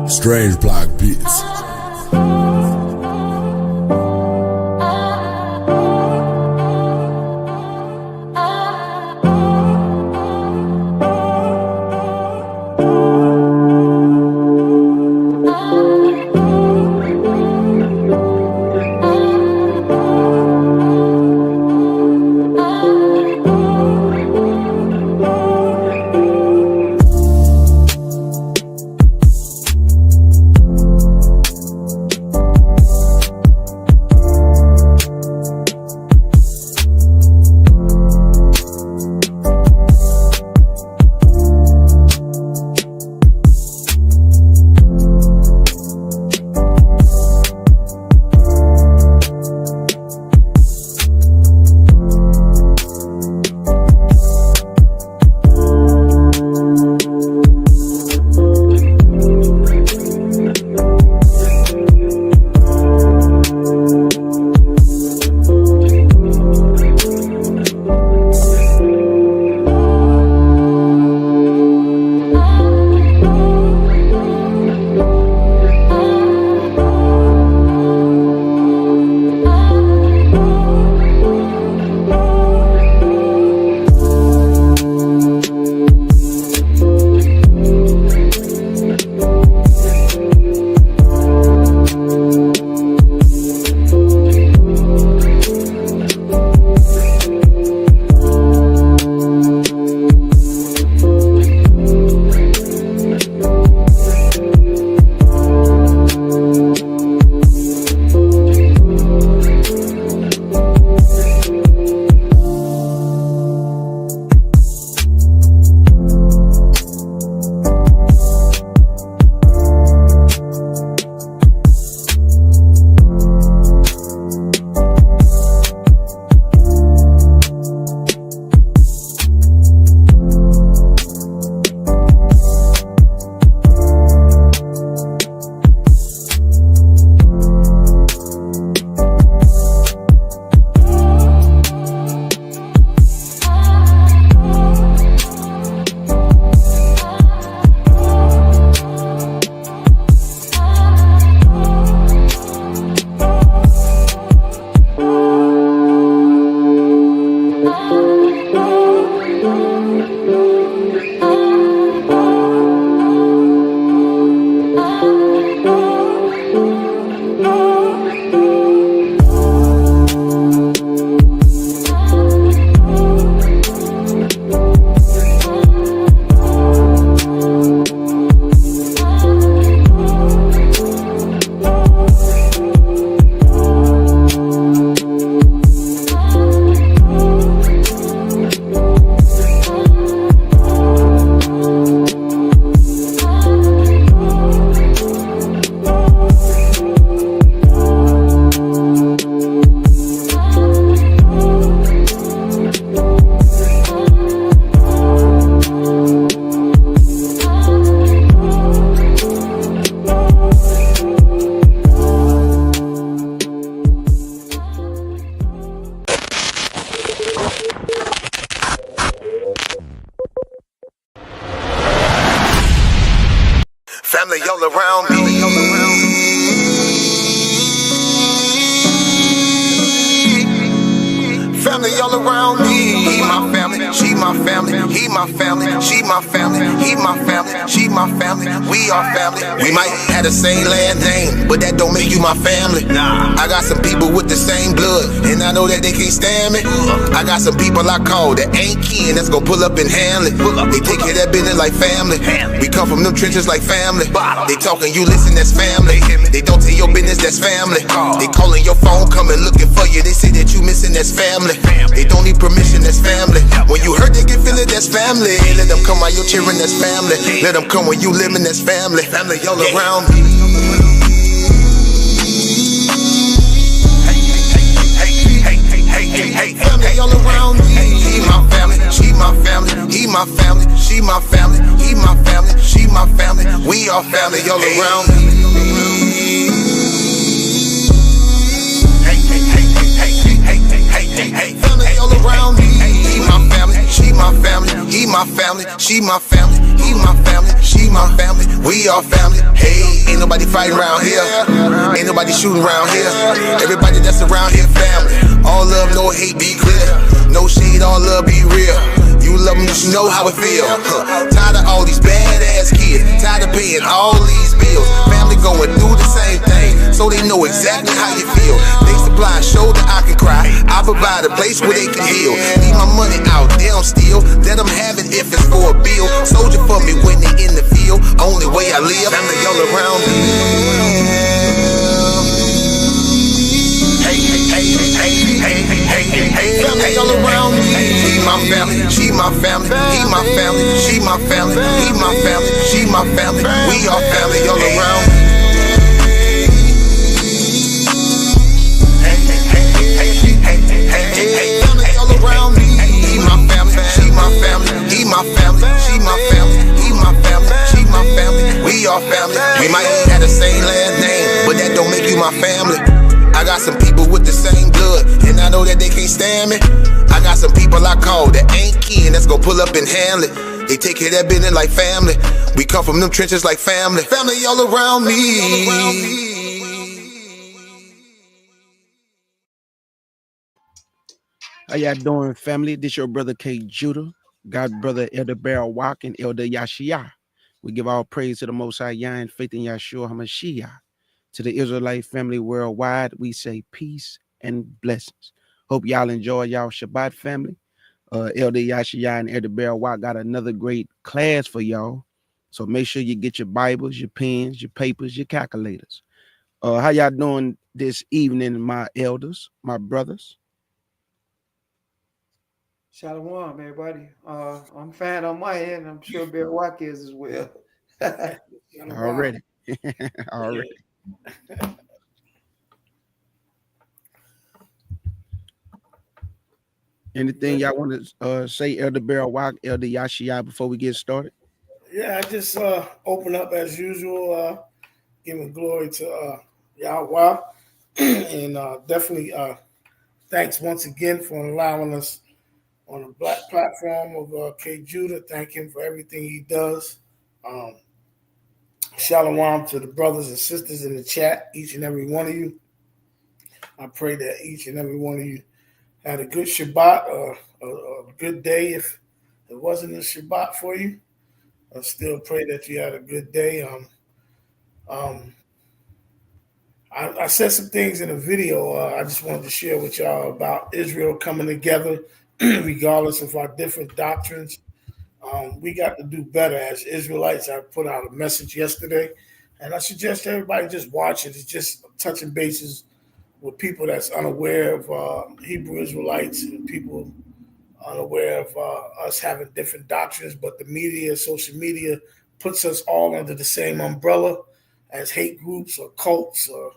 Strange Block Beats. Family all around me. Family all around me. He my family, she my family. He my family, she my family. He my family, she my family. We are family. We might have the same last name, but that don't make you my family. I got some people with the same blood, and I know that they can't stand me. I got some people I call that ain't kin, that's gonna pull up and handle it. They take care of that business like family. We come from them trenches like family. They talking, you listen, that's family. They don't tell your business, that's family. They calling your phone, coming looking for you. They say that you missing, that's family. They don't need permission, that's family. When you hurt, they can feel it, that's family. Let them come while you're cheering, that's family. Let them come when you living, that's family. Family all around me. Family all around me. He my family, she my family. He my family, she my family. He my family, she my family. We are family all around me. hey, family all around me. He my family, she my family, he my family, she my family, he my family, she my family, we all family. Hey, ain't nobody fighting around here, ain't nobody shooting around here. Everybody that's around here family. All love, no hate, be clear. No shade, all love, be real. You love them, you know how it feel. Tired of all these badass kids, tired of paying all these bills. Family going through the same thing, so they know exactly how you feel. They supply a shoulder I can cry, I provide a place where they can heal. Leave my money out, they don't steal. Let them have it if it's for a bill. Soldier for me when they in the field. Only way I live, family all around me. Hey, family all around me. He my family, she my family, he my family, she my family, he my family, she my family, we all family all around me. Hey, family all around me. He my family, she my family, he my family, she my family, he my family, she my family, we all family. We might have the same last name, but that don't make you my family. I got some people with the same blood, and I know that they can't stand me. I got some people I call that ain't kin, that's gon' pull up and handle it. They take care of that business like family. We come from them trenches like family. Family all around me. How y'all doing, family? This your brother K. Judah, God's brother Elder Barrel Walk and Elder Yashia. We give all praise to the Most High Yah and faith in Yahshua HaMashiach. To the Israelite family worldwide, we say peace and blessings. Hope y'all enjoy y'all Shabbat, family. Elder Yashia and Elder Barrel Walk got another great class for y'all. So make sure you get your Bibles, your pens, your papers, your calculators. How y'all doing this evening, my elders, my brothers? Shalom, everybody. I'm fine on my end. I'm sure Bear Wack is as well. Already. Already. Anything y'all want to say, Elder Barrel Walk, Elder Yashia, before we get started? Yeah, I just open up as usual, giving glory to Yahweh, and definitely thanks once again for allowing us on the black platform of K. Judah. Thank him for everything he does. Shalom to the brothers and sisters in the chat, each and every one of you. I pray that each and every one of you had a good Shabbat, a good day if it wasn't a Shabbat for you. I still pray that you had a good day. I said some things in a video I just wanted to share with y'all about Israel coming together, regardless of our different doctrines. We got to do better as Israelites. I put out a message yesterday, and I suggest everybody just watch it. It's just touching bases with people that's unaware of Hebrew Israelites and people unaware of us having different doctrines, but the media, social media, puts us all under the same umbrella as hate groups or cults or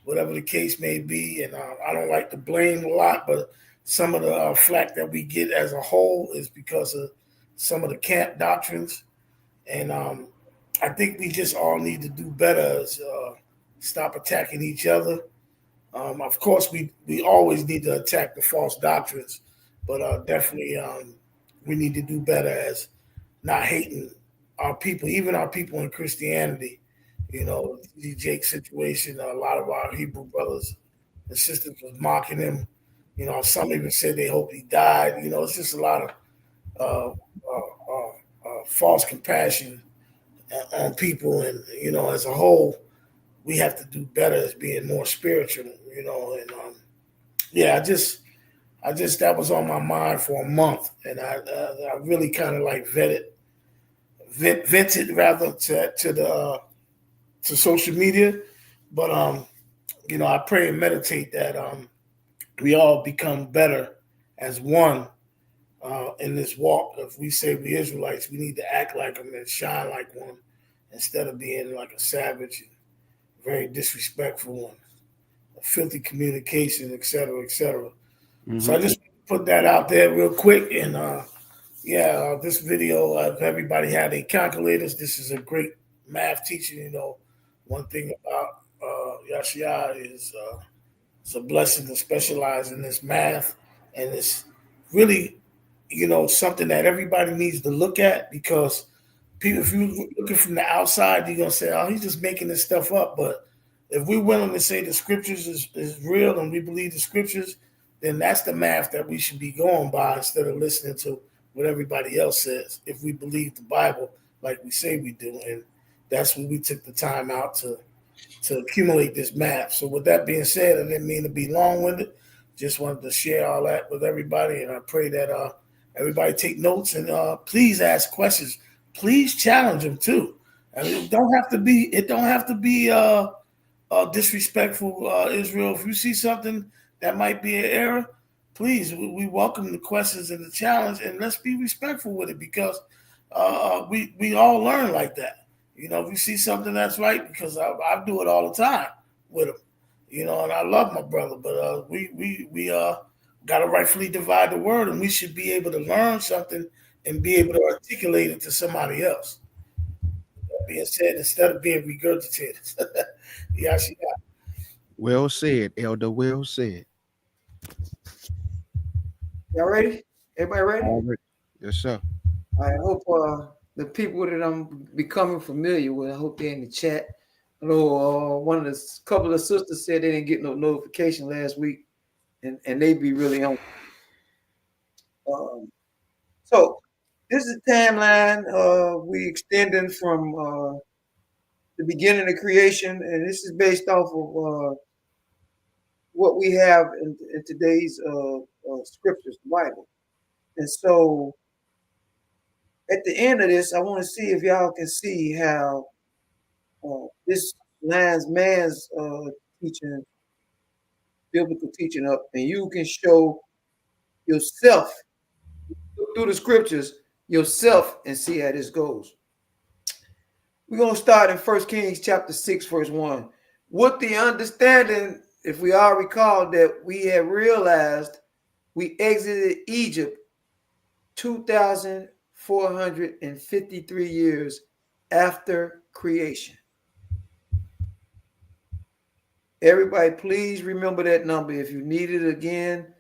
whatever the case may be. And I don't like to blame a lot, but some of the flack that we get as a whole is because of some of the camp doctrines. And I think we just all need to do better as stop attacking each other. Of course, we always need to attack the false doctrines, but definitely we need to do better as not hating our people, even our people in Christianity. You know, the Jake situation, a lot of our Hebrew brothers and sisters was mocking him. You know, some even said they hope he died. You know, it's just a lot of false compassion on people. And, you know, as a whole, we have to do better as being more spiritual, you know. And, yeah, I just that was on my mind for a month. And I really kind of like vented rather to social media, but you know, I pray and meditate that we all become better as one in this walk. If we say we Israelites, we need to act like them and shine like one instead of being like a savage and very disrespectful and filthy communication, et cetera, et cetera. Mm-hmm. So I just put that out there real quick. And this video, if everybody had their calculators, this is a great math teaching. You know, one thing about Yashia is it's a blessing to specialize in this math and it's really, something that everybody needs to look at, because people, if you're looking from the outside, you're gonna say, "Oh, he's just making this stuff up." But if we're willing to say the scriptures is real and we believe the scriptures, then that's the math that we should be going by instead of listening to what everybody else says. If we believe the Bible like we say we do, and that's when we took the time out to accumulate this map. So with that being said, I didn't mean to be long-winded. Just wanted to share all that with everybody, and I pray that everybody take notes, and please ask questions. Please challenge them too. I mean, it don't have to be disrespectful, Israel. If you see something that might be an error, please, we welcome the questions and the challenge, and let's be respectful with it, because we all learn like that. If you see something that's right, because I do it all the time with them, and I love my brother, but we got to rightfully divide the word, and we should be able to learn something and be able to articulate it to somebody else. That being said, instead of being regurgitated. Yeah. Well said, Elder. Well said. Y'all ready? Everybody ready? All right. Yes, sir. I hope the people that I'm becoming familiar with, I hope they're in the chat. I know couple of sisters said they didn't get no notification last week, and they be really on. So this is the timeline. We extending from the beginning of creation, and this is based off of what we have in today's scriptures, the Bible. And so at the end of this, I want to see if y'all can see how this lines man's teaching, biblical teaching up, and you can show yourself through the scriptures yourself and see how this goes. We're going to start in 1 Kings chapter 6, verse 1. With the understanding, if we all recall, that we have realized we exited Egypt 2,453 years after creation. Everybody, please remember that number. If you need it again,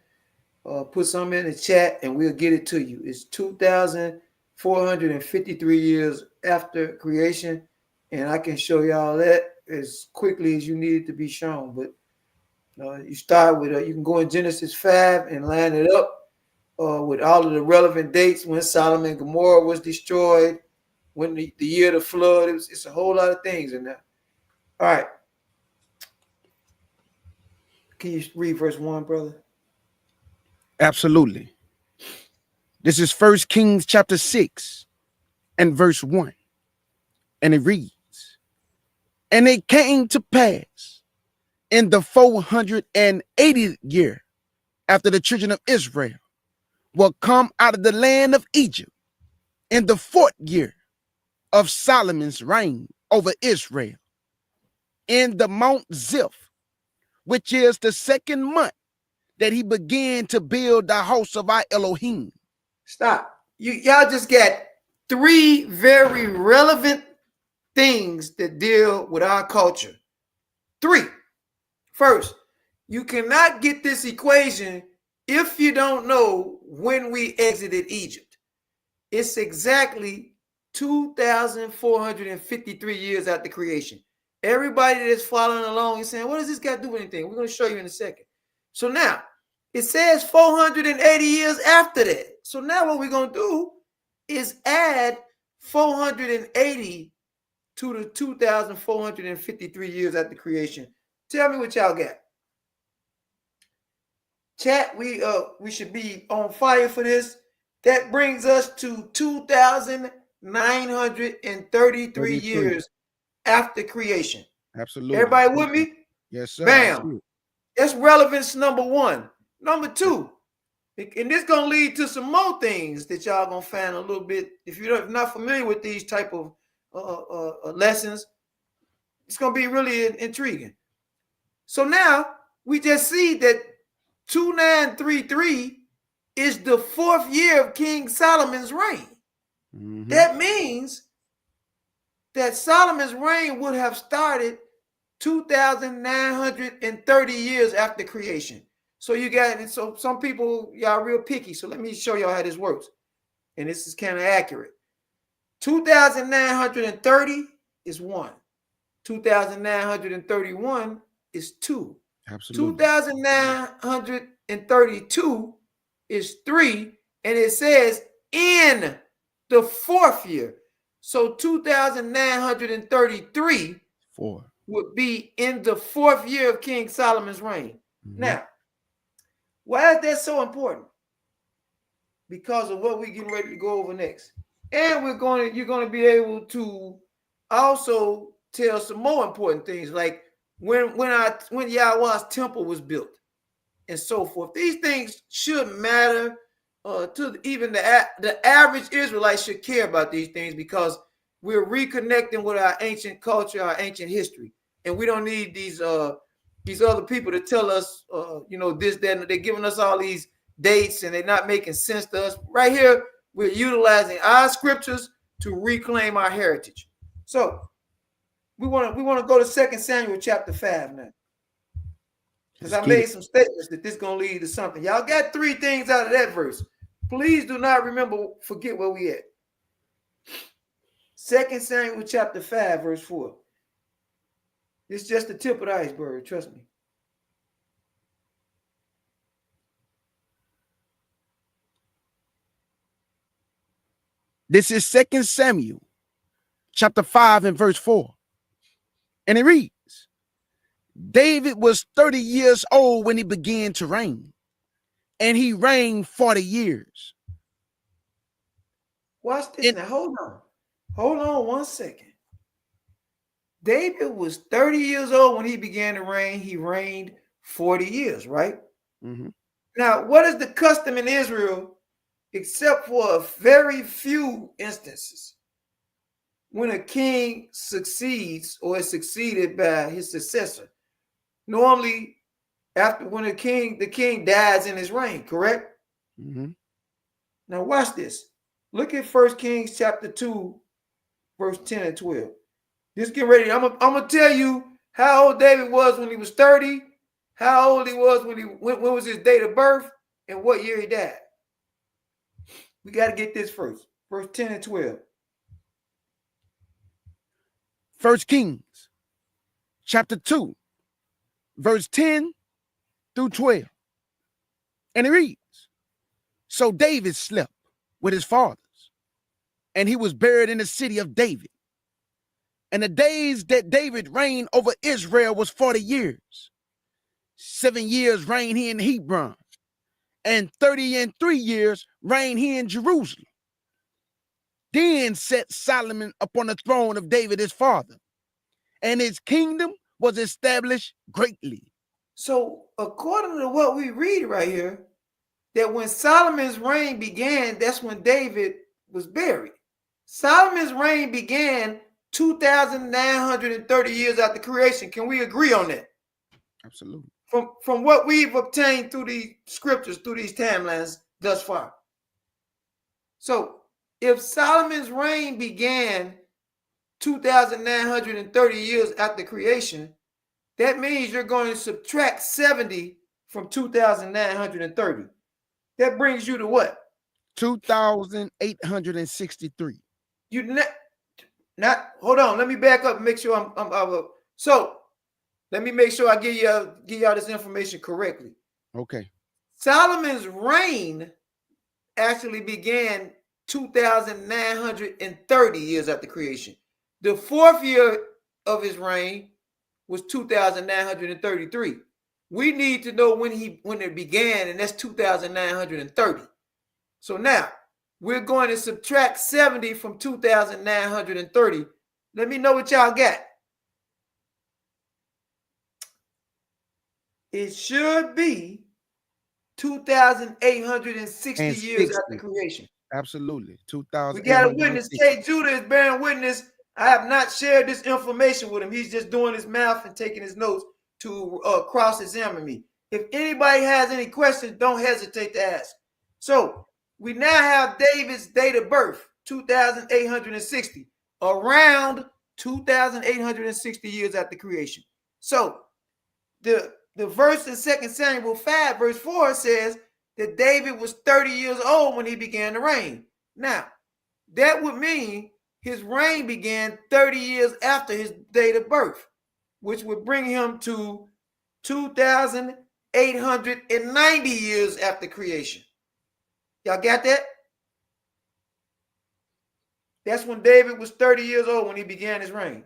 put something in the chat and we'll get it to you. It's 2,453 years after creation, and I can show y'all that as quickly as you need it to be shown. But you start with you can go in Genesis 5 and line it up with all of the relevant dates when Sodom and Gomorrah was destroyed, when the year of the flood. It's a whole lot of things in there. All right. Can you read verse 1, brother? Absolutely. This is 1 Kings chapter 6 and verse 1. And it reads, "And it came to pass in the 480th year after the children of Israel were come out of the land of Egypt, in the 4th year of Solomon's reign over Israel, in the Mount Ziph, which is the 2nd month, that he began to build the house of our Elohim." Stop. Y'all just got 3 very relevant things that deal with our culture. 3. First, you cannot get this equation if you don't know when we exited Egypt. It's exactly 2,453 years after creation. Everybody that's following along is saying, what does this got to do with anything? We're going to show you in a second. So now, it says 480 years after that. So now what we're going to do is add 480 to the 2,453 years after creation. Tell me what y'all got. Chat, we should be on fire for this. That brings us to 2,933 years after creation. Absolutely. Everybody with me? Yes, sir. Bam. That's relevance number 1. Number 2, and this gonna lead to some more things that y'all gonna find a little bit. If you're not familiar with these type of lessons, it's gonna be really intriguing. So now we just see that 2,933 is the 4th year of King Solomon's reign. Mm-hmm. That means that Solomon's reign would have started 2,930 years after creation. So you got, and so some people, y'all real picky. So let me show y'all how this works. And this is kind of accurate. 2,930 is 1. 2,931 is 2. Absolutely. 2,932 is 3. And it says in the 4th year. So 2,933 4 would be in the 4th year of King Solomon's reign. Mhm. Now, why is that so important? Because of what we're getting ready to go over next. And you're going to be able to also tell some more important things, like when Yahweh's temple was built and so forth. These things should matter to even the average Israelite should care about these things, because we're reconnecting with our ancient culture, our ancient history, and we don't need these other people to tell us, this, that, and they're giving us all these dates and they're not making sense to us. Right here, we're utilizing our scriptures to reclaim our heritage. So we want to go to 2 Samuel chapter 5 now, because I made some statements that this is going to lead to something. Y'all got 3 things out of that verse. Please do not forget where we at. 2 Samuel chapter 5 verse 4. It's just the tip of the iceberg, trust me. This is 2 Samuel chapter 5 and verse 4. And it reads, David was 30 years old when he began to reign, and he reigned 40 years. Watch this now. Hold on 1 second. David was 30 years old when he began to reign. He reigned 40 years, right? Mm-hmm. Now, what is the custom in Israel, except for a very few instances, when a king succeeds or is succeeded by his successor? Normally, after when the king dies in his reign, correct? Mm-hmm. Now watch this. Look at 1 Kings chapter 2, verse 10 and 12. Just get ready. I'm gonna tell you how old David was when he was 30, how old he was when was his date of birth, and what year he died. We got to get this first. Verse 10 and 12. 1 Kings chapter 2, verse 10 through 12. And it reads, So David slept with his fathers, and he was buried in the city of David. And the days that David reigned over Israel was 40 years. 7 years reigned he in Hebron, and 33 years reigned he in Jerusalem. Then sat Solomon upon the throne of David his father, and his kingdom was established greatly. So according to what we read right here, that when Solomon's reign began, that's when David was buried. Solomon's reign began 2,930 years after creation. Can we agree on that? Absolutely. From what we've obtained through these scriptures, through these timelines thus far. So if Solomon's reign began 2,930 years after creation, that means you're going to subtract 70 from 2,930. That brings you to what? 2,863. You not hold on. Let me back up and make sure I'm so let me make sure I give y'all this information correctly. Okay. Solomon's reign actually began 2,930 years after creation. The 4th year of his reign was 2,933. We need to know when it began, and that's 2,930. So now we're going to subtract 70 from 2,930. Let me know what y'all got. It should be 2,860 years after creation. Absolutely. 2,000. We got a witness. K. Judah is bearing witness. I have not shared this information with him. He's just doing his math and taking his notes to cross-examine me. If anybody has any questions, don't hesitate to ask. So we now have David's date of birth, 2,860, around 2,860 years after creation. So the verse in 2 Samuel 5, verse 4 says that David was 30 years old when he began to reign. Now, that would mean his reign began 30 years after his date of birth, which would bring him to 2,890 years after creation. Y'all got that? That's when David was 30 years old when he began his reign.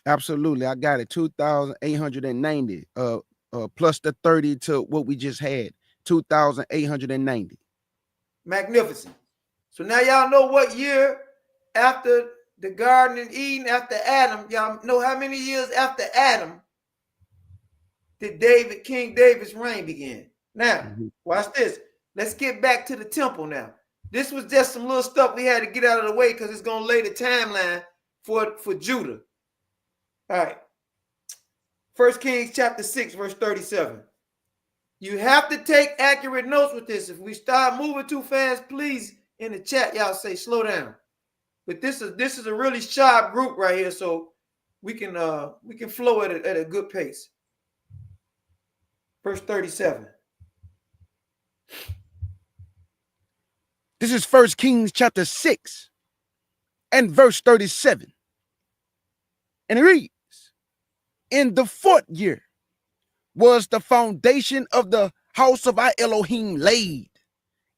Absolutely. I got it. 2,890 plus the 30 to what we just had. 2,890. Magnificent. So now y'all know what year after the Garden of Eden, after Adam, y'all know how many years after Adam did King David's reign begin. Now, watch this. Let's get back to the temple now. This was just some little stuff we had to get out of the way because it's going to lay the timeline for Judah. All right. 1 Kings chapter 6, verse 37. You have to take accurate notes with this. If we start moving too fast, please, in the chat, y'all say slow down. But this is a really sharp group right here, so we can flow at a good pace. Verse 37. This is 1 Kings chapter 6 and verse 37. And it reads, in the 4th year was the foundation of the house of our Elohim laid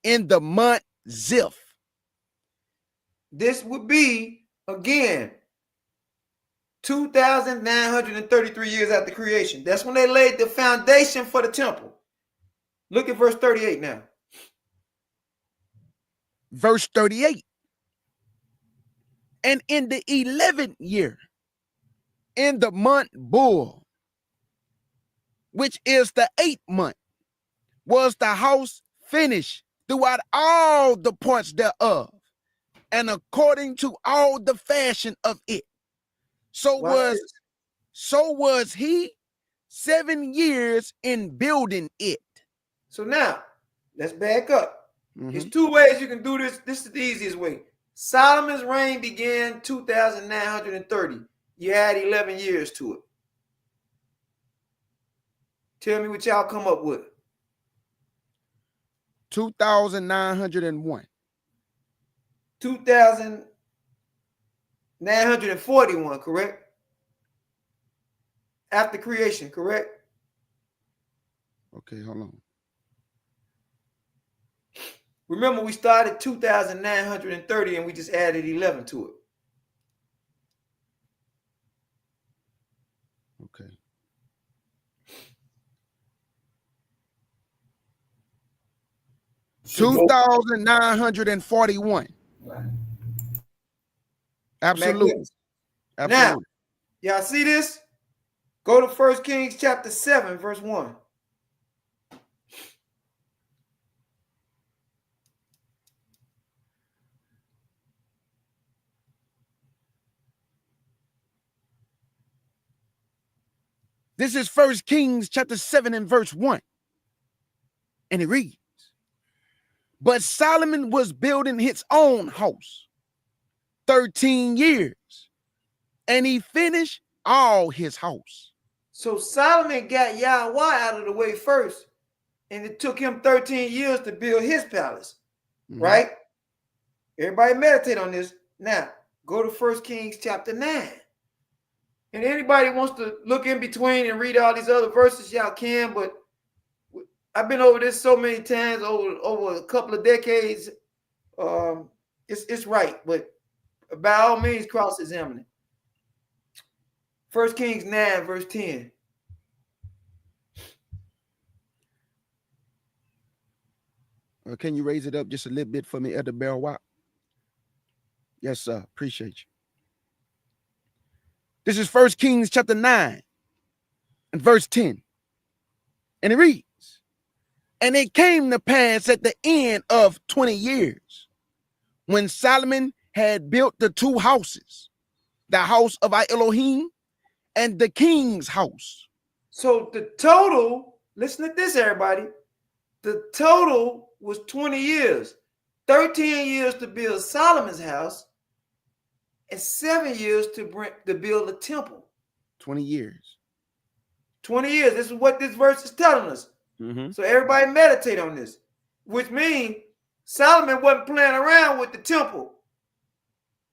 in the month Ziph. This would be, again, 2,933 years after creation. That's when they laid the foundation for the temple. Look at verse 38 now. Verse 38. And in the 11th year, in the month Bull, which is the 8th month, was the house finished throughout all the points thereof, and according to all the fashion of it. So was he 7 years in building it. So now, let's back up. There's two ways you can do this. This is the easiest way. Solomon's reign began 2,930. You had 11 years to it. Tell me what y'all come up with. 2,901. 2,941, correct? After creation, correct? Okay, hold on. Remember, we started 2,930 and we just added 11 to it. Okay. So 2,941. Absolutely. Now, y'all see this? Go to 1 Kings chapter 7, verse 1. This is 1 Kings chapter 7 and verse 1. And it reads, but Solomon was building his own house 13 years, and he finished all his house. So Solomon got Yahweh out of the way first, and it took him 13 years to build his palace, right? Everybody meditate on this. Now, go to 1 Kings chapter 9. And anybody wants to look in between and read all these other verses, y'all can, but I've been over this so many times over a couple of decades. It's right, but by all means, cross-examine it. 1 Kings 9, verse 10. Can you raise it up just a little bit for me, Elder Barrowwalk? Yes, sir. Appreciate you. This is 1 Kings chapter 9 and verse 10. And it reads, and it came to pass at the end of 20 years, when Solomon had built the two houses, the house of our Elohim and the king's house. So the total, listen to this, everybody. The total was 20 years. 13 years to build Solomon's house and 7 years to build a temple. 20 years. 20 years. This is what this verse is telling us. So everybody meditate on this, which means Solomon wasn't playing around with the temple.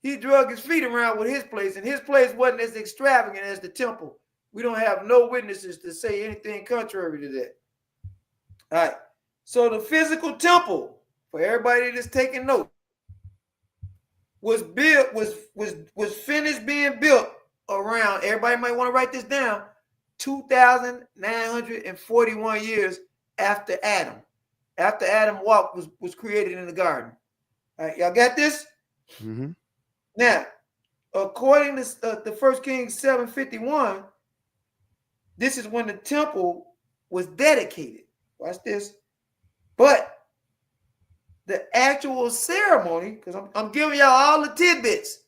He drug his feet around with his place, and his place wasn't as extravagant as the temple. We don't have no witnesses to say anything contrary to that. All right. So the physical temple, for everybody that's taking note, was finished being built around, everybody might want to write this down, 2,941 years after Adam. After Adam walked was created in the garden. All right, y'all got this? Now, according to the 1 Kings 7:51, this is when the temple was dedicated. Watch this. But the actual ceremony, because I'm giving y'all all the tidbits.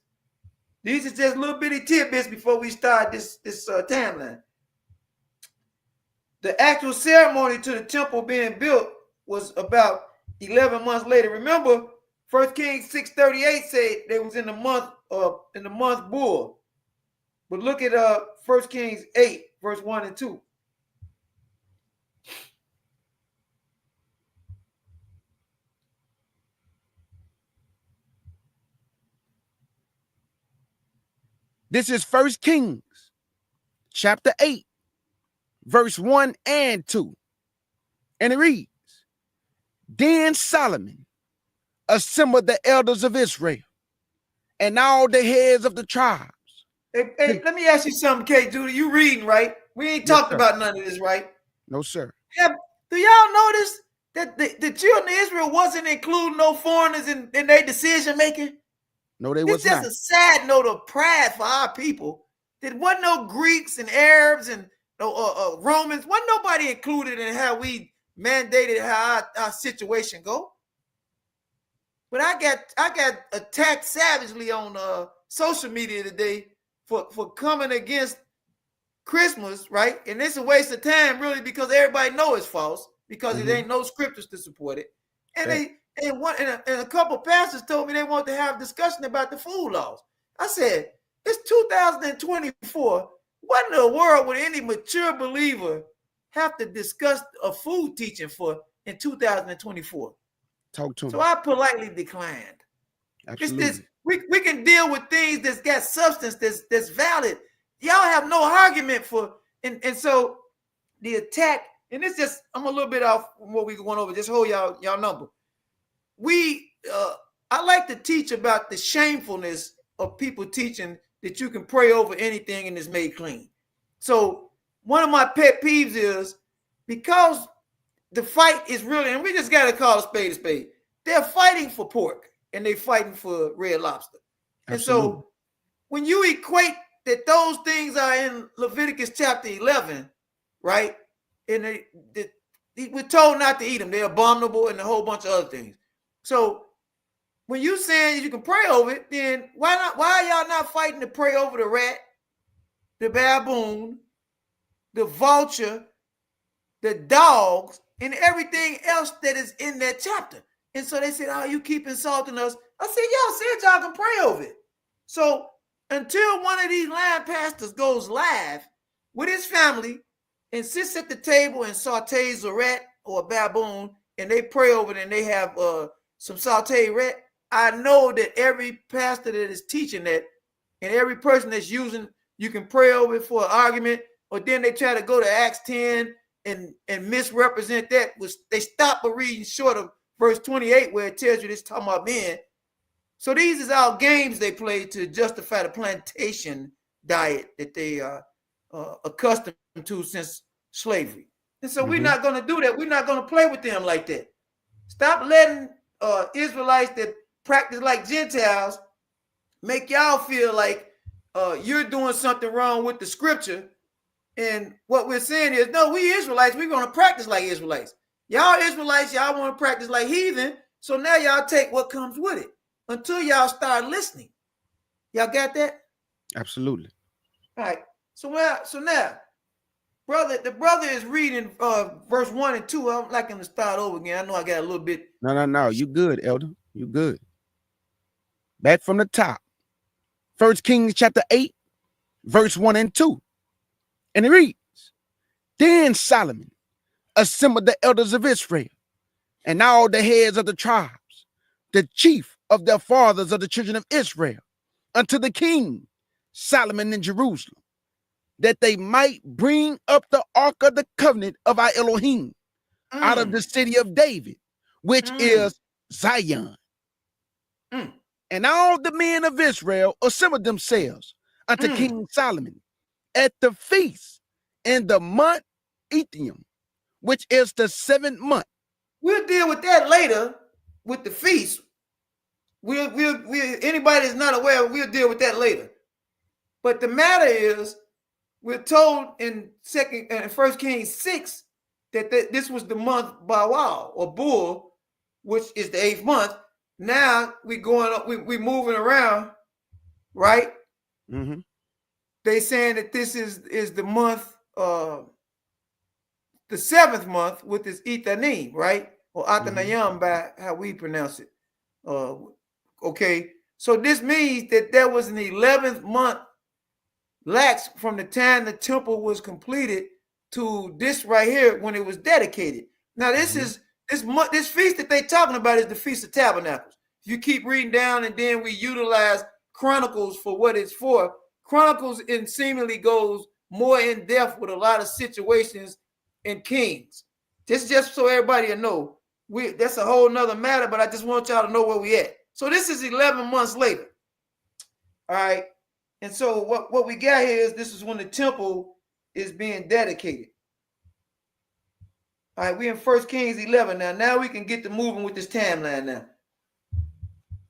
These are just little bitty tidbits before we start this timeline. The actual ceremony to the temple being built was about 11 months later. Remember, 1 Kings 6:38 said they was in the month Bull. But look at 1 Kings 8, verse 1 and 2. This is 1 Kings chapter 8, verse 1 and 2. And it reads, Then Solomon assembled the elders of Israel and all the heads of the tribes. Hey, let me ask you something, K. Judah. You reading, right? We ain't talked about none of this, right? No, sir. Do y'all notice that the children of Israel wasn't including no foreigners in their decision making? No, they was not. It's just a sad note of pride for our people. There wasn't no Greeks and Arabs and Romans. Wasn't nobody included in how we mandated how our situation go. But I got attacked savagely on social media today for coming against Christmas, right? And it's a waste of time, really, because everybody knows it's false because it ain't no scriptures to support it. And a couple of pastors told me they want to have a discussion about the food laws. I said, it's 2024. What in the world would any mature believer have to discuss a food teaching for in 2024? Talk to me. So I politely declined. Absolutely. We can deal with things that's got substance, that's valid. Y'all have no argument for, and so the attack, and it's just, I'm a little bit off from what we going over. Just hold y'all number. I like to teach about the shamefulness of people teaching that you can pray over anything and it's made clean. So one of my pet peeves is because the fight is really, and we just got to call a spade a spade. They're fighting for pork and they're fighting for red lobster. Absolutely. And so when you equate that those things are in Leviticus chapter 11, right? And we're told not to eat them. They're abominable and a whole bunch of other things. So when you saying you can pray over it, then why are y'all not fighting to pray over the rat, the baboon, the vulture, the dogs, and everything else that is in that chapter? And so they said, oh, you keep insulting us. I said, y'all said y'all can pray over it. So until one of these lying pastors goes live with his family and sits at the table and sautés a rat or a baboon, and they pray over it and they have some sauteed rat, I know that every pastor that is teaching that and every person that's using, you can pray over it for an argument, or then they try to go to Acts 10 and misrepresent that, was they stop a reading short of verse 28 where it tells you this talking about men. So these is all games they play to justify the plantation diet that they are accustomed to since slavery. And so we're not going to do that. We're not going to play with them like that. Stop letting Israelites that practice like Gentiles make y'all feel like you're doing something wrong with the scripture. And what we're saying is, no, we Israelites, we're going to practice like Israelites. Y'all Israelites, y'all want to practice like heathen. So now y'all take what comes with it until y'all start listening. Y'all got that? Absolutely. All right. So now, the brother is reading verse 1 and 2. I'd like him to start over again. I know I got a little bit. No. You good, elder. You good. Back from the top. 1 Kings chapter 8, verse 1 and 2. And it reads, Then Solomon assembled the elders of Israel and all the heads of the tribes, the chief of their fathers of the children of Israel, unto the king Solomon in Jerusalem, that they might bring up the ark of the covenant of our Elohim out of the city of David, which is Zion. And all the men of Israel assembled themselves unto King Solomon at the feast in the month Ethium, which is the 7th month. We'll deal with that later with the feast. We'll anybody that's not aware, we'll deal with that later. But the matter is, we're told in 1 Kings 6 that this was the month Bawal or Bull, which is the 8th month. Now we going up, we moving around, right? They saying that this is the month, the 7th month, with this Ethanim, right? Or Athanayam by how we pronounce it. Okay, so this means that there was an 11th month lapse from the time the temple was completed to this right here when it was dedicated. Now this is this feast that they talking about is the Feast of Tabernacles. If you keep reading down and then we utilize Chronicles for what it's for, Chronicles seemingly goes more in depth with a lot of situations in Kings. Just so everybody will know, that's a whole nother matter, but I just want y'all to know where we at. So this is 11 months later. All right. And so what we got here is this is when the temple is being dedicated. All right, we in 1 Kings 11 now. Now we can get to moving with this timeline now.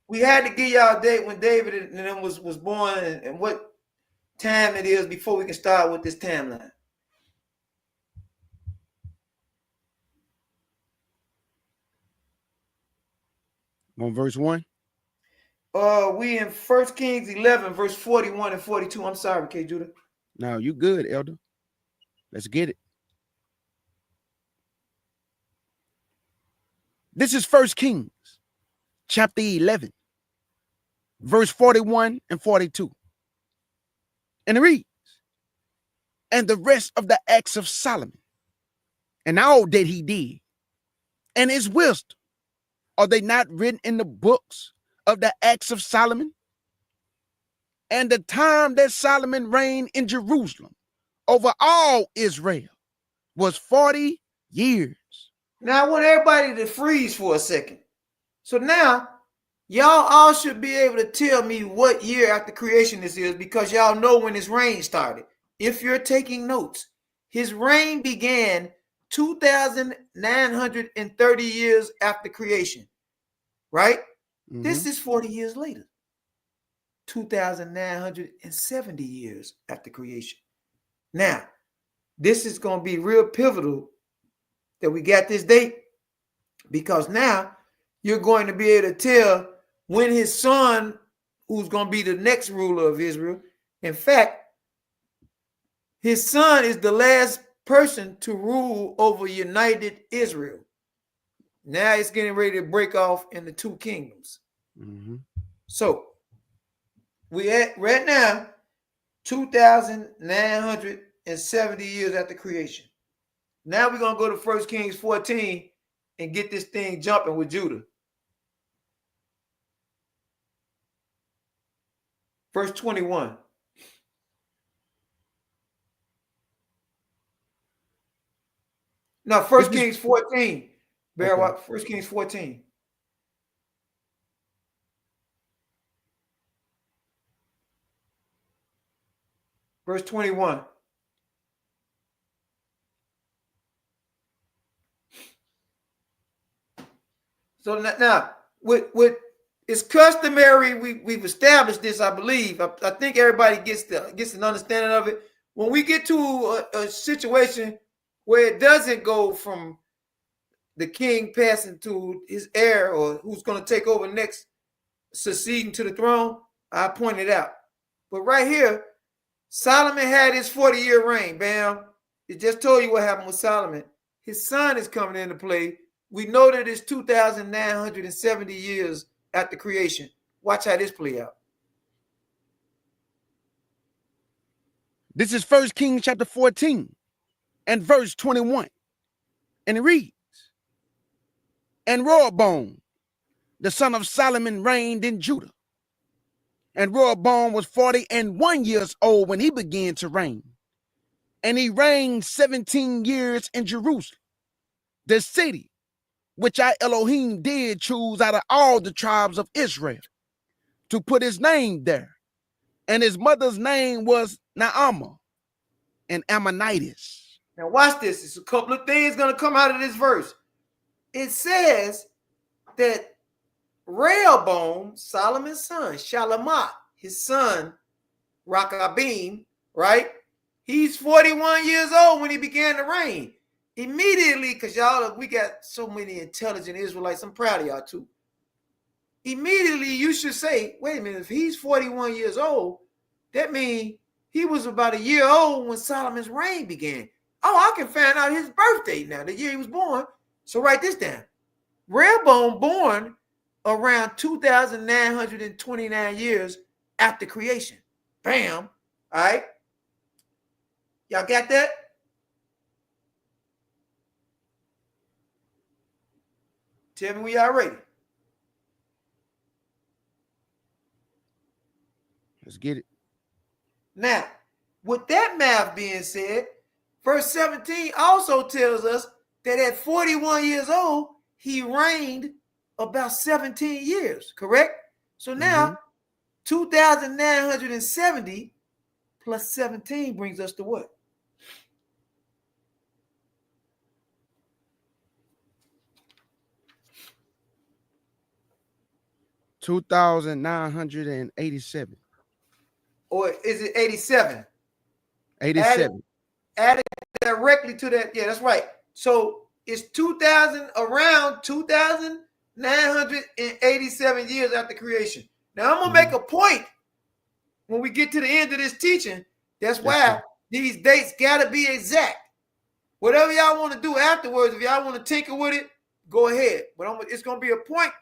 We had to give y'all a date when David and them was born and what time it is before we can start with this timeline. On verse 1? We in 1 Kings 11, verse 41 and 42. I'm sorry, K. Judah. Now you good, elder. Let's get it. This is 1 Kings, chapter 11, verse 41 and 42. And it reads, and the rest of the acts of Solomon, and all that he did, and his wisdom, are they not written in the books of the acts of Solomon? And the time that Solomon reigned in Jerusalem over all Israel was 40 years. Now I want everybody to freeze for a second. So now y'all all should be able to tell me what year after creation this is, because y'all know when his reign started. If you're taking notes, his reign began 2,930 years after creation, right? This is 40 years later. 2,970 years after creation. Now, this is going to be real pivotal that we got this date, because now you're going to be able to tell when his son, who's going to be the next ruler of Israel, in fact, his son is the last person to rule over united Israel. Now it's getting ready to break off into two kingdoms. So we at right now 2,970 years after creation. Now we're going to go to 1 Kings 14 and get this thing jumping with Judah. Verse 21. No, 1 Kings 14. Bear okay. 1 Kings 14. Verse 21. So now, with it's customary, we've established this, I believe. I think everybody gets an understanding of it. When we get to a situation where it doesn't go from the king passing to his heir or who's going to take over next, succeeding to the throne, I point it out. But right here, Solomon had his 40-year reign. Bam. It just told you what happened with Solomon. His son is coming into play. We know that it's 2,970 years after creation. Watch how this play out. This is 1 Kings chapter 14, and verse 21. And it reads, and Rehoboam, the son of Solomon, reigned in Judah. And Rehoboam was 41 years old when he began to reign. And he reigned 17 years in Jerusalem, the city which our Elohim did choose out of all the tribes of Israel to put his name there. And his mother's name was Naamah, an Ammonitess. Now watch this. It's a couple of things going to come out of this verse. It says that Rehoboam, Solomon's son, Shalamah, his son, Rakabim, right? He's 41 years old when he began to reign. Immediately, because y'all, we got so many intelligent Israelites, I'm proud of y'all too. Immediately, you should say, wait a minute, if he's 41 years old, that means he was about a year old when Solomon's reign began. Oh, I can find out his birthday now, the year he was born. So write this down. Rehoboam born around 2,929 years after creation. Bam. All right. Y'all got that? Tell me when y'all ready. Let's get it. Now, with that math being said, verse 17 also tells us that at 41 years old, he reigned about 17 years, correct? So now, 2,970 plus 17 brings us to what? 2,987. Or is it 87? 87. Add it directly to that. Yeah, that's right. So it's 2,000, around 2,987 years after creation. Now I'm going to make a point when we get to the end of this teaching. That's why these dates got to be exact. Whatever y'all want to do afterwards, if y'all want to tinker with it, go ahead. But it's going to be a point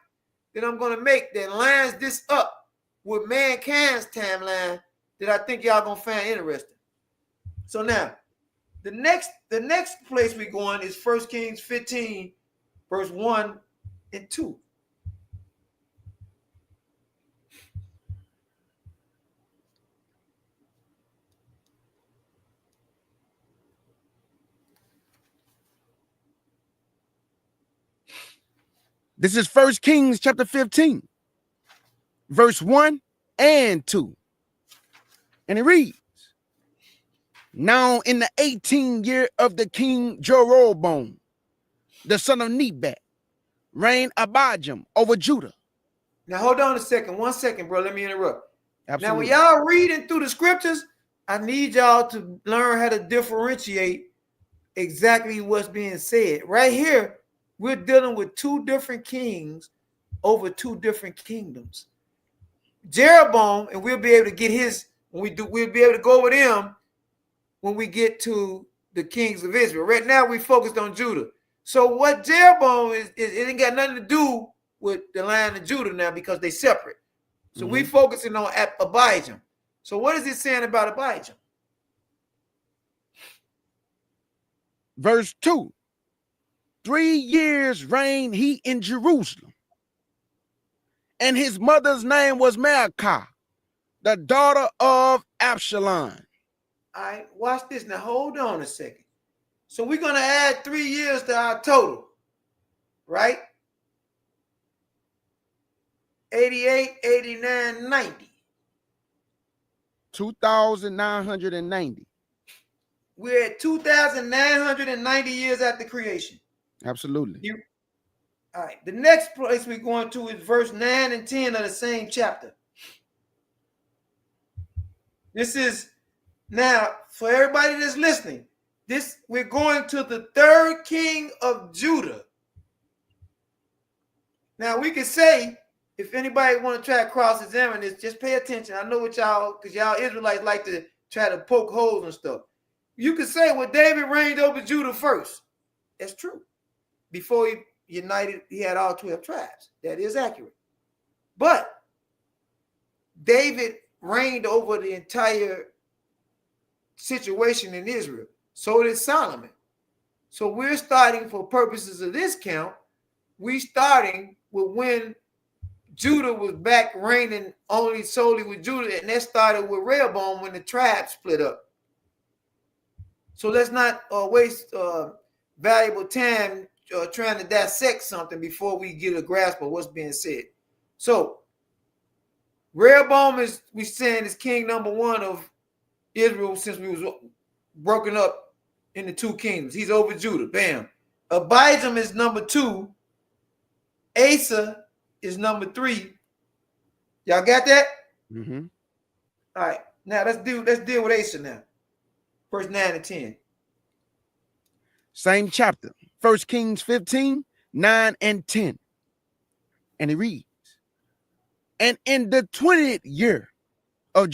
that I'm going to make that lines this up with mankind's timeline that I think y'all going to find interesting. So now, the next place we're going is 1 Kings 15, verse 1 and 2. This is 1 Kings chapter 15, verse 1 and 2. And it reads, now in the 18th year of the king Jeroboam, the son of Nebat, reigned Abijam over Judah. Now hold on a second. 1 second, bro. Let me interrupt. Absolutely. Now when y'all reading through the scriptures, I need y'all to learn how to differentiate exactly what's being said. Right here, we're dealing with two different kings over two different kingdoms. Jeroboam, and we'll be able to get his, we'll be able to go over them when we get to the kings of Israel. Right now, we focused on Judah. So what Jeroboam is it ain't got nothing to do with the line of Judah now because they separate. So we focusing on Abijam. So what is it saying about Abijam? Verse 2. 3 years reigned he in Jerusalem. And his mother's name was Maacah, the daughter of Absalom. All right, watch this. Now, hold on a second. So we're going to add 3 years to our total, right? 88, 89, 90. 2,990. We're at 2,990 years after creation. Absolutely. All right, the next place we're going to is verse 9 and 10 of the same chapter. This is, now, for everybody that's listening, we're going to the third king of Judah. Now, we can say, if anybody want to try to cross-examine this, just pay attention. I know what y'all, because y'all Israelites like to try to poke holes and stuff. You could say, well, David reigned over Judah first. That's true. Before he united, he had all 12 tribes. That is accurate. But David reigned over the entire situation in Israel. So did Solomon. So we're starting, for purposes of this count, we starting with when Judah was back reigning only solely with Judah, and that started with Rehoboam when the tribe split up. So let's not waste valuable time trying to dissect something before we get a grasp of what's being said. So Rehoboam is, we saying, is king number one of Israel since we was broken up into two kingdoms. He's over Judah. Bam. Abijam is number two. Asa is number three. Y'all got that? Mm-hmm. All right. Now let's deal with Asa now. Verse 9 and 10. Same chapter. 1 Kings 15, 9 and 10. And it reads, and in the 20th year of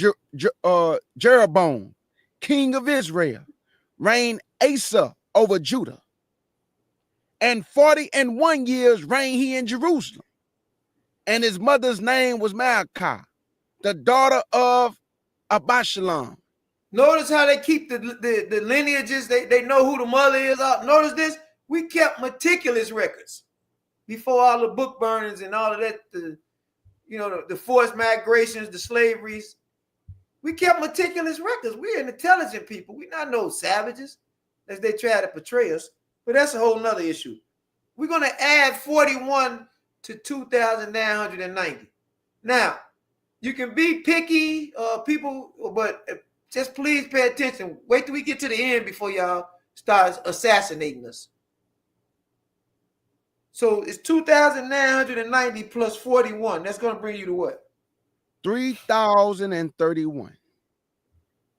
Jeroboam, king of Israel, reigned Asa over Judah. And 41 years reigned he in Jerusalem. And his mother's name was Maacah, the daughter of Abishalom. Notice how they keep the lineages. They know who the mother is. Notice this. We kept meticulous records before all the book burnings and all of that. The forced migrations, the slaveries. We kept meticulous records. We're an intelligent people. We're not no savages, as they try to portray us. But that's a whole nother issue. We're going to add 41 to 2,990. Now, you can be picky, people, but just please pay attention. Wait till we get to the end before y'all start assassinating us. So it's 2,990 plus 41. That's going to bring you to what? 3,031.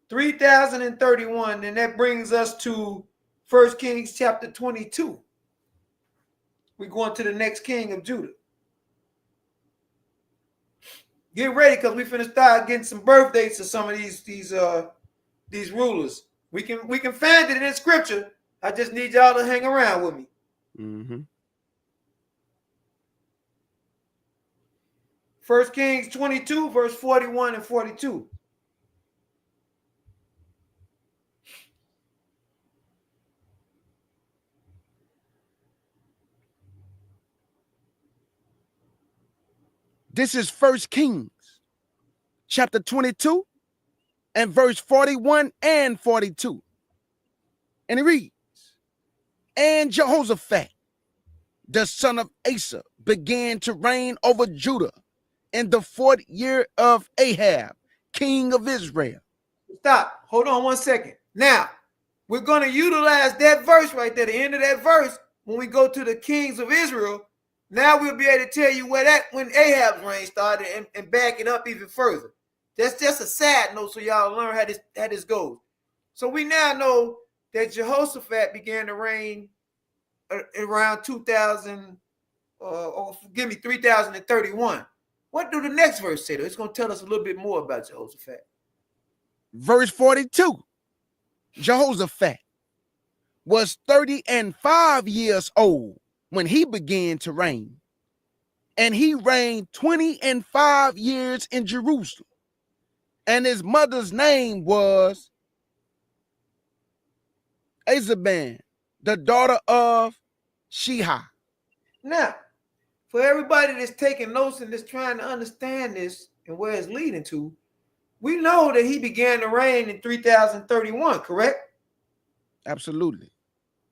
3,031. And that brings us to 1 Kings chapter 22. We're going to the next king of Judah. Get ready, because we're finna start getting some birth dates of some of these rulers. We can find it in scripture. I just need y'all to hang around with me. Mm-hmm. 1 Kings 22, verse 41 and 42. This is 1 Kings chapter 22 and verse 41 and 42. And it reads, and Jehoshaphat, the son of Asa, began to reign over Judah in the 4th year of Ahab, king of Israel. Stop. Hold on 1 second. Now, we're going to utilize that verse right there, the end of that verse, when we go to the kings of Israel. Now we'll be able to tell you when Ahab's reign started and back it up even further. That's just a side note so y'all learn how this goes. So we now know that Jehoshaphat began to reign around 3,031. What do the next verse say though? It's going to tell us a little bit more about Jehoshaphat. Verse 42, Jehoshaphat was 35 years old when he began to reign, and he reigned 25 years in Jerusalem, and his mother's name was Azabban, the daughter of Shiloh. Now, for everybody that's taking notes and that's trying to understand this and where it's leading to, we know that he began to reign in 3031, correct? Absolutely.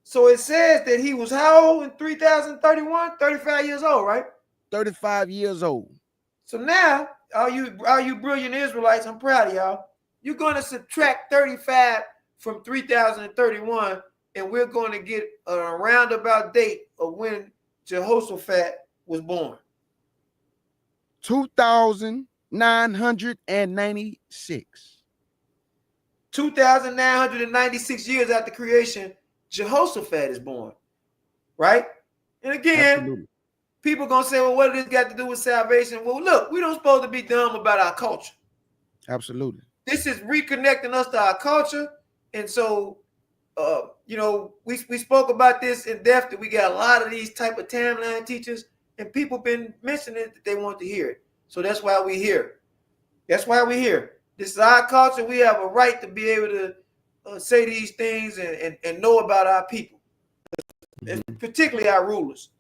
So it says that he was how old in 3031? 35 years old, right? 35 years old. So now, all you brilliant Israelites, I'm proud of y'all. You're going to subtract 35 from 3031, and we're going to get a roundabout date of when Jehoshaphat was born. 2,996. 2,996 years after creation, Jehoshaphat is born, right? And again, Absolutely. people going to say, well, what does this got to do with salvation? Well, look, we don't supposed to be dumb about our culture. Absolutely. This is reconnecting us to our culture. And so, we spoke about this in depth, that we got a lot of these type of timeline teachers, and people been mentioning that they want to hear it. So that's why we're here. That's why we're here. This is our culture. We have a right to be able to say these things and know about our people, particularly our rulers.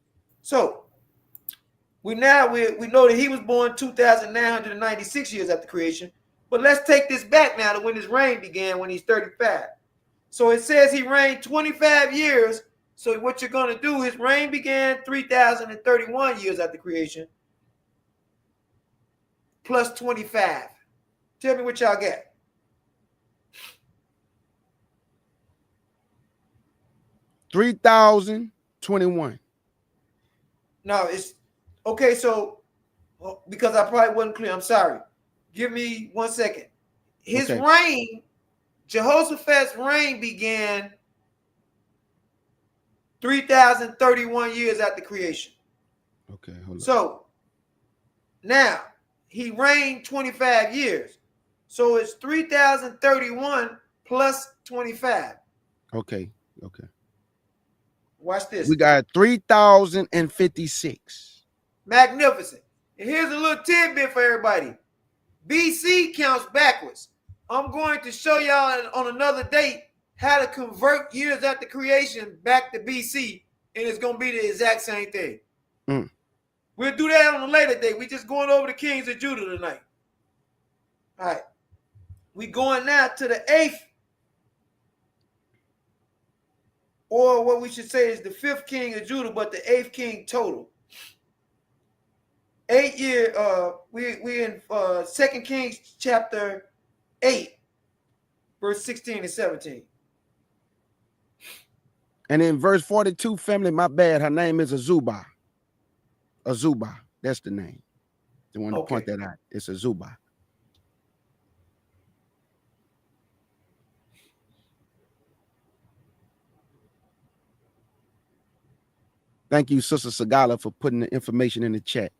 So we know that he was born 2,996 years after creation. But let's take this back now to when his reign began, when he's 35. So it says he reigned 25 years. So what you're going to do, his reign began 3,031 years after creation, plus 25. Tell me what y'all got. $3,021. No, it's okay. So because I probably wasn't clear, I'm sorry. Give me 1 second. His reign, Jehoshaphat's reign began 3,031 years after creation. Okay, hold on. So now he reigned 25 years. So it's 3,031 plus 25. Okay. Watch this. We got 3,056. Magnificent. And here's a little tidbit for everybody. BC counts backwards. I'm going to show y'all on another date how to convert years after creation back to BC, and it's going to be the exact same thing. We'll do that on a later date. We're just going over the kings of Judah tonight. All right. We're going now to the 8th, or what we should say is the 5th king of Judah, but the 8th king total. 8 year, we in 2 Kings chapter 8, verse 16 and 17. And in verse 42, family, my bad, her name is Azubah. Azubah, that's the name. I want to point that out. It's Azubah. Thank you, Sister Sagala, for putting the information in the chat.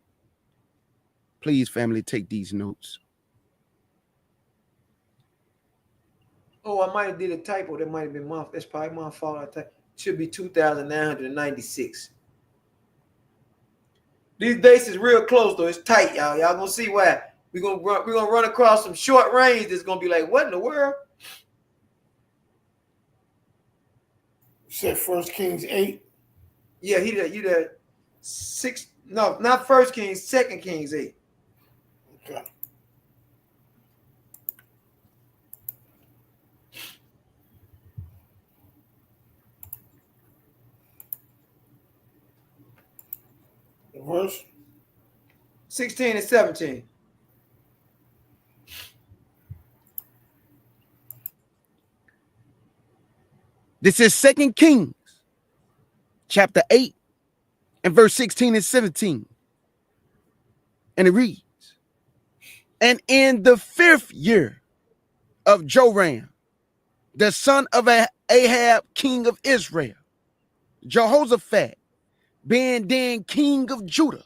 Please, family, take these notes. Oh, I might have did a typo. That might have been my. That's probably my fault. Should be 2,996. These dates is real close though. It's tight, y'all. Y'all gonna see why. We're gonna run across some short range that's gonna be like, what in the world? You said 1 Kings 8. Yeah, you did 6. No, not 1 Kings, 2 Kings 8. Okay. Verse 16 and 17. This is 2 Kings chapter 8 and verse 16 and 17. And it reads, and in the 5th year of Joram, the son of Ahab, king of Israel, Jehoshaphat, being then king of Judah,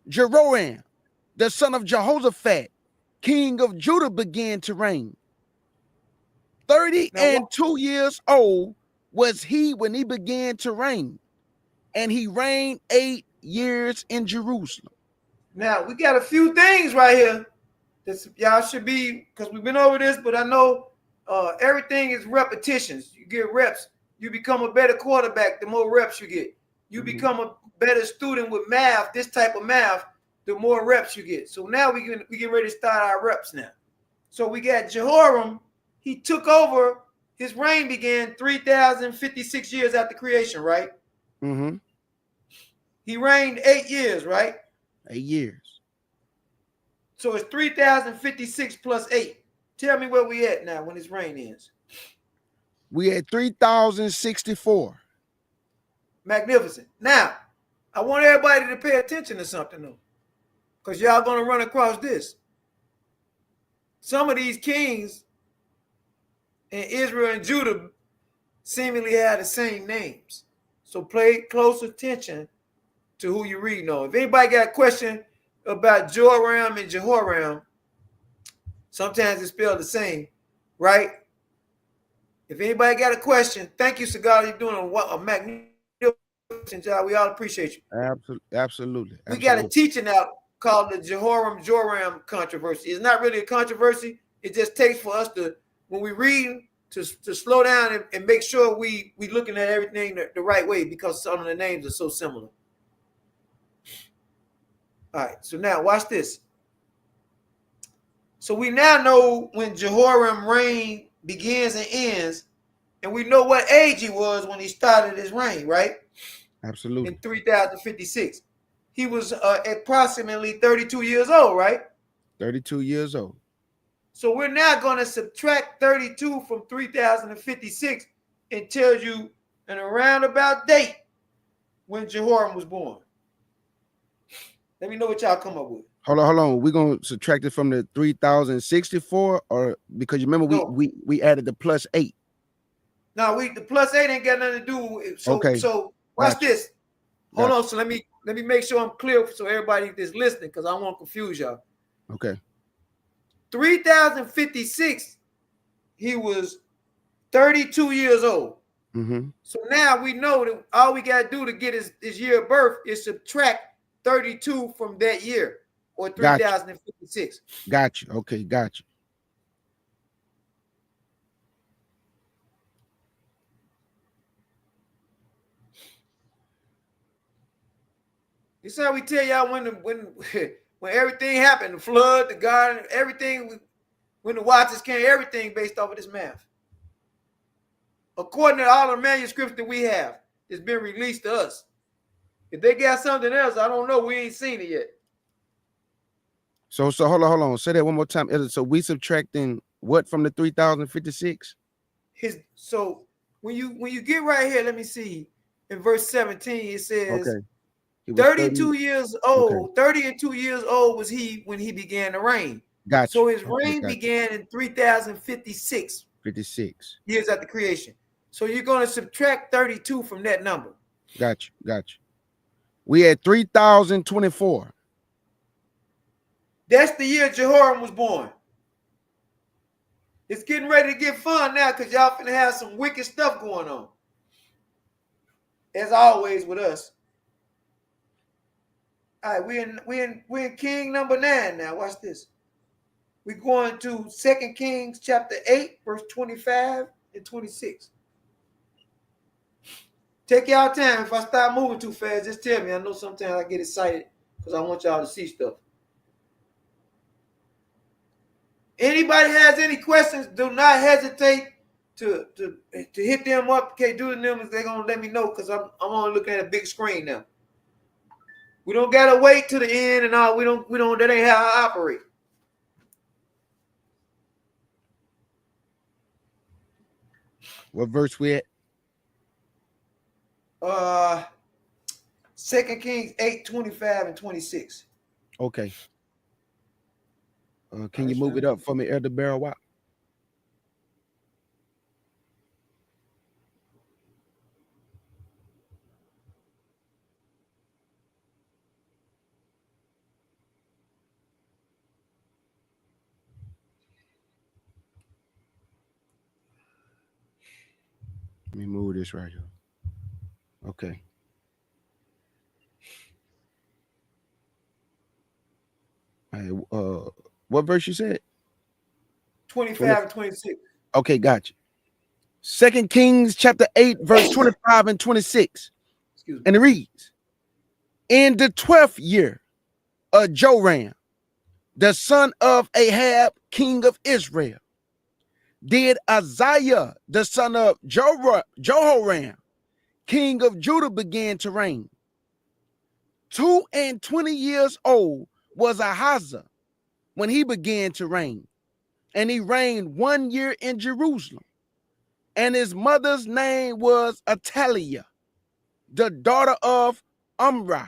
Jehoram, the son of Jehoshaphat, king of Judah, began to reign. 32 years old was he when he began to reign, and he reigned 8 years in Jerusalem. Now, we got a few things right here that y'all should be, because we've been over this, but I know everything is repetitions. You get reps. You become a better quarterback the more reps you get. You become a better student with math, this type of math, the more reps you get. So now we get ready to start our reps now. So we got Jehoram. He took over. His reign began 3,056 years after creation, right? Mm-hmm. He reigned 8 years, right? 8 years. So it's 3,056 plus 8. Tell me where we at now when his reign ends. We at 3,064. Magnificent. Now, I want everybody to pay attention to something though, because y'all gonna run across this. Some of these kings in Israel and Judah seemingly have the same names. So pay close attention to who you're reading on. If anybody got a question about Joram and Jehoram, sometimes it's spelled the same, right? If anybody got a question, thank you, Sagala. You're doing a magnificent job. We all appreciate you. Absolutely. We got a teaching out called the Jehoram-Joram controversy. It's not really a controversy. It just takes for us to, when we read, slow down and make sure we looking at everything the right way, because some of the names are so similar. All right, so now watch this. So we now know when Jehoram reign begins and ends, and we know what age he was when he started his reign, right? Absolutely. In 3056. He was approximately 32 years old, right? 32 years old. So we're now going to subtract 32 from 3056 and tell you an roundabout date when Jehoram was born. Let me know what y'all come up with. Hold on. We're gonna subtract it from the 3064, or because you remember we added the +8. No, the +8 ain't got nothing to do with it. So okay. So watch this. Hold Gotcha. on. So let me make sure I'm clear so everybody that's listening, because I won't confuse y'all. Okay. 3056, he was 32 years old. Mm-hmm. So now we know that all we got to do to get his year of birth is subtract 32 from that year, or 3056. Gotcha. Okay, gotcha. This is how we tell y'all when everything happened, the flood, the garden, everything, when the watchers came, everything based off of this math. According to all the manuscripts that we have, it's been released to us. If they got something else, I don't know. We ain't seen it yet. So hold on. Say that one more time. So we subtracting what from the 3056? So when you get right here, let me see. In verse 17, it says, okay. 32 years old. Okay. 30 and 2 years old was he when he began to reign. Gotcha. So his reign began in 3056. 56 years after creation. So you're going to subtract 32 from that number. Gotcha. We had 3024. That's the year Jehoram was born. It's getting ready to get fun now, because y'all finna have some wicked stuff going on. As always with us. All right, we're in King number 9 now. Watch this. We're going to 2 Kings chapter 8, verse 25 and 26. Take y'all time. If I start moving too fast, just tell me. I know sometimes I get excited because I want y'all to see stuff. Anybody has any questions, do not hesitate to hit them up. Okay, do them if they're gonna let me know, because I'm only looking at a big screen now. We don't gotta wait to the end and all. We don't. That ain't how I operate. What verse we at? 2 Kings 8, 25 and 26. Okay. Can you move it up for me, Elder Barrel? Wow. Let me move this right here. Okay. Hey, what verse you said? 25 and 26. Okay, gotcha. 2 Kings chapter 8, verse 25 and 26. Excuse me. And it reads, in the 12th year of Joram, the son of Ahab, king of Israel, did Uzziah, the son of Jehoram, king of Judah, began to reign. 22 years old was Ahazah when he began to reign, and he reigned 1 year in Jerusalem. And his mother's name was Athaliah, the daughter of Omri,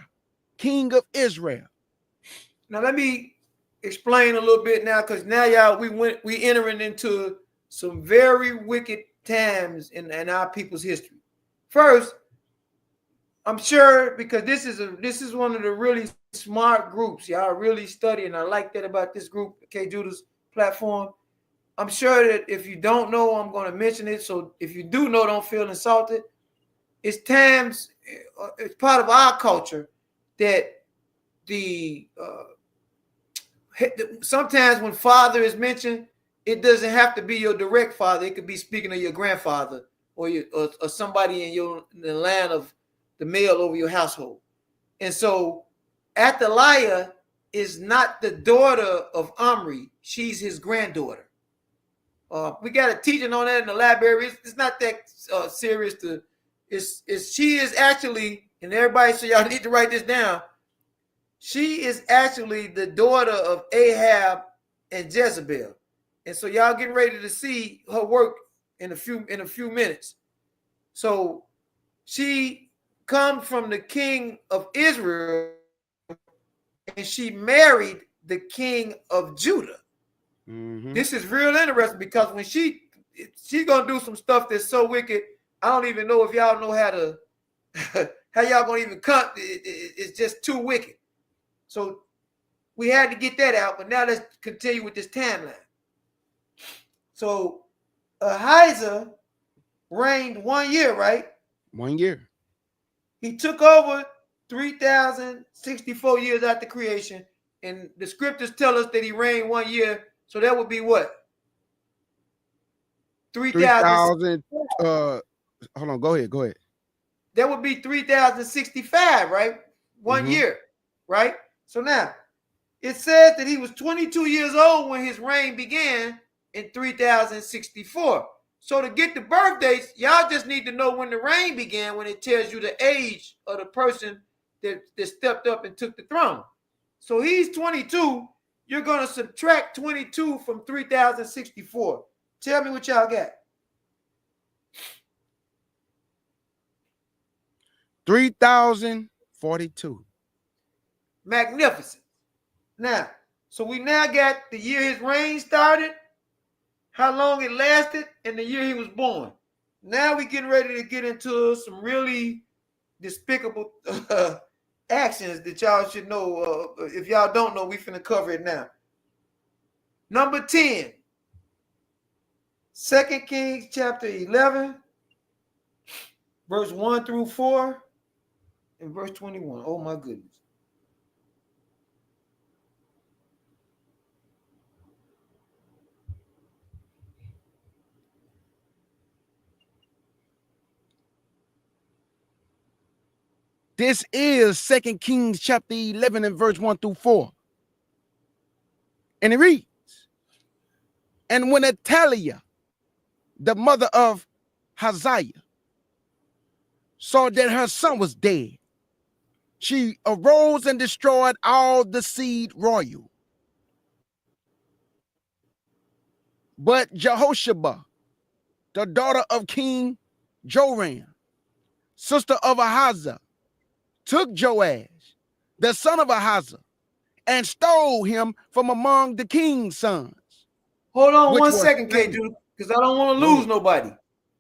king of Israel. Now let me explain a little bit now, because now y'all we entering into some very wicked times in our people's history. First, I'm sure, because this is one of the really smart groups. Y'all really studying. I like that about this group, K. Judah's platform. I'm sure that if you don't know, I'm going to mention it. So if you do know, don't feel insulted. It's times, it's part of our culture that sometimes when father is mentioned, it doesn't have to be your direct father. It could be speaking of your grandfather or somebody in the land of the male over your household. And so Athaliah is not the daughter of Omri. She's his granddaughter. We got a teaching on that in the library. It's not that serious. She is actually, and everybody, so y'all need to write this down. She is actually the daughter of Ahab and Jezebel. And so y'all getting ready to see her work in a few minutes. So she comes from the king of Israel, and she married the king of Judah. Mm-hmm. This is real interesting because when she gonna do some stuff that's so wicked, I don't even know if y'all know how y'all gonna even cut. It's just too wicked. So we had to get that out, but now let's continue with this timeline. So Ahijah reigned 1 year, right? 1 year. He took over 3,064 years after creation, and the scriptures tell us that he reigned 1 year. So that would be what? 3,000. Hold on. Go ahead. That would be 3,065, right? 1 year, right? So now it says that he was 22 years old when his reign began in 3,064. So to get the birth dates, y'all just need to know when the reign began when it tells you the age of the person that stepped up and took the throne. So he's 22. You're going to subtract 22 from 3,064. Tell me what y'all got. 3,042. Magnificent. Now, so we now got the year his reign started, how long it lasted, and the year he was born. Now we're getting ready to get into some really despicable actions that y'all should know. If y'all don't know, we finna cover it now. Number 10. 2 Kings chapter 11, verse 1 through 4, and verse 21. Oh my goodness. This is 2 Kings chapter 11 and verse 1 through 4. And it reads, and when Athaliah, the mother of Hazael, saw that her son was dead, she arose and destroyed all the seed royal. But Jehoshaphat, the daughter of King Joram, sister of Ahaziah, took Joash, the son of Ahaziah, and stole him from among the king's sons. Hold on 1 second, K-Dude, because I don't want to lose nobody.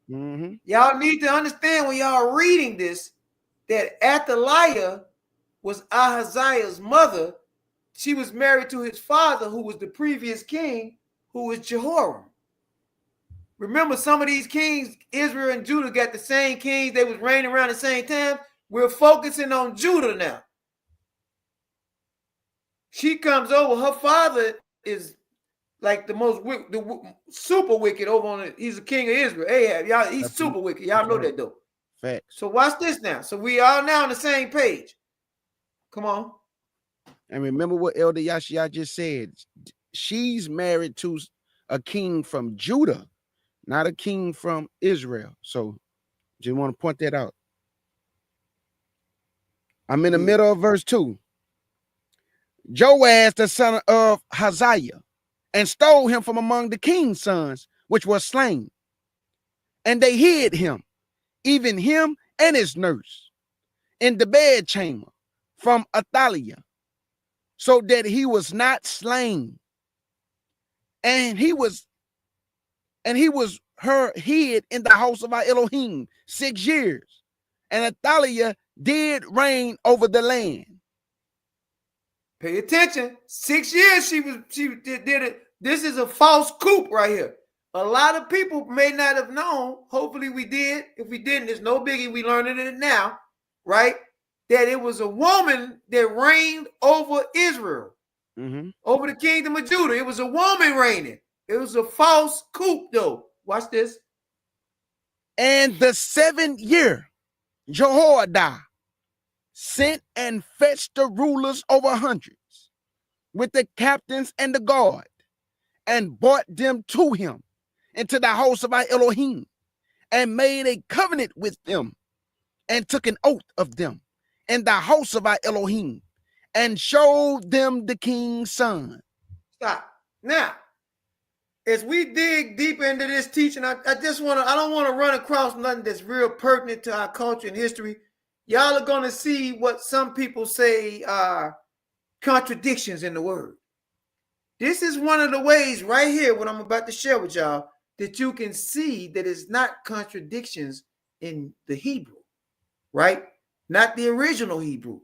Mm-hmm. Y'all need to understand when y'all are reading this that Athaliah was Ahaziah's mother. She was married to his father, who was the previous king, who was Jehoram. Remember, some of these kings, Israel and Judah, got the same kings. They was reigning around the same time. We're focusing on Judah now. She comes over. Her father is like the super wicked over on it. He's the king of Israel. Ahab, y'all, he's super wicked. Y'all know that though. Facts. So watch this now. So we are now on the same page. Come on. And remember what Elder Yashia just said. She's married to a king from Judah, not a king from Israel. So just want to point that out. I'm in the middle of verse 2. Joash, the son of Hazael, and stole him from among the king's sons, which were slain. And they hid him, even him and his nurse, in the bedchamber from Athaliah, so that he was not slain. And he was her hid in the house of our Elohim 6 years. And Athaliah did reign over the land. Pay attention. 6 years she did it. This is a false coup right here. A lot of people may not have known. Hopefully we did. If we didn't, it's no biggie. We learning it now, right? That it was a woman that reigned over Israel, over the kingdom of Judah. It was a woman reigning. It was a false coup, though. Watch this. And the 7th year, Jehoiada sent and fetched the rulers over hundreds with the captains and the guard, and brought them to him into the house of our Elohim, and made a covenant with them, and took an oath of them in the house of our Elohim, and showed them the king's son. Stop. Now, as we dig deeper into this teaching, I don't want to run across nothing that's real pertinent to our culture and history. Y'all are going to see what some people say are contradictions in the word. This is one of the ways right here, what I'm about to share with y'all, that you can see that it's not contradictions in the Hebrew, right? Not the original Hebrew.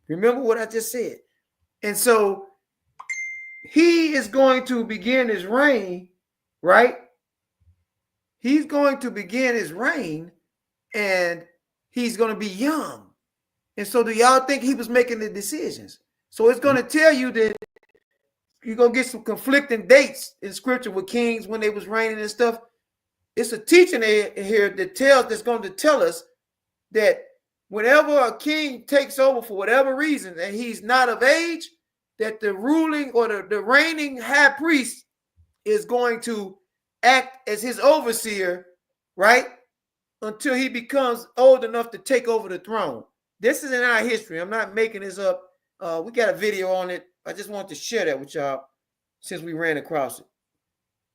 Remember what I just said. And so he is going to begin his reign, right? He's going to begin his reign, and he's going to be young. And so do y'all think he was making the decisions? So it's going to tell you that you're going to get some conflicting dates in scripture with kings when they was reigning and stuff. It's a teaching here that's going to tell us that whenever a king takes over for whatever reason and he's not of age, that the ruling or the reigning high priest is going to act as his overseer, right? Until he becomes old enough to take over the throne. This is in our history. I'm not making this up. We got a video on it. I just want to share that with y'all since we ran across it.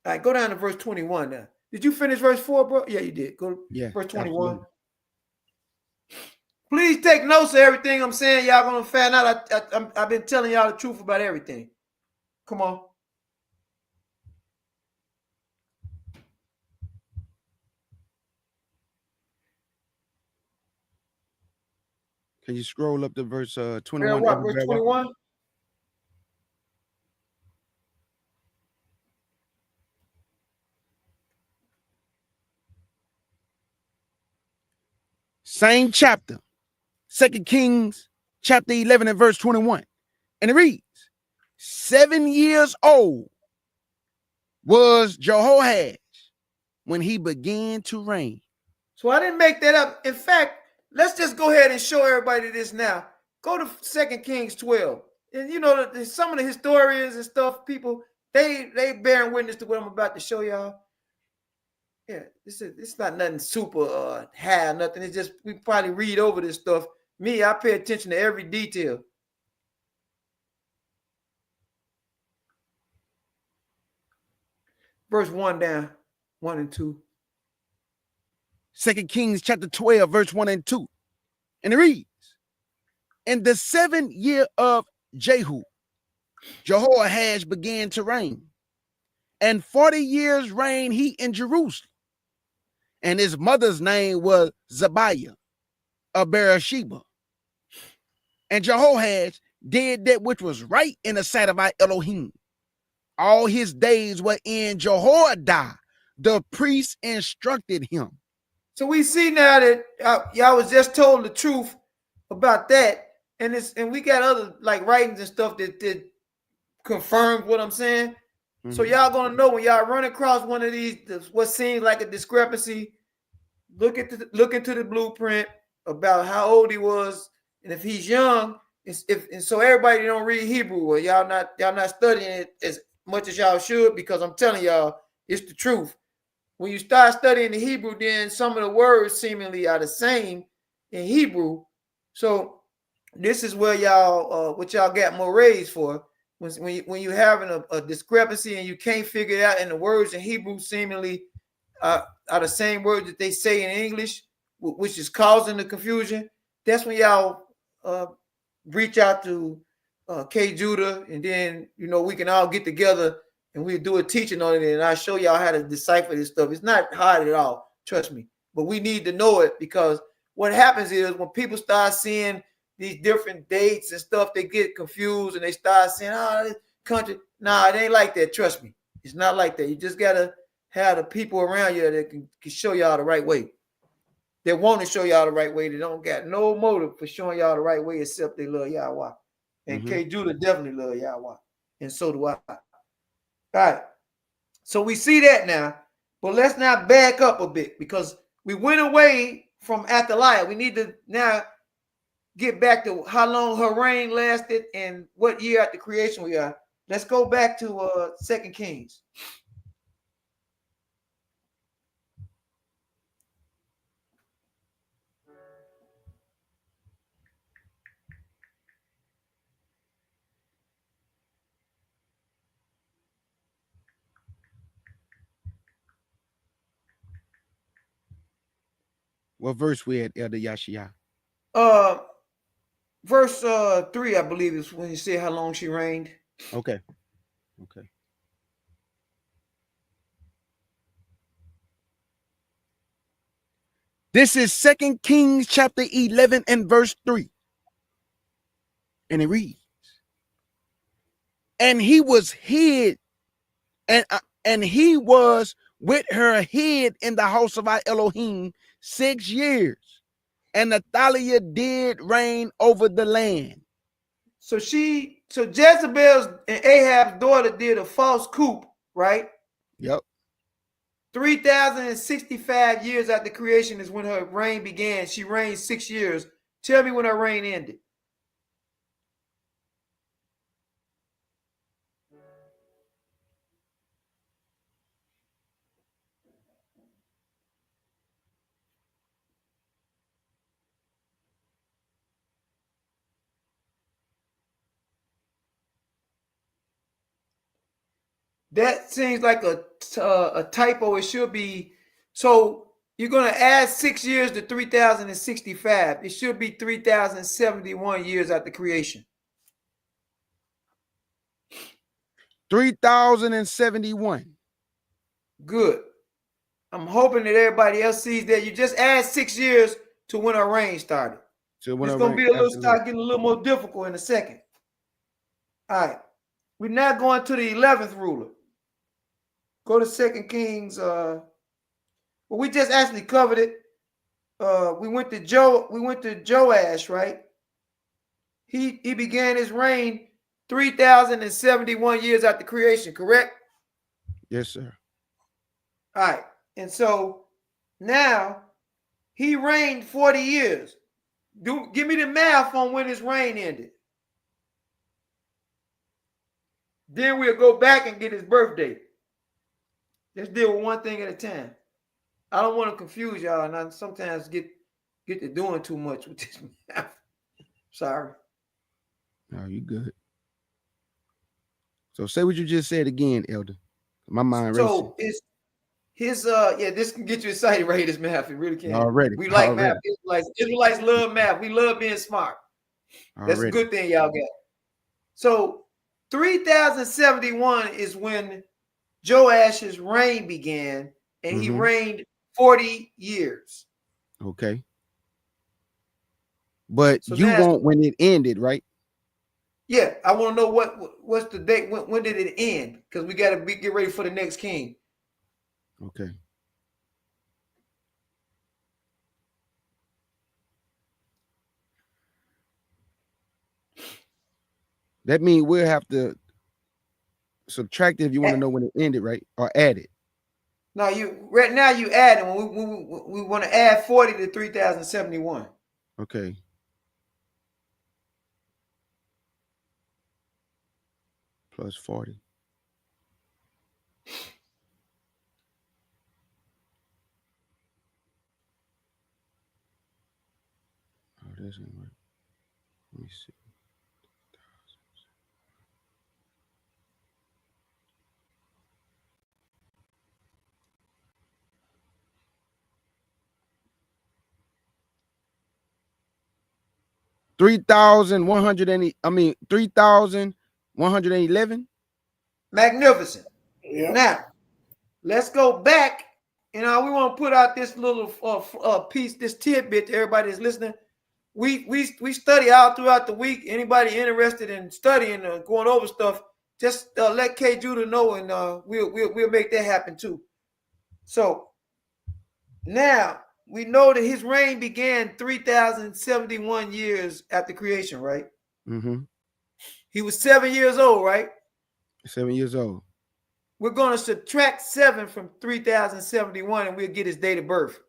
All right, go down to verse 21 now. Did you finish verse 4, bro? Yeah, you did. Go to verse 21. Absolutely. Please take notes of everything I'm saying. Y'all gonna find out I've been telling y'all the truth about everything. Come on. Can you scroll up to verse 21? What, verse 21? Same chapter, 2 Kings chapter 11 and verse 21. And it reads, 7 years old was Jehoahaz when he began to reign. So I didn't make that up. In fact, let's just go ahead and show everybody this now. Go to 2 Kings 12. And you know, some of the historians and stuff, people, they bearing witness to what I'm about to show y'all. Yeah, it's not nothing super high, nothing. It's just we probably read over this stuff. Me, I pay attention to every detail. Verse 1 down, 1 and 2. 2 Kings chapter 12, verse 1 and 2. And it reads, in the 7th year of Jehu, Jehoahaz began to reign, and 40 years reigned he in Jerusalem. And his mother's name was Zabiah of Beersheba. And Jehoahaz did that which was right in the sight of our Elohim. All his days were in Jehoiada, the priest instructed him. So we see now that y'all was just told the truth about that, and we got other like writings and stuff that confirmed what I'm saying. Mm-hmm. So y'all gonna know when y'all run across one of these what seems like a discrepancy. Look into the blueprint about how old he was, and if he's young, and so everybody don't read Hebrew, or y'all not studying it as much as y'all should, because I'm telling y'all it's the truth. When you start studying the Hebrew, then some of the words seemingly are the same in Hebrew. So this is where y'all what y'all got more raised for. When you're having a discrepancy and you can't figure it out, and the words in Hebrew seemingly are the same words that they say in English, which is causing the confusion. That's when y'all reach out to K. Judah, and then we can all get together and we do a teaching on it, and I show y'all how to decipher this stuff. It's not hard at all, trust me. But we need to know it, because what happens is when people start seeing these different dates and stuff, they get confused and they start saying, "Oh, this country." Nah, it ain't like that. Trust me, it's not like that. You just gotta have the people around you that can show y'all the right way. They want to show y'all the right way. They don't got no motive for showing y'all the right way except they love Yahweh. And K. Judah definitely love Yahweh, and so do I. All right. So we see that now. But let's now back up a bit because we went away from Athaliah. We need to now get back to how long her reign lasted and what year after creation we are. Let's go back to 2 Kings. What verse we at, Elder Yashia? Verse 3, I believe, is when he said how long she reigned. Okay. Okay. This is 2 Kings chapter 11 and verse 3. And it reads, and he was hid, and he was with her hid in the house of our Elohim 6 years. And Athaliah did reign over the land. So Jezebel's and Ahab's daughter did a false coup, right? Yep. 3,065 years after creation is when her reign began. She reigned 6 years. Tell me when her reign ended. That seems like a typo. It should be, so you're going to add 6 years to 3,065. It should be 3,071 years after creation. 3,071. Good. I'm hoping that everybody else sees that. You just add 6 years to when her reign started. So when it's going to be start getting a little more difficult in a second. All right. We're now going to the 11th ruler. Go to 2 Kings. Well, we just actually covered it. We went to Joash, right? He began his reign 3,071 years after creation, correct? Yes, sir. All right. And so now he reigned 40 years. Give me the math on when his reign ended. Then we'll go back and get his birthday. Let's deal with one thing at a time. I don't want to confuse y'all, and I sometimes get to doing too much with this math. Sorry. No, you good. So say what you just said again, Elder. My mind racing. So it's his this can get you excited right here, this math. It really can. Already. We like math. Israelites love math. We love being smart. That's a good thing y'all got. So 3,071 is when Joash's reign began, and he reigned 40 years. Okay. But so you want when it ended, right? Yeah, I want to know what's the date. When did it end? Because we got to get ready for the next king. Okay. That means we'll have to subtract it if you want to know when it ended, right? Or add it. No, right now you add it. We want to add 40 to 3,071. Okay. Plus 40. Oh, this ain't right. Let me see. 3,111. Magnificent. Yeah. Now, let's go back. We want to put out this little piece, this tidbit to everybody that's listening. We study all throughout the week. Anybody interested in studying or going over stuff, just let K. Judah know, and we'll make that happen too. So now we know that his reign began 3,071 years after creation, right? Mm-hmm. He was 7 years old, right? 7 years old. We're going to subtract 7 from 3071 and we'll get his date of birth.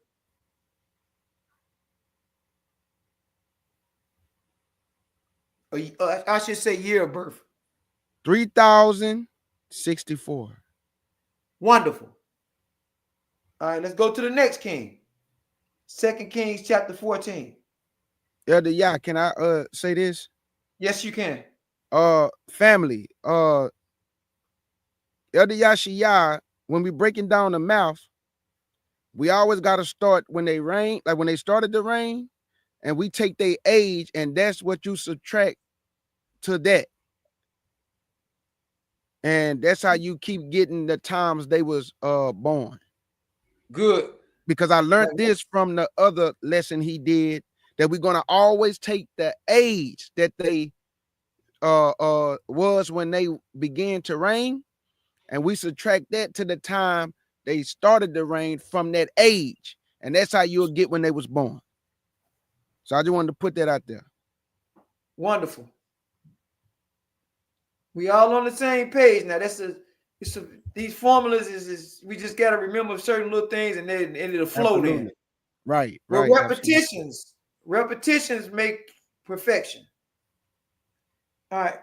I should say year of birth. 3064. Wonderful. All right, let's go to the next king. 2 Kings chapter 14. Elder Yah, can I say this? Yes, you can. Family, Elder Yashiyah, when we breaking down the mouth, we always got to start when they reign, like when they started to reign, and we take their age, and that's what you subtract to that. And that's how you keep getting the times they was born. Good. Because I learned this from the other lesson he did, that we're gonna always take the age that they was when they began to reign, and we subtract that to the time they started to reign from that age, and that's how you'll get when they was born. So I just wanted to put that out there. Wonderful. We all on the same page now. These formulas is we just got to remember certain little things, and then it'll flow. Then right. Repetitions make perfection. All right.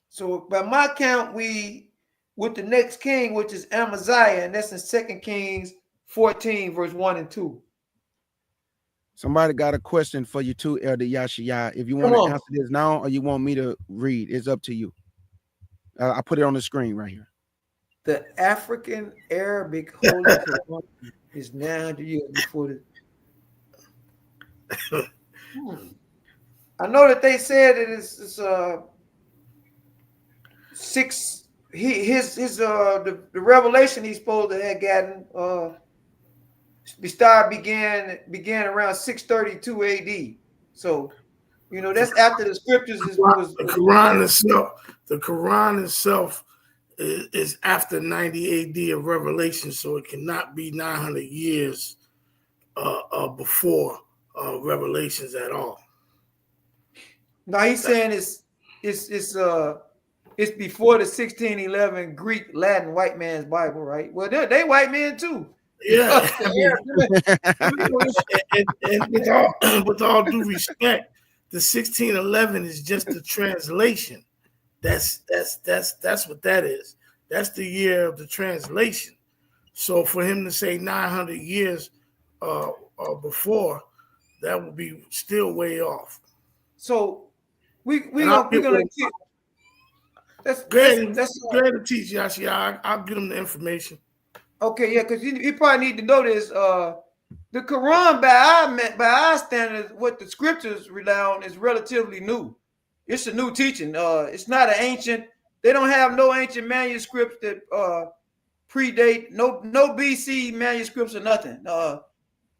So by my count, we with the next king, which is Amaziah, and that's in 2 Kings 14, verse 1 and 2. Somebody got a question for you too, Elder Yashiyah. If you want to answer this now, or you want me to read, it's up to you. I put it on the screen right here. The African Arabic Holy Quran is 900 years before the. I know that they said it is 6. The revelation he's supposed to have gotten began around 632 AD. So, that's after the scriptures was the Quran itself. The Quran itself is after 90 AD of Revelation, so it cannot be 900 years before Revelations at all. No, he's saying it's before the 1611 Greek Latin white man's Bible, right? Well, they white men too. Yeah, and with all due respect, the 1611 is just the translation. That's what that is. That's the year of the translation. So for him to say 900 years before, that would be still way off. So we're gonna keep. That's go ahead and teach Yashia. I'll get him the information. Okay, yeah, because you probably need to know this. The Quran, by our standards, what the scriptures rely on is relatively new. It's a new teaching. It's not an ancient. They don't have no ancient manuscripts that predate no BC manuscripts or nothing.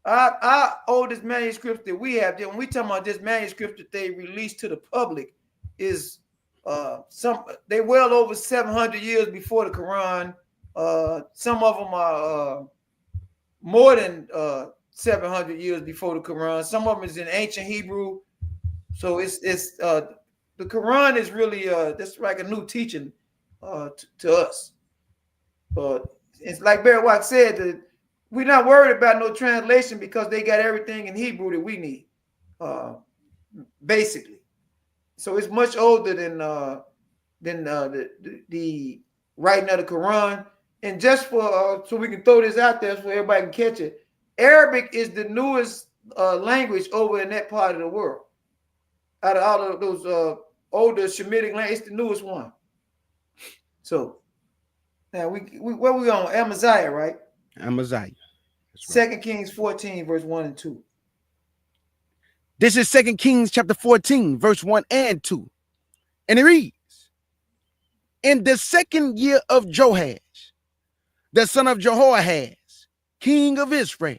Our oldest manuscripts that we have, when we talk about this manuscript that they released to the public, is they well over 700 years before the Quran. Some of them are more than 700 years before the Quran. Some of them is in ancient Hebrew. So it's the Quran is really that's like a new teaching to us. It's like Barry White said, that we're not worried about no translation because they got everything in Hebrew that we need, basically. So it's much older than the writing of the Quran. And just for so we can throw this out there so everybody can catch it, Arabic is the newest language over in that part of the world. Out of all of those older Shemitic languages, it's the newest one. So now where we on? Amaziah, right? Amaziah. 2 Kings 14, verse 1 and 2. This is 2 Kings chapter 14, verse 1 and 2. And it reads, in the second year of Joash, the son of Jehoahaz, king of Israel,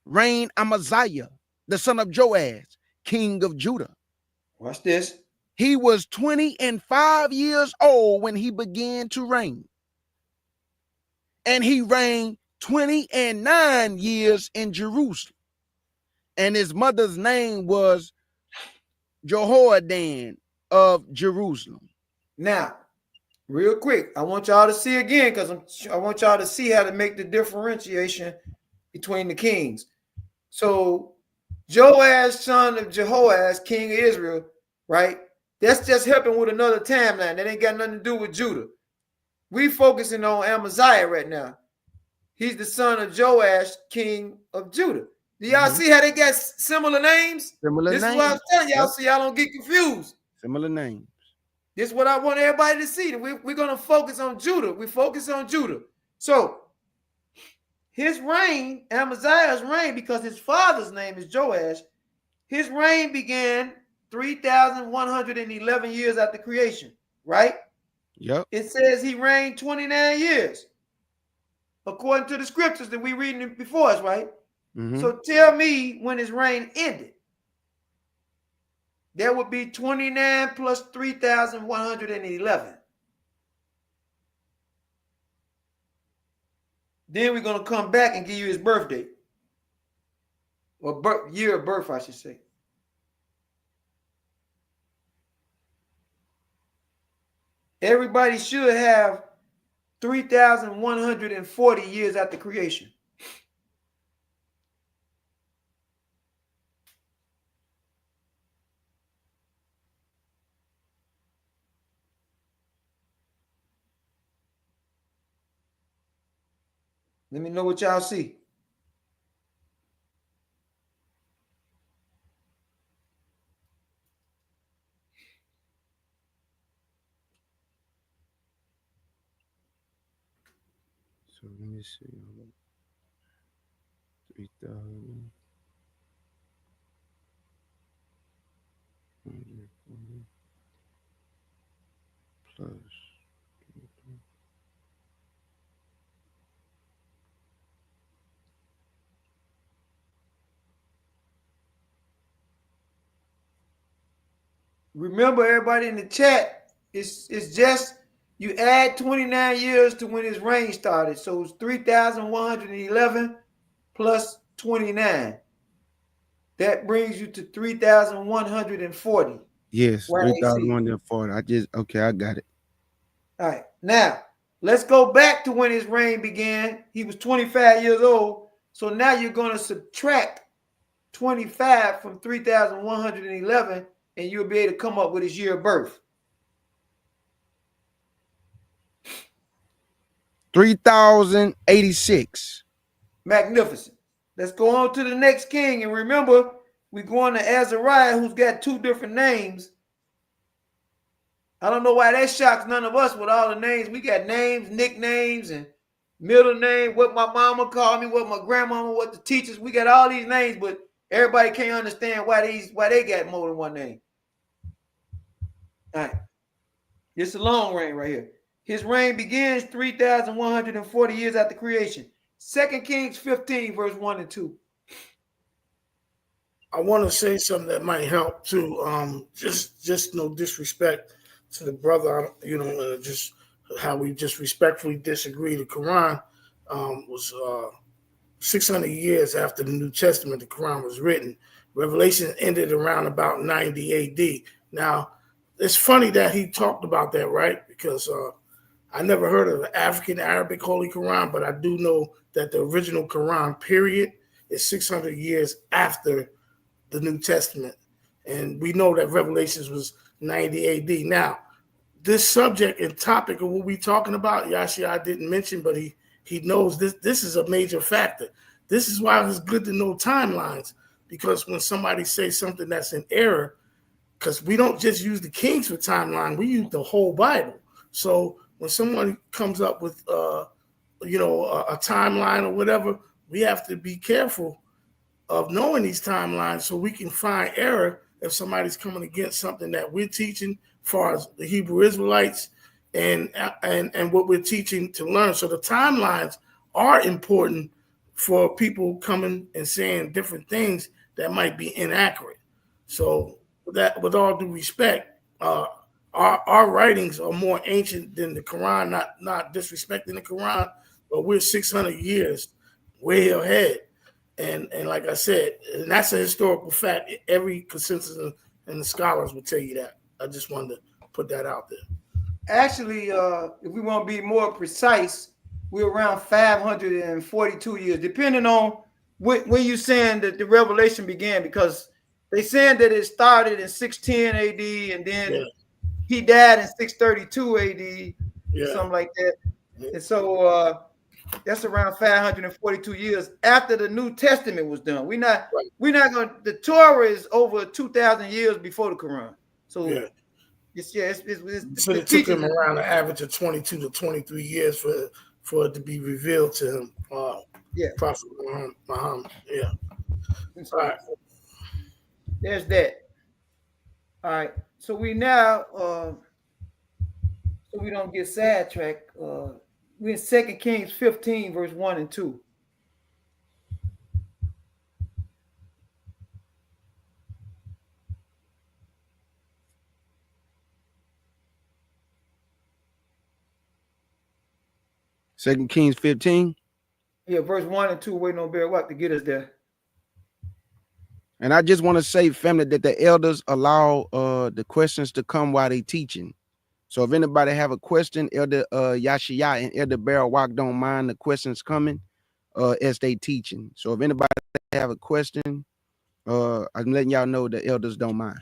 reigned Amaziah, the son of Joash, king of Judah. Watch this. He was 25 years old when he began to reign. And he reigned 29 years in Jerusalem. And his mother's name was Jehoadan of Jerusalem. Now, Real quick, I want y'all to see again because I want y'all to see how to make the differentiation between the kings. So Joash, son of Jehoash, king of Israel, right? That's just helping with another timeline. That ain't got nothing to do with Judah. We focusing on Amaziah right now. He's the son of Joash, king of Judah. Do y'all see how they got similar names? Similar This names. is what I'm telling y'all, Yep. so y'all don't get confused. Similar names. This is what I want everybody to see. We're going to focus on Judah. We focus on Judah. So his reign, Amaziah's reign, because his father's name is Joash, his reign began 3,111 years after creation, right? Yep. It says he reigned 29 years, according to the scriptures that we reading before us, right? Mm-hmm. So tell me when his reign ended. There would be 29 plus 3,111. Then we're going to come back and give you his birth date. Or year of birth, I should say. Everybody should have 3,140 years after creation. Let me know what y'all see. So let me see. 3,000 plus. Remember, everybody in the chat, it's just you add 29 years to when his reign started. So it's 3,111 plus 29. That brings you to 3,140. Yes, Right, 3,140. I got it. All right. Now, let's go back to when his reign began. He was 25 years old. So now you're going to subtract 25 from 3,111, and you'll be able to come up with his year of birth. 3,086. Magnificent. Let's go on to the next king. And remember, we're going to Azariah, who's got two different names. I don't know why that shocks none of us with all the names. We got names, nicknames, and middle name, what my mama called me, what my grandmama, what the teachers. We got all these names, but everybody can't understand why they got more than one name. All right. It's a long reign right here. His reign begins 3,140 years after creation. 2 Kings 15, verse 1 and 2. I want to say something that might help too. Just no disrespect to the brother, just how we just respectfully disagree. The Quran was 600 years after the New Testament. The Quran was written. Revelation ended around about 90 A.D. Now, it's funny that he talked about that, right? Because I never heard of the African Arabic Holy Quran, but I do know that the original Quran, period, is 600 years after the New Testament. And we know that Revelations was 90 AD. Now, this subject and topic of what we're talking about, Yashia didn't mention, but he knows this is a major factor. This is why it's good to know timelines, because when somebody says something that's in error, because we don't just use the Kings for timeline, we use the whole Bible. So when someone comes up with a timeline or whatever, we have to be careful of knowing these timelines so we can find error if somebody's coming against something that we're teaching as far as the Hebrew Israelites and what we're teaching to learn. So the timelines are important for people coming and saying different things that might be inaccurate. So that, with all due respect, our writings are more ancient than the Quran, not disrespecting the Quran, but we're 600 years way ahead. And like I said, and that's a historical fact. Every consensus and the scholars will tell you that. I just wanted to put that out there. Actually, if we want to be more precise, we're around 542 years, depending on when you're saying that the revelation began, because they saying that it started in 610 AD and then he died in 632 AD, something like that. And so that's around 542 years after the New Testament was done. We're not going. The Torah is over 2,000 years before the Quran. So it's So it took him around an average of 22 to 23 years for it to be revealed to him. Prophet Muhammad. Yeah. All right. There's that. All right. So we now, so we don't get sidetracked. We're in 2 Kings 15, verse 1 and 2. Second Kings 15. Yeah, verse 1 and 2, waiting on Bear Wack to get us there. And I just want to say, family, that the elders allow the questions to come while they teaching. So if anybody have a question, Elder Yashia and Elder Bear Wack don't mind the questions coming as they teaching. So if anybody have a question, I'm letting y'all know the elders don't mind.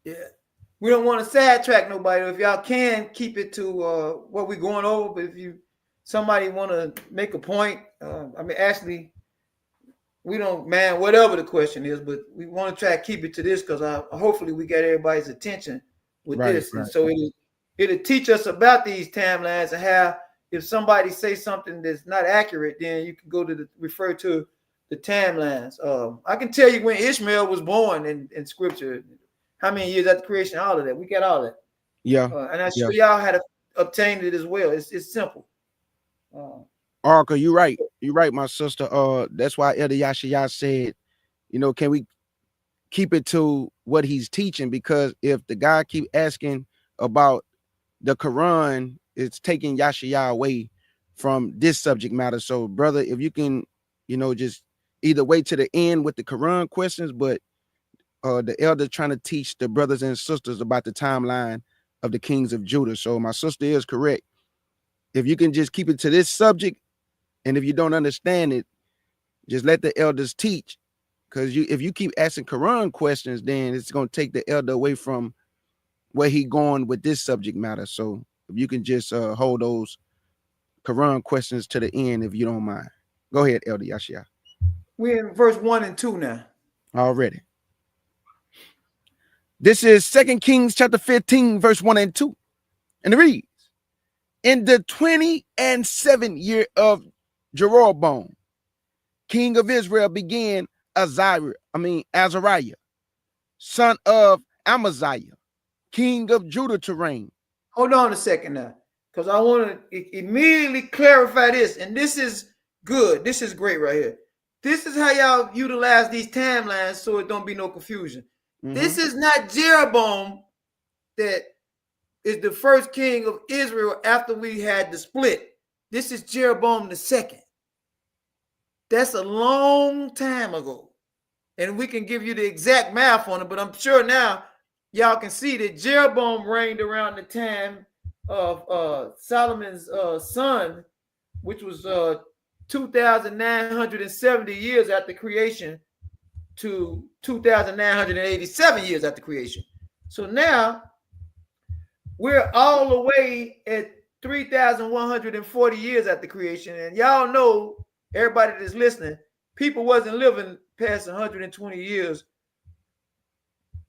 Yeah. We don't want to sidetrack nobody. If y'all can keep it to what we're going over, but if somebody want to make a point, I mean, actually, we don't man whatever the question is, but we want to try to keep it to this because hopefully we got everybody's attention with this, and so it'll teach us about these timelines and how if somebody say something that's not accurate, then you can go to refer to the timelines. I can tell you when Ishmael was born in Scripture. How many years after creation? All of that. We got all that. Yeah. And I show y'all how to obtain it as well. It's simple. Arca, you're right. You're right, my sister. That's why Elder Yashia said, can we keep it to what he's teaching? Because if the guy keep asking about the Quran, it's taking Yashia away from this subject matter. So, brother, if you can, just either wait to the end with the Quran questions, but the elder trying to teach the brothers and sisters about the timeline of the kings of Judah. So my sister is correct. If you can just keep it to this subject, and if you don't understand it, just let the elders teach. Because if you keep asking Quran questions, then it's going to take the elder away from where he going with this subject matter. So if you can just hold those Quran questions to the end, if you don't mind. Go ahead, Elder Yashia. We're in verse 1 and 2 now. Already. This is 2 Kings chapter 15, verse 1 and 2. And it reads, in the 27th year of Jeroboam, king of Israel, began Azariah, son of Amaziah, king of Judah, to reign. Hold on a second now, because I want to immediately clarify this. And this is good. This is great right here. This is how y'all utilize these timelines so it don't be no confusion. Mm-hmm. This is not Jeroboam that is the first king of Israel after we had the split. This is Jeroboam II. That's a long time ago. And we can give you the exact math on it, but I'm sure now y'all can see that Jeroboam reigned around the time of Solomon's son, which was 2,970 years after creation to 2,987 years after creation. So now we're all the way at 3,140 years after creation. And y'all know, everybody that's listening, people wasn't living past 120 years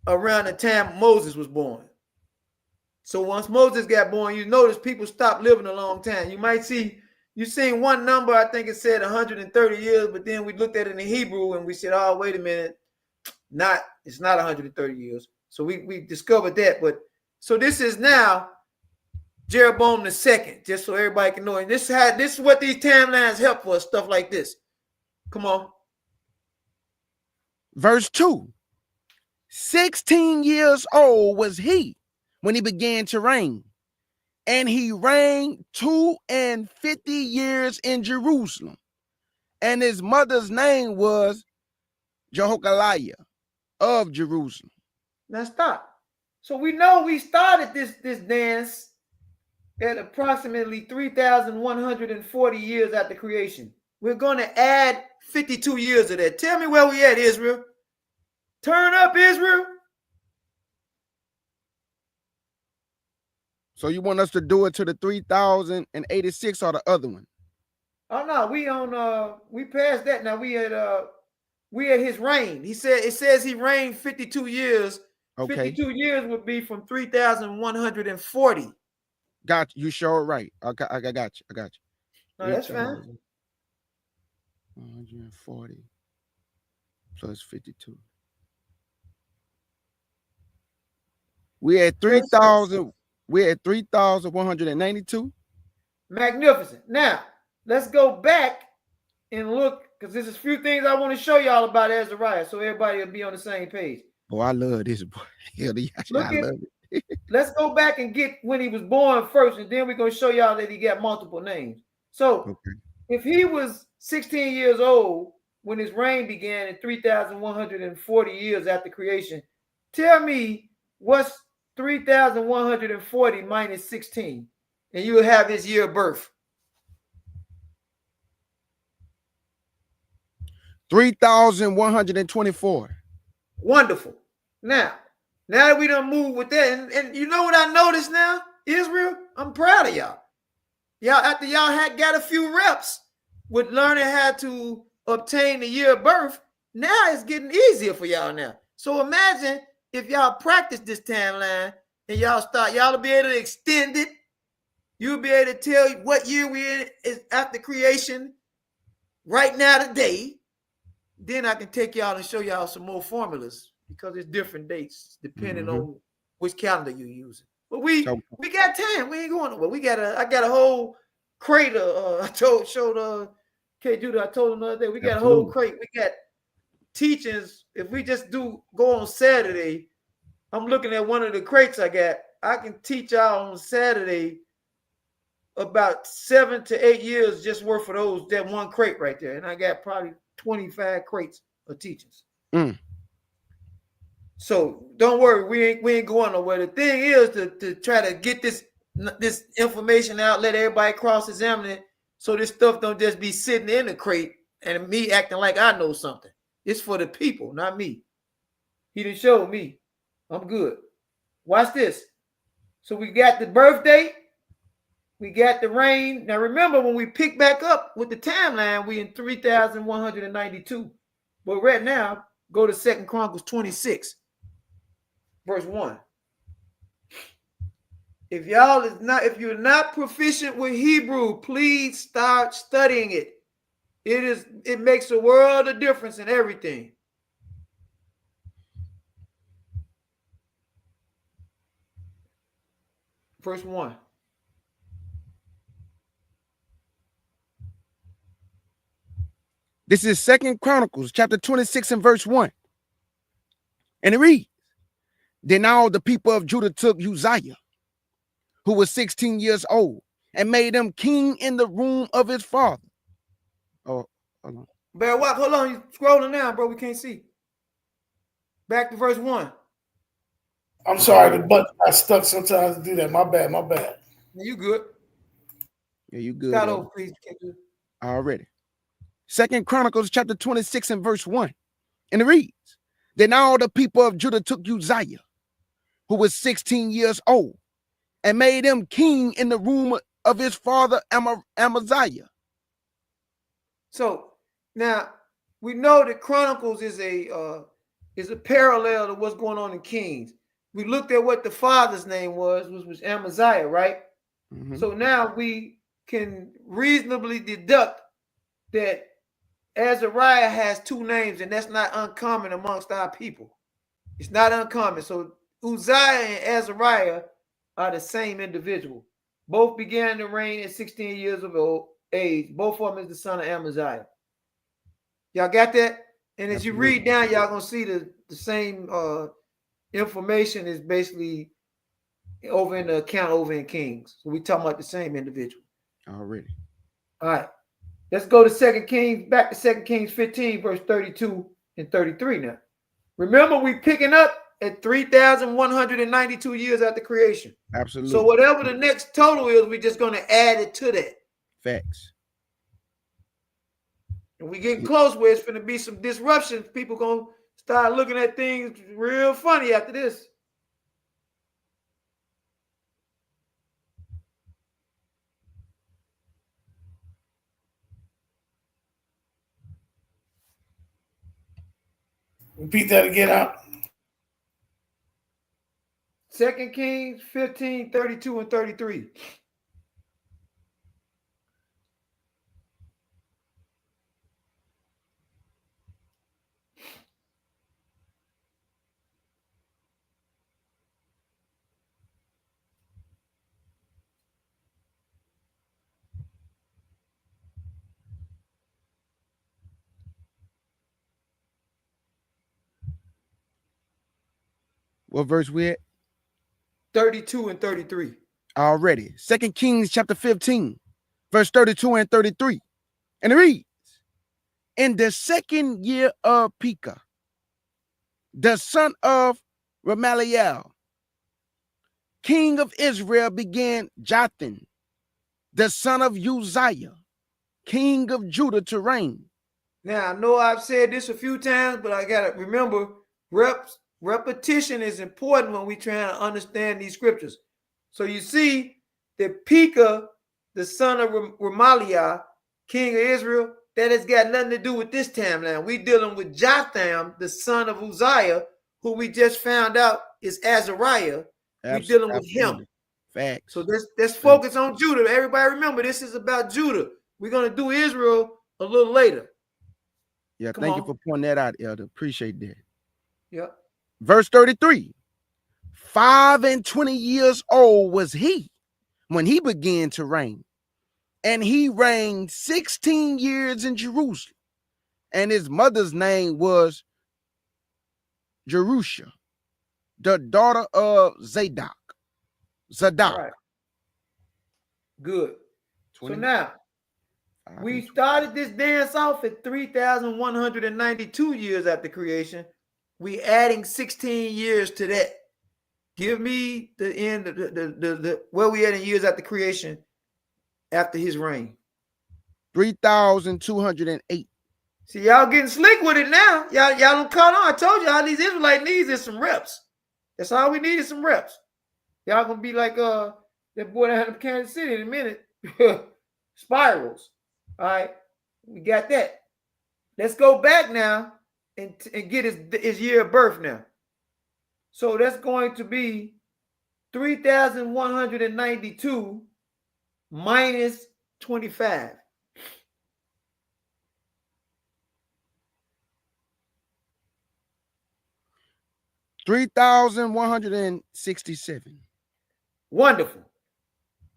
around the time Moses was born. So once Moses got born, you notice people stopped living a long time. You might see, you seen one number, I think it said 130 years, but then we looked at it in Hebrew and we said, oh, wait a minute, it's not 130 years. So we discovered that. But so this is now Jeroboam II, just so everybody can know. And this is what these timelines help for, stuff like this. Come on. Verse 2. 16 years old was he when he began to reign, and he reigned 52 years in Jerusalem, and his mother's name was Jehoiakim of Jerusalem. Now stop. So we know we started this dance at approximately 3,140 years after creation. We're going to add 52 years of that. Tell me where we at, Israel. Turn up, Israel. So you want us to do it to the 3,086 or the other one? Oh no, we passed that. Now we at his reign. It says he reigned 52 years. Okay. 52 years would be from 3,140. Got you. You sure right. I got you. I got you. No, that's fine. 140 plus 52. We at 3,000. We're at 3,192. Magnificent. Now let's go back and look, because there's a few things I want to show y'all about Azariah, so everybody will be on the same page. Oh, I love this boy. Let's go back and get when he was born first, and then we're going to show y'all that he got multiple names. So if he was 16 years old when his reign began in 3,140 years after creation, tell me what's 3,140 minus 16, and you will have his year of birth. 3,124. Wonderful. Now that we done move with that, and you know what I noticed now, Israel? I'm proud of y'all. After y'all had got a few reps with learning how to obtain the year of birth, now it's getting easier for y'all now. So imagine if y'all practice this timeline and y'all will be able to extend it. You'll be able to tell you what year we in is after creation right now today. Then I can take y'all and show y'all some more formulas, because it's different dates depending on which calendar you're using. But we got time. We ain't going nowhere. I got a whole crate. I told K. Judah, I told him the other day, we got a whole crate. We got teachings. If we just go on Saturday, I'm looking at one of the crates I got. I can teach y'all on Saturday about 7 to 8 years just worth of those, that one crate right there. And I got probably 25 crates of teachings. So don't worry, we ain't going nowhere. The thing is to try to get this information out, let everybody cross-examine it, so this stuff don't just be sitting in the crate and me acting like I know something. It's for the people, not me. He didn't show me. I'm good. Watch this. So we got the birth date. We got the reign. Now remember, when we pick back up with the timeline, we in 3,192. But right now, go to 2 Chronicles 26, verse 1. If you're not proficient with Hebrew, please start studying it. It makes a world of difference in everything. Verse 1. This is 2 Chronicles chapter 26 and verse 1. And it reads, Then all the people of Judah took Uzziah, who was 16 years old, and made him king in the room of his father. Oh, hold on. Bear walk, hold on. You're scrolling down, bro. We can't see. Back to verse 1. I'm sorry, the button got stuck sometimes to do that. My bad. You good. Yeah, you good. Start over, please. Already. 2 Chronicles chapter 26 and verse 1. And it reads, Then all the people of Judah took Uzziah, who was 16 years old, and made him king in the room of his father Amaziah. So now we know that Chronicles is a parallel to what's going on in Kings. We looked at what the father's name was, which was Amaziah, right? So now we can reasonably deduct that Azariah has two names, and that's not uncommon amongst our people. It's not uncommon. So Uzziah and Azariah are the same individual. Both began to reign at 16 years of age. Both of them is the son of Amaziah. Y'all got that? And as you read down, y'all gonna see the same information is basically over in the account over in Kings. So we talking about the same individual. Already. All right. Let's go to 2 Kings, back to 2 Kings 15, verse 32 and 33 now. Remember, we picking up at 3,192 years after creation. Absolutely. So whatever the next total is, we're just going to add it to that. Facts. And we getting close where it's going to be some disruptions. People going to start looking at things real funny after this. Repeat that again out. 2 Kings 15, 32, and 33. What verse we at? 32 and 33. Already. 2 Kings chapter 15, verse 32 and 33. And it reads, in the second year of Pekah, the son of Ramaliel, king of Israel, began Jotham, the son of Uzziah, king of Judah, to reign. Now, I know I've said this a few times, but I got to remember repetition is important when we try to understand these scriptures. So you see that Pekah, the son of Ramaliah, king of Israel, that has got nothing to do with this timeline. We're dealing with Jotham, the son of Uzziah, who we just found out is Azariah. We're dealing with him. Facts. So let's focus on Judah. Everybody remember, this is about Judah. We're going to do Israel a little later. Yeah, thank you for pointing that out, Elder. Appreciate that. Yeah. Verse 33. 25 years old was he when he began to reign. And he reigned 16 years in Jerusalem. And his mother's name was Jerusha, the daughter of Zadok. Right. Good. 20. So now, we started this dance off at 3,192 years after creation. We adding 16 years to that. Give me the end, the where we at in years after creation after his reign. 3,208. See, y'all getting slick with it now. Y'all don't caught on. I told you all these Israelite needs is some reps. That's all we need is some reps. Y'all gonna be like that boy that had in Kansas City in a minute. Spirals. All right, we got that. Let's go back now and get his year of birth now. So that's going to be 3,192 minus 25. $3,167. Wonderful.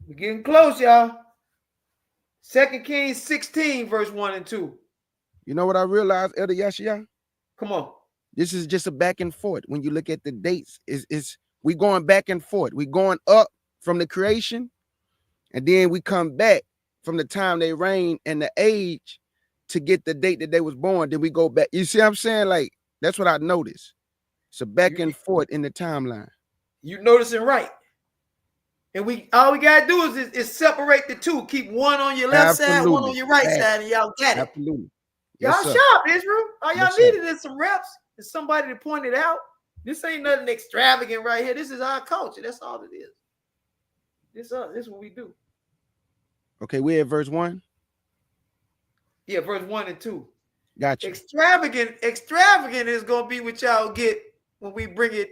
We're getting close, y'all. 2 Kings 16, verse 1 and 2. You know what I realized, Elder Yashia? Come on. This is just a back and forth. When you look at the dates, we going back and forth. We going up from the creation, and then we come back from the time they reigned and the age to get the date that they was born. Then we go back. You see what I'm saying? Like, that's what I noticed. It's a back and forth in the timeline. You noticing right. And all we gotta do is separate the two. Keep one on your left side, one on your right side, and y'all got it. Absolutely. Y'all Yes, sharp, Israel. All y'all needed is some reps and somebody to point it out. This ain't nothing extravagant right here. This is our culture. That's all it is. This is what we do. Okay, we're at verse 1. Yeah, verse 1 and 2. Gotcha. Extravagant is gonna be what y'all get when we bring it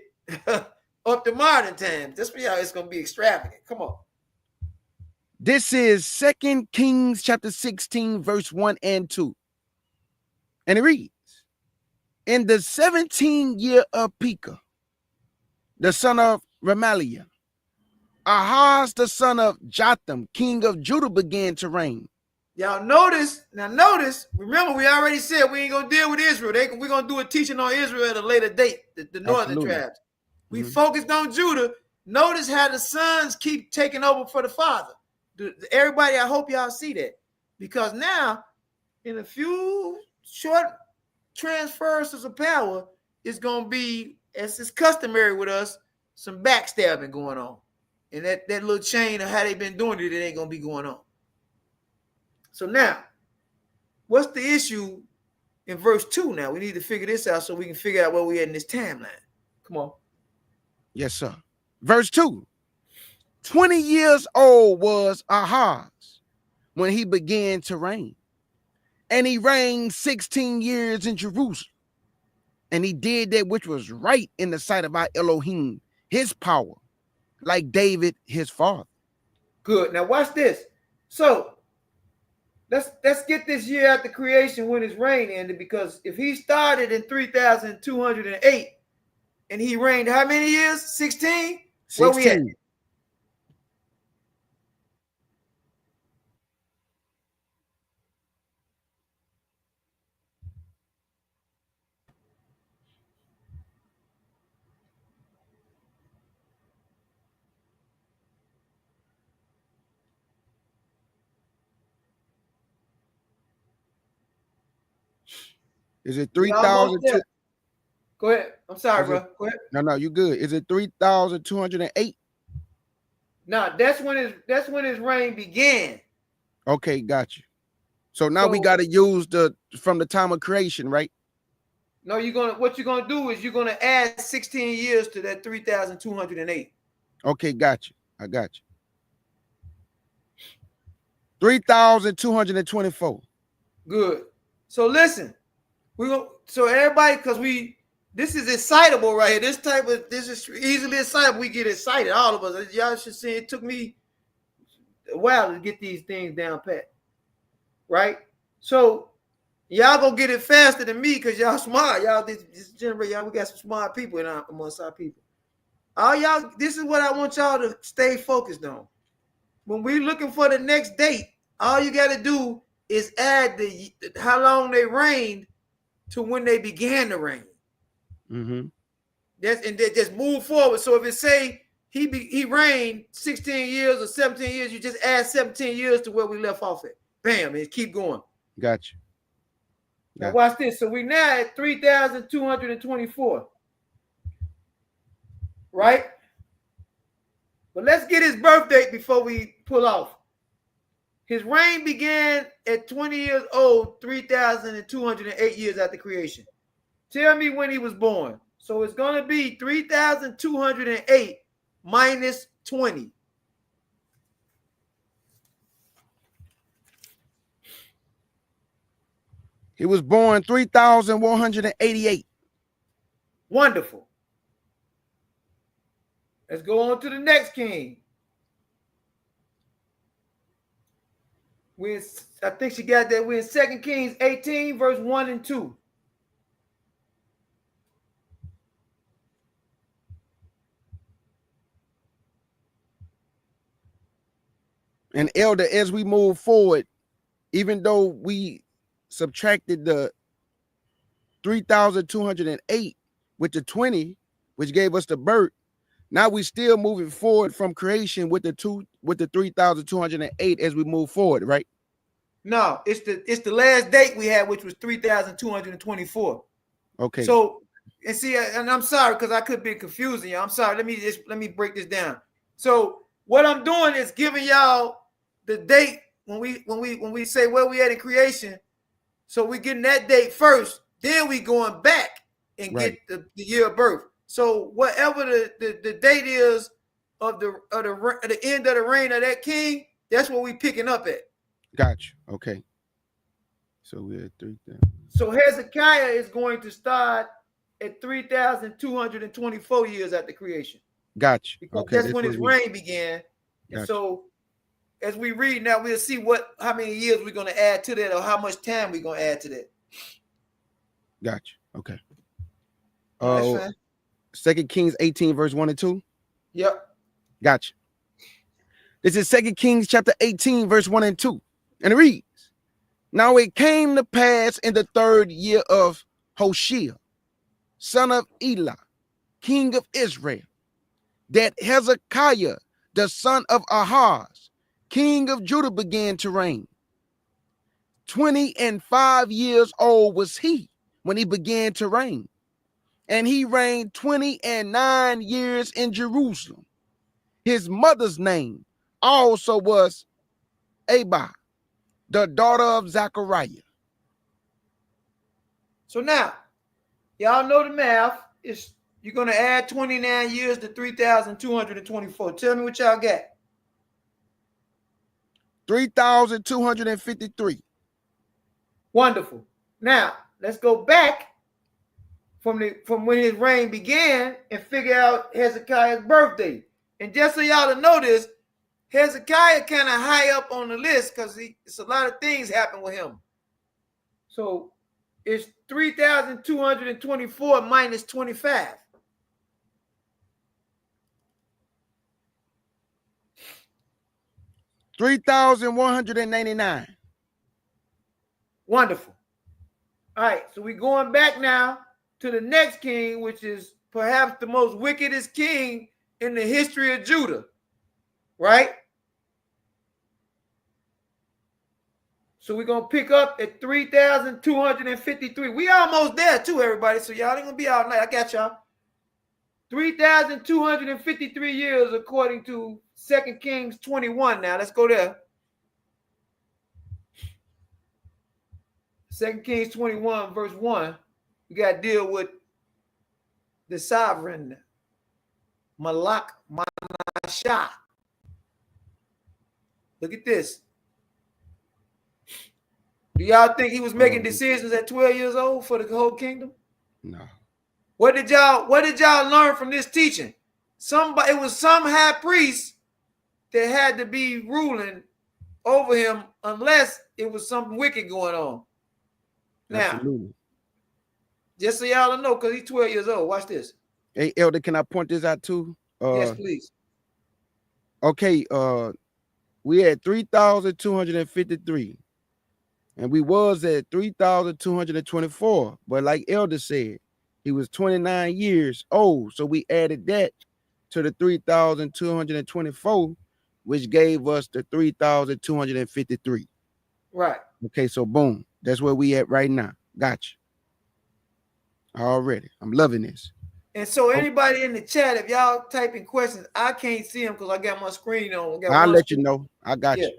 up to modern times. That's what y'all, it's gonna be extravagant. Come on. This is 2 Kings chapter 16, verse 1 and 2. And it reads, in the 17th year of Pekah, the son of Ramaliah, Ahaz, the son of Jotham, king of Judah, began to reign. Y'all notice, remember we already said we ain't gonna deal with Israel. We're gonna do a teaching on Israel at a later date, the northern tribes. We focused on Judah. Notice how the sons keep taking over for the father. Everybody, I hope y'all see that. Because now, in a few short transfers of power, it's gonna be as is customary with us, some backstabbing going on. And that little chain of how they've been doing it ain't going to be going on. So now, what's the issue in verse 2 now? We need to figure this out so we can figure out where we're at in this timeline. Come on. Yes, sir. Verse 2. 20 years old was Ahaz when he began to reign. And he reigned 16 years in Jerusalem. And he did that which was right in the sight of our Elohim, his power, like David, his father. Good. Now watch this. So let's get this year after creation when his reign ended, because if he started in 3,208 and he reigned how many years? 16? 16. Where we at? Is it 3,000? Go ahead. I'm sorry, bro. Go ahead. No, you good. Is it 3,208? No, that's when his reign began. Okay, got you. So now we got to use from the time of creation, right? No, what you're gonna do is you're gonna add 16 years to that 3,208. Okay, got you. I got you. 3,224. Good. So listen, so everybody, because this is excitable right here. This is easily excitable. We get excited, all of us. Y'all should see it took me a while to get these things down pat. Right? So y'all gonna get it faster than me because y'all smart. Y'all this generation, we got some smart people amongst our people. All y'all, this is what I want y'all to stay focused on. When we're looking for the next date, all you got to do is add how long they reigned to when they began to reign. Mm-hmm. Just move forward. So if it say he reigned 16 years or 17 years, you just add 17 years to where we left off at. Bam, and keep going. Gotcha. Now watch this. So we now at 3,224. Right? But let's get his birth date before we pull off. His reign began at 20 years old, 3,208 years after creation. Tell me when he was born. So it's going to be 3,208 minus 20. He was born 3,188. Wonderful. Let's go on to the next king. I think she got that. We're in 2 Kings 18, verse 1 and 2. And elder, as we move forward, even though we subtracted the 3,208 with the 20, which gave us the birth, now we still moving forward from creation with the 3,208 as we move forward, right? No, it's the last date we had, which was 3,224. Okay. So, and see, and I'm sorry because I could be confusing you. I'm sorry. Let me break this down. So what I'm doing is giving y'all the date when we say where we at in creation. So we getting that date first, then we going back and get the year of birth. So whatever the date is of the end of the reign of that king, that's what we picking up at. Gotcha. Okay. So we're at 3,000. So Hezekiah is going to start at 3,224 years after creation. Gotcha. Because that's when his reign began. And gotcha. So as we read now, we'll see how many years we're going to add to that or how much time we're going to add to that. Gotcha. Okay. That's fine. 2 Kings 18, verse 1 and 2. Yep. Gotcha. This is 2 Kings chapter 18, verse 1 and 2. And it reads, Now it came to pass in the 3rd year of Hoshea, son of Elah, king of Israel, that Hezekiah, the son of Ahaz, king of Judah, began to reign. 25 years old was he when he began to reign. and he reigned 29 years in Jerusalem. His mother's name also was Abba, the daughter of Zechariah. So now, y'all know the math. You're going to add 29 years to 3,224. Tell me what y'all got. 3,253. Wonderful. Now, let's go back from when his reign began and figure out Hezekiah's birthday. And just so y'all to know this, Hezekiah kind of high up on the list because it's a lot of things happen with him. So it's 3,224 minus 25. $3,199. Wonderful. All right, so we're going back now to the next king, which is perhaps the most wickedest king in the history of Judah, right? So we're going to pick up at 3,253. We almost there too, everybody, so y'all ain't going to be all night. I got y'all. 3,253 years according to 2 Kings 21 now. Let's go there. 2 Kings 21 verse 1. We got to deal with the sovereign Malak Manashah. Look at this. Do y'all think he was making decisions at 12 years old for the whole kingdom? No. What did y'all learn from this teaching? It was some high priest that had to be ruling over him unless it was something wicked going on. Now, Absolutely. just so y'all know, because he's 12 years old. Watch this. Hey, Elder, can I point this out too? Yes, please. Okay, we had 3,253. And we was at 3,224. But like Elder said, he was 29 years old. So we added that to the 3,224, which gave us the 3,253. Right. Okay, so boom. That's where we at right now. Gotcha. Already. I'm loving this. And so anybody in the chat, if y'all typing questions, I can't see them because I got my screen on. I'll let you know. I got you.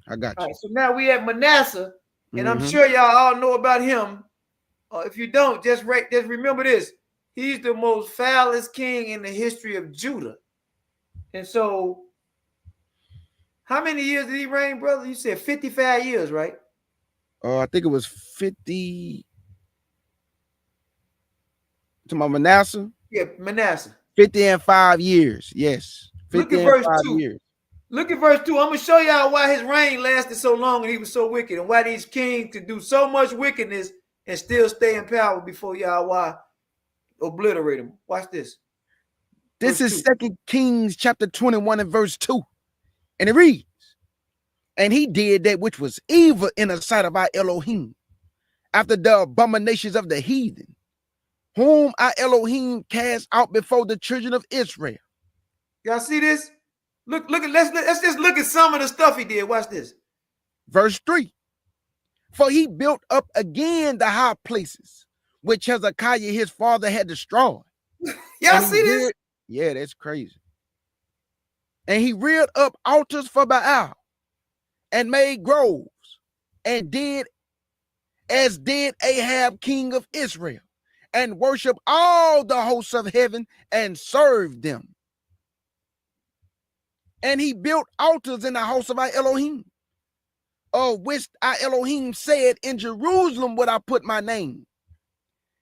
I got you. All right, so now we at Manasseh, and I'm sure y'all all know about him. If you don't, just remember this. He's the most foulest king in the history of Judah. And so, how many years did he reign, brother? You said 55 years, right? I think it was 50. To my Manasseh? Yeah, Manasseh. 50 and 5 years. Yes. 50 Look at verse 2. Years. Look at verse 2. I'm going to show y'all why his reign lasted so long and he was so wicked, and why these kings could do so much wickedness and still stay in power before Yahweh obliterate them. Watch this. This is 2 Kings chapter 21 and verse 2. And it reads, and he did that which was evil in the sight of our Elohim, after the abominations of the heathen, whom our Elohim cast out before the children of Israel. Y'all see this? Let's just look at some of the stuff he did. Watch this. Verse 3. For he built up again the high places, which Hezekiah his father had destroyed. Y'all see this? Yeah, that's crazy. And he reared up altars for Baal and made groves, and did as did Ahab king of Israel, and worship all the hosts of heaven and served them. And he built altars in the house of our Elohim, of which our Elohim said, in Jerusalem would I put my name.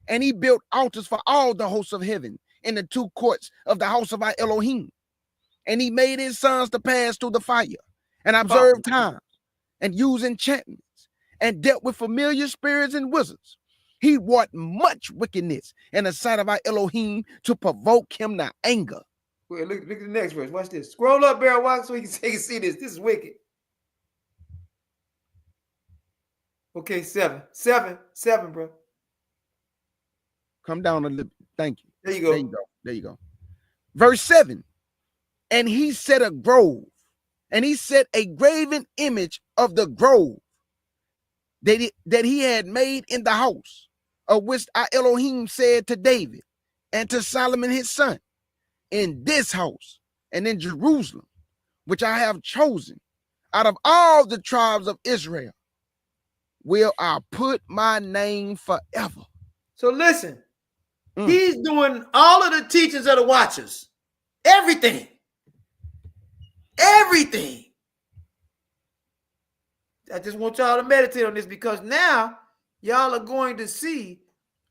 And he built altars for all the hosts of heaven in the two courts of the house of our Elohim. And he made his sons to pass through the fire, and observe times, and use enchantments, and dealt with familiar spirits and wizards. He wrought much wickedness in the sight of our Elohim to provoke him to anger. Wait, look at the next verse. Watch this. Scroll up, Barrel Walk, so you can see this. This is wicked. Okay, 7, bro. Come down a little. Thank you. There you go. There you go. Verse 7. And he set a grove, and he set a graven image of the grove that he had made in the house, of which our Elohim said to David, and to Solomon his son, in this house and in Jerusalem, which I have chosen out of all the tribes of Israel, will I put my name forever. So listen, he's doing all of the teachings of the Watchers. Everything. Everything. I just want y'all to meditate on this, because now y'all are going to see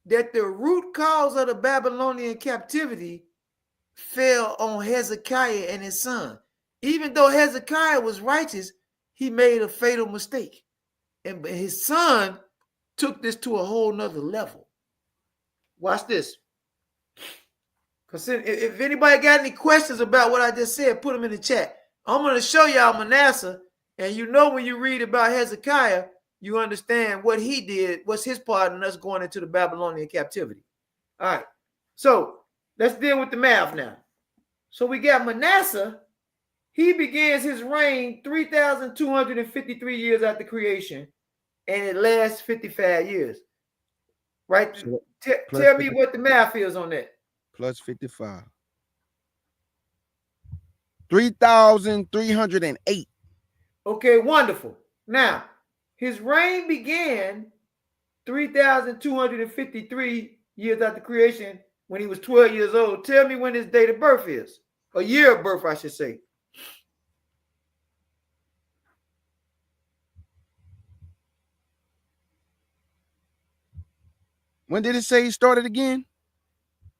that the root cause of the Babylonian captivity fell on Hezekiah and his son. Even though Hezekiah was righteous, he made a fatal mistake. And his son took this to a whole nother level. Watch this. Because if anybody got any questions about what I just said, put them in the chat. I'm going to show y'all Manasseh. And you know, when you read about Hezekiah, you understand what he did, what's his part in us going into the Babylonian captivity. All right. So let's deal with the math now. So we got Manasseh. He begins his reign 3,253 years after creation, and it lasts 55 years. Right? So tell me what the math is on that. Plus 55. 3,308. Okay, wonderful. Now, his reign began 3,253 years after creation when he was 12 years old. Tell me when his date of birth is. A year of birth, I should say. When did it say he started again?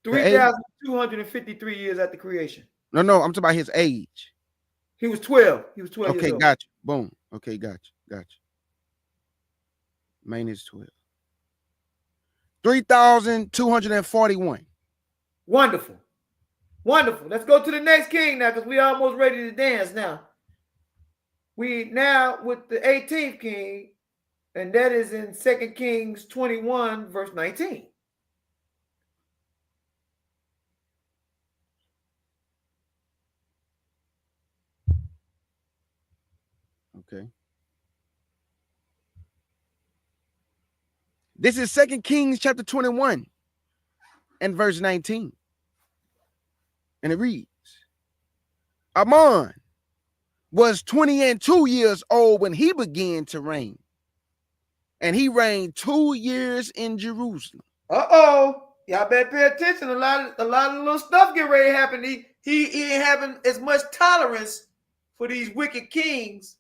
3,253 years after creation. No, I'm talking about his age. He was 12. He was 12 years old. Okay, gotcha. Boom. Okay, gotcha. Main is 12. 3,241. Wonderful. Let's go to the next king now, because we almost ready to dance now. We now with the 18th king, and that is in 2 Kings 21, verse 19. Okay. This is 2 Kings chapter 21 and verse 19. And it reads, Amon was 22 years old when he began to reign. And he reigned 2 years in Jerusalem. Uh-oh. Y'all better pay attention. A lot of little stuff get ready to happen. He ain't having as much tolerance for these wicked kings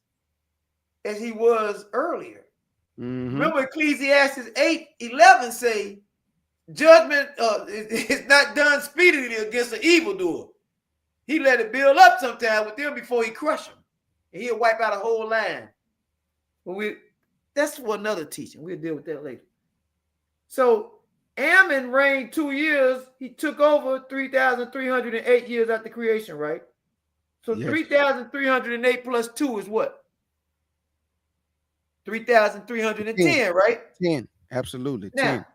as he was earlier. Remember Ecclesiastes 8:11 say, judgment is not done speedily against an evildoer. He let it build up sometime with them before he crush them. And he'll wipe out a whole line. But that's for another teaching. We'll deal with that later. So Ammon reigned 2 years. He took over 3,308 years after creation, right? So yes. 3,308 plus 2 is what? 3,310, right? 10, absolutely. Now, 10.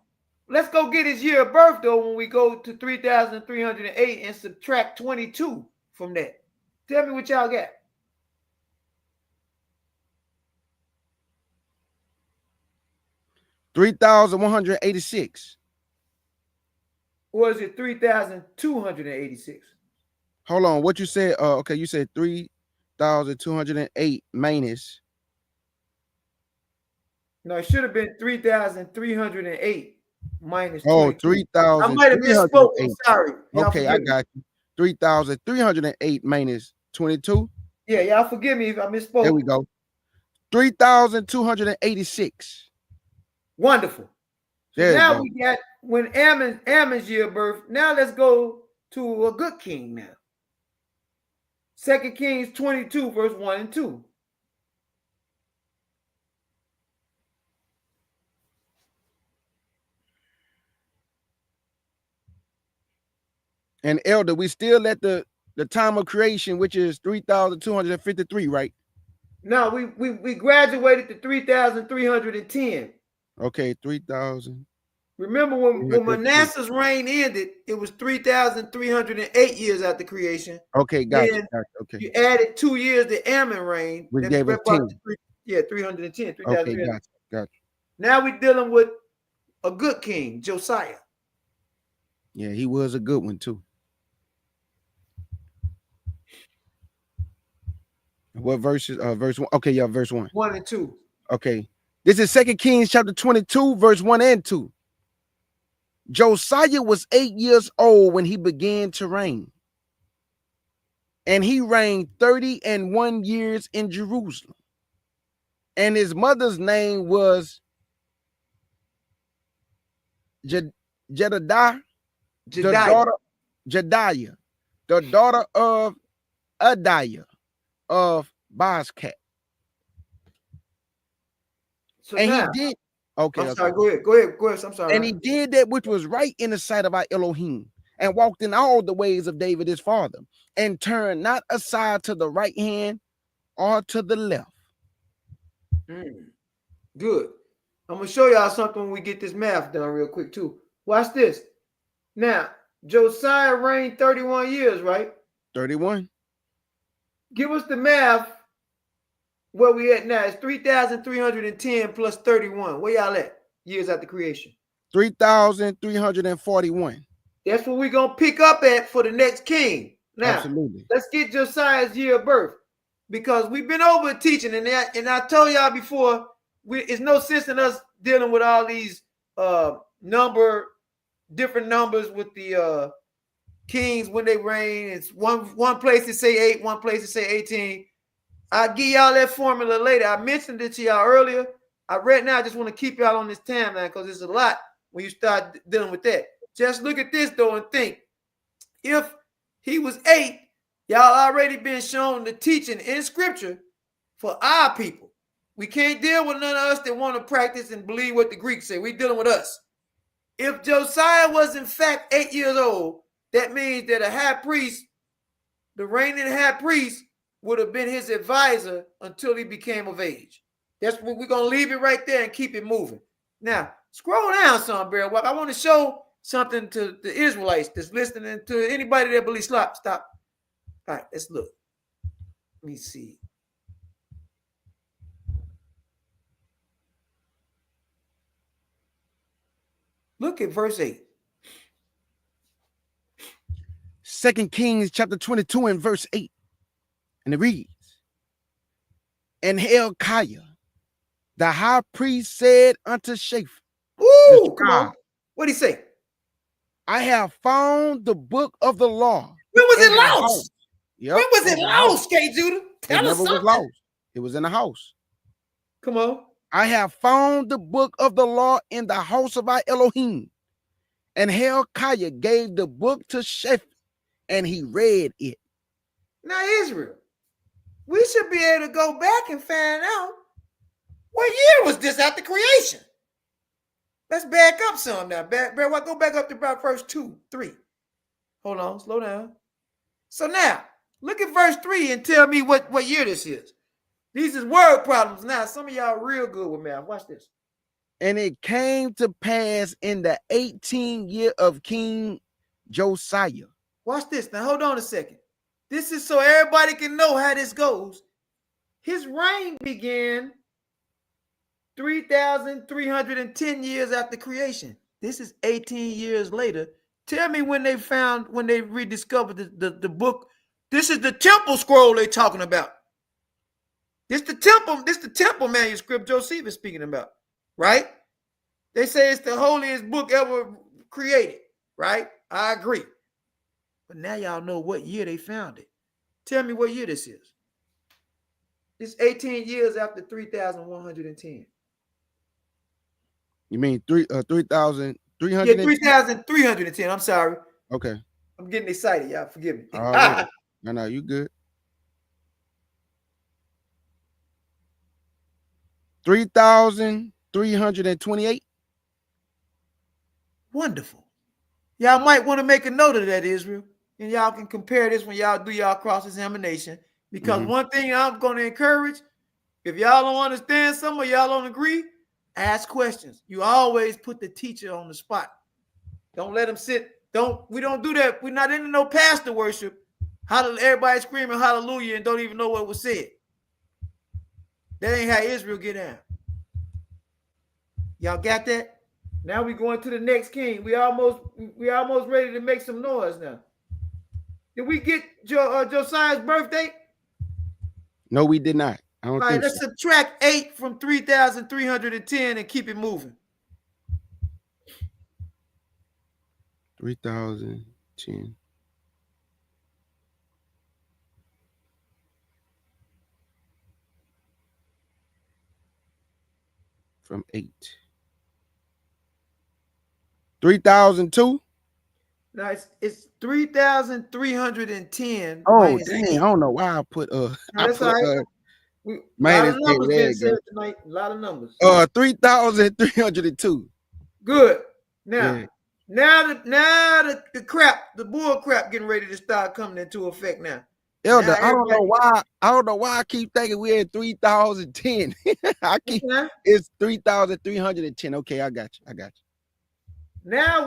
Let's go get his year of birth, though, when we go to 3,308 and subtract 22 from that. Tell me what y'all got. 3,186. Or is it 3,286? Hold on. What you said? Okay, you said 3,208 minus. No, it should have been 3,308 minus 22. Oh, 3,000. I might have misspoke. I'm sorry. Okay, I got you. 3,308 minus 22. Yeah, y'all forgive me if I misspoke. There we go. 3,286. Wonderful. So there now we got when Ammon's year of birth. Now let's go to a good king now. 2 Kings 22, verse 1 and 2. And elder, we still at the time of creation, which is 3,253, right? No, we graduated to 3,310. Okay, 3,000. Remember when Manasseh's reign ended, it was 3,308 years after creation. Okay, gotcha. Okay. You added 2 years to Ammon reign. We gave it 10. 310. Okay, gotcha. Now we're dealing with a good king, Josiah. Yeah, he was a good one too. What verses? Verse 1. Okay, yeah, verse 1. 1 and 2. Okay. This is 2 Kings chapter 22, verse 1 and 2. Josiah was 8 years old when he began to reign. And he reigned 30 and 1 years in Jerusalem. And his mother's name was Jedidiah, Jedidiah, the daughter of Adiah of Bozkat. So And now, he did. Okay, I'm okay. sorry. Go ahead. I'm sorry. And he did that which was right in the sight of our Elohim, and walked in all the ways of David his father, and turned not aside to the right hand or to the left. Good. I'm gonna show y'all something when we get this math done real quick too. Watch this. Now, Josiah reigned 31 years, right? 31. Give us the math. Where we at now? It's 3,310 plus 31. Where y'all at? Years after creation. 3,341. That's what we're gonna pick up at for the next king. Now, Absolutely. let's get Josiah's year of birth, because we've been over teaching, and I told y'all before, it's no sense in us dealing with all these different numbers with the kings when they reign. It's one place to say 8, one place to say 18. I'll give y'all that formula later. I mentioned it to y'all earlier. Right now, I just want to keep y'all on this timeline because there's a lot when you start dealing with that. Just look at this, though, and think. If he was 8, y'all already been shown the teaching in Scripture for our people. We can't deal with none of us that want to practice and believe what the Greeks say. We're dealing with us. If Josiah was, in fact, 8 years old, that means that a high priest, the reigning high priest, would have been his advisor until he became of age. That's what we're going to leave it right there and keep it moving. Now, scroll down some, Bear Walk. I want to show something to the Israelites that's listening, to anybody that believes. Stop. All right, let's look. Let me see. Look at verse 8. 2 Kings chapter 22 and verse 8. And it reads, and Hilkiah, the high priest, said unto Shaphan, Ooh, come on. What'd he say? I have found the book of the law. When was it lost? Yep. When was it lost, K. Judah? It never was lost. It was in the house. Come on. I have found the book of the law in the house of our Elohim. And Hilkiah gave the book to Shaphan, and he read it. Now, Israel, we should be able to go back and find out what year was this after creation. Let's back up some now. Go back up to about verse 2, 3. Hold on, slow down. So now, look at verse 3 and tell me what year this is. These is word problems. Now, some of y'all real good with math. Watch this. And it came to pass in the 18th year of King Josiah. Watch this. Now, hold on a second. This is so everybody can know how this goes. His reign began 3,310 years after creation. This is 18 years later. Tell me when they rediscovered the book. This is the temple scroll they're talking about. This the temple manuscript Josephus is speaking about, right? They say it's the holiest book ever created, right? I agree. But now y'all know what year they found it. Tell me what year this is. It's 18 years after 3,110. You mean 3,300? Yeah, 3,310. I'm sorry. Okay. I'm getting excited, y'all. Forgive me. No, you good. 3,328. Wonderful. Y'all might want to make a note of that, Israel, and y'all can compare this when y'all do y'all cross-examination. Because one thing I'm going to encourage, if y'all don't understand something or y'all don't agree, ask questions. You always put the teacher on the spot. Don't let them sit. We don't do that. We're not into no pastor worship. Everybody screaming hallelujah and don't even know what was said. That ain't how Israel get down. Y'all got that? Now we going to the next king. We almost ready to make some noise now. Did we get Josiah's birthday? No, we did not. I don't All right, think let's so. subtract 8 from 3,310 and keep it moving. 3,010. From 8. 3,002. Now it's 3,310 Oh minus dang! 8. I don't know why I put No, I that's put all right. A lot minus of 8. numbers There being you said go. tonight. A lot of numbers. 3,302. Good. Now, Yeah. the crap, the bull crap getting ready to start coming into effect now. Elder, Now I don't know everybody, why. I don't know why I keep thinking we're at 3,010. now It's 3,310. Okay, I got you.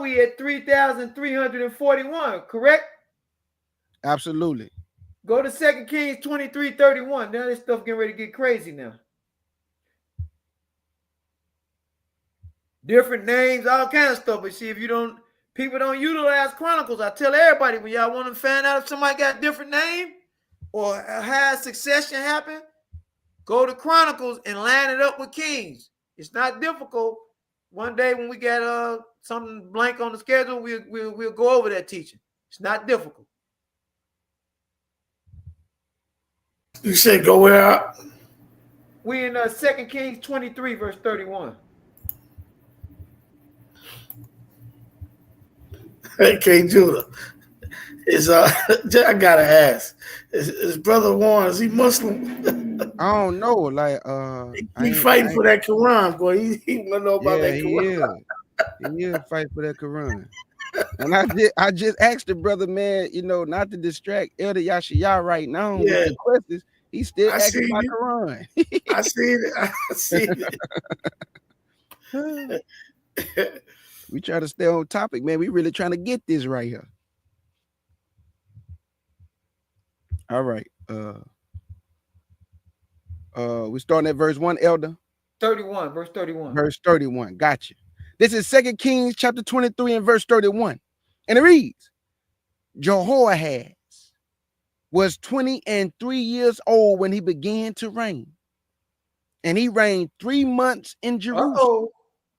we at 3,341, correct? Absolutely. Go to 2 Kings 23:31. Now this stuff getting ready to get crazy now. Different names, all kinds of stuff. But see, if people don't utilize Chronicles. I tell everybody, when y'all want to find out if somebody got a different name or has succession happen, go to Chronicles and line it up with Kings. It's not difficult. One day when we got something blank on the schedule, we'll go over that teaching. It's not difficult. You said go where? We in 2 Kings 23, verse 31. Hey, Judah. Is I gotta ask. Is Brother Warren, is he Muslim? I don't know. Like He fighting for that Quran, boy. He wanna know about Yeah, that Quran. he is fight for that Quran. And I just asked the brother, man, not to distract Elder Yashiyah right now with Yeah, the questions. He's still I asking see my it. Quran. I see it. I see it. We try to stay on topic, man. We really trying to get this right here. All right. We starting at verse 1, Elder. 31, verse 31. Verse 31. Gotcha. This is 2 Kings chapter 23 and verse 31. And it reads, Jehoahaz was 23 years old when he began to reign. And he reigned 3 months in Jerusalem.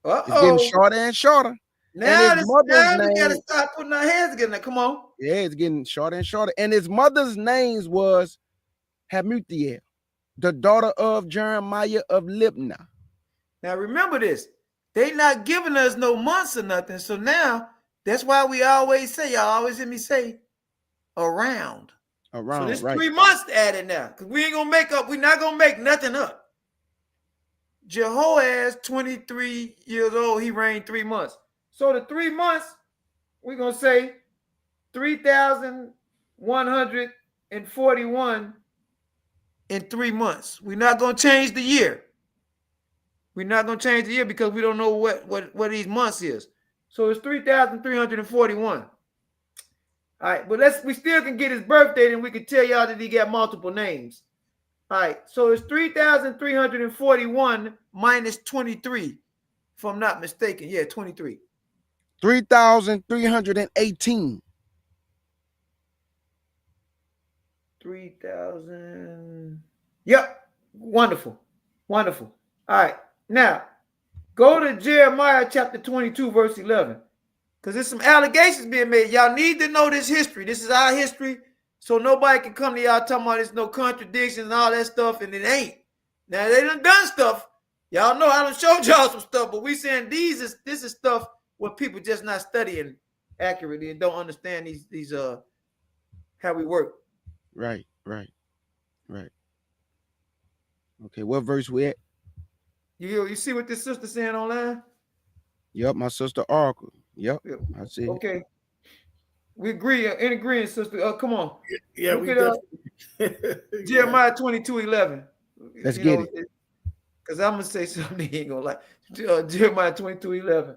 It's getting shorter and shorter. And his mother's we name, gotta start putting our hands together. Now, come on. yeah, it's getting shorter and shorter. And his mother's name was Hamuthiel, the daughter of Jeremiah of Libnah. Now remember this. They not giving us no months or nothing. So now that's why we always say, y'all always hear me say around. So this Right. 3 months added now. Because we're not gonna make nothing up. Jehoaz, 23 years old, he reigned 3 months. So the 3 months, we're gonna say 3,141 in 3 months. We're not gonna change the year. We're not gonna change the year because we don't know what these months is. So it's 3,341. All right, but we still can get his birthday, and we can tell y'all that he got multiple names. All right, so it's 3,341 minus 23, if I'm not mistaken. Yeah, 23. 3,318. 3,000. Yep, wonderful. All right, now go to Jeremiah chapter 22, verse 11, because there's some allegations being made. Y'all need to know this history. This is our history, so nobody can come to y'all talking about there's no contradictions and all that stuff, and it ain't. Now they done stuff. Y'all know I done showed y'all some stuff, but we saying this is stuff where people just not studying accurately and don't understand these how we work. Right. Okay, what verse we at? You see what this sister saying online? Yep, my sister Oracle. Yep, I see. Okay. We agree, in agreement, sister. Come on. Yeah, Look we at definitely. Jeremiah 22:11. Let's get it. Because I'm gonna say something he ain't gonna like. Jeremiah 22:11.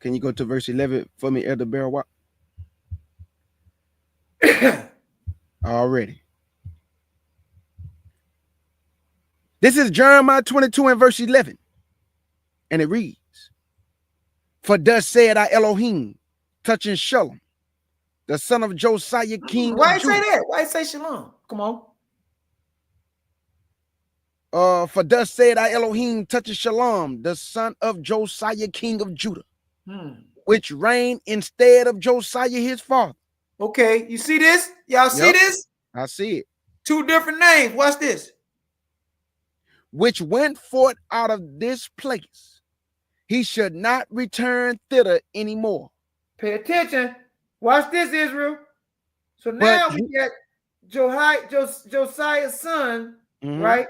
Can you go to verse 11 for me, Elder Bear? Already. This is Jeremiah 22 and verse 11. And it reads, for thus said I Elohim, touching Shiloh, the son of Josiah, king Why of say Judah. that? Why say shalom? Come on. For thus said I Elohim, touching Shalom, the son of Josiah, king of Judah, which reigned instead of Josiah his father. Okay, you see this? Y'all see this? I see it. Two different names. Watch this. Which went forth out of this place. He should not return thither anymore. Pay attention. Watch this, Israel. So now we get Josiah's son, right?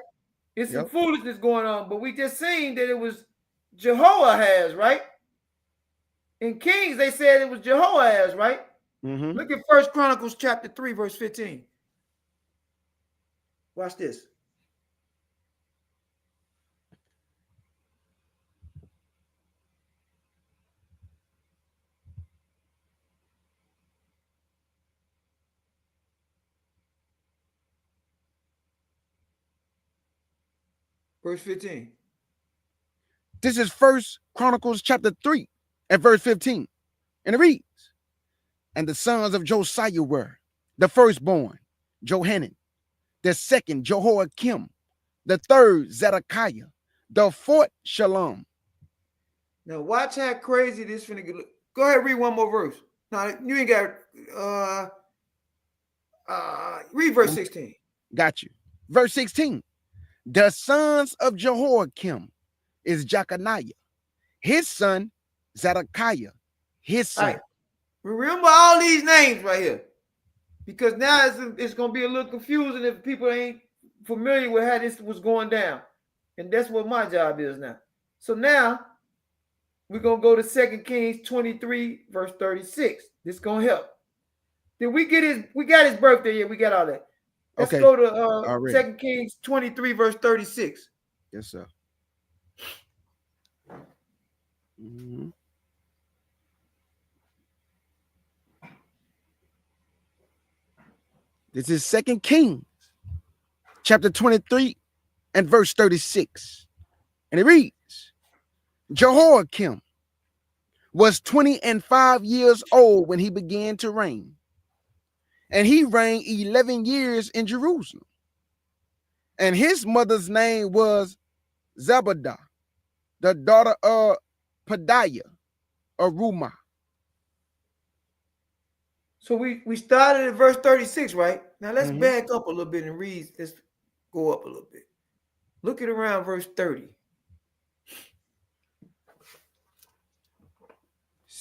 It's some foolishness going on, but we just seen that it was Jehoahaz, right? In Kings, they said it was Jehoahaz, right? Look at 1 Chronicles chapter 3, verse 15. Watch this. Verse 15. This is 1 Chronicles chapter 3 and verse 15. And it reads, and the sons of Josiah were the firstborn, Johanan, the second, Jehoiakim, the third, Zedekiah, the fourth, Shalom. Now watch how crazy this finna get. Go ahead, read one more verse. Now you ain't got read verse 16. Got you. Verse 16. The sons of Jehoiakim is Jeconiah, his son, Zedekiah, his son. Right. Remember all these names right here, because now it's going to be a little confusing if people ain't familiar with how this was going down. And that's what my job is now. So now we're going to go to 2 Kings 23, verse 36. This is going to help. Did we got his birthday yet? We got all that. Let's go to 2 Kings 23, verse 36. Yes, sir. This is 2 Kings chapter 23 and verse 36. And it reads, Jehoiakim was 25 years old when he began to reign. And he reigned 11 years in Jerusalem. And his mother's name was Zebedah, the daughter of Pedaiah of Rumah. So we started at verse 36, right? Now let's back up a little bit and read. Let's go up a little bit. Look at around verse 30.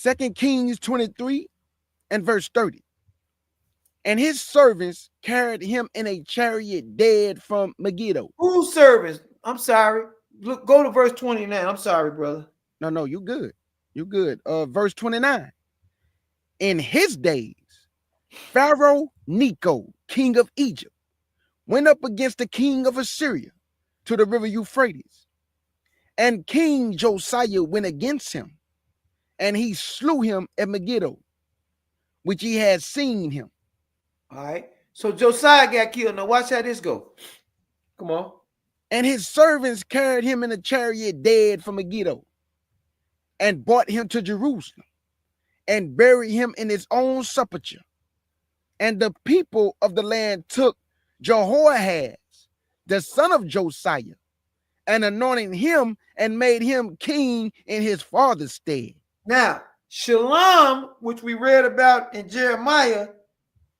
2 Kings 23 and verse 30. And his servants carried him in a chariot dead from Megiddo. Whose servants? I'm sorry. Look, go to verse 29. I'm sorry, brother. No, you good. You good. Verse 29. In his days, Pharaoh Necho, king of Egypt, went up against the king of Assyria to the river Euphrates. And King Josiah went against him, and he slew him at Megiddo, which he had seen him. All right. So Josiah got killed. Now watch how this go. Come on. And his servants carried him in a chariot dead from Megiddo, and brought him to Jerusalem, and buried him in his own sepulchre. And the people of the land took Jehoahaz, the son of Josiah, and anointed him and made him king in his father's stead. Now, Shalom, which we read about in Jeremiah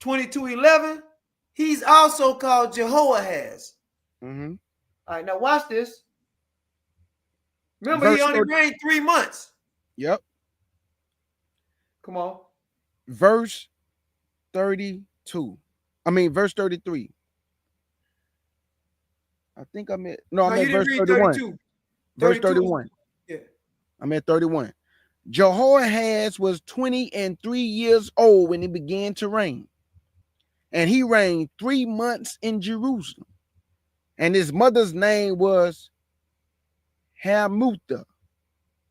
22:11, he's also called Jehoahaz. All right, now watch this. Remember, Verse he only reigned 3 months. Yep. Come on. Verse 32. Verse 33. I think I'm at verse 31. 32. Verse 31. Yeah. I'm at 31. Jehoahaz was 23 years old when he began to reign. And he reigned 3 months in Jerusalem. And his mother's name was Hamutha,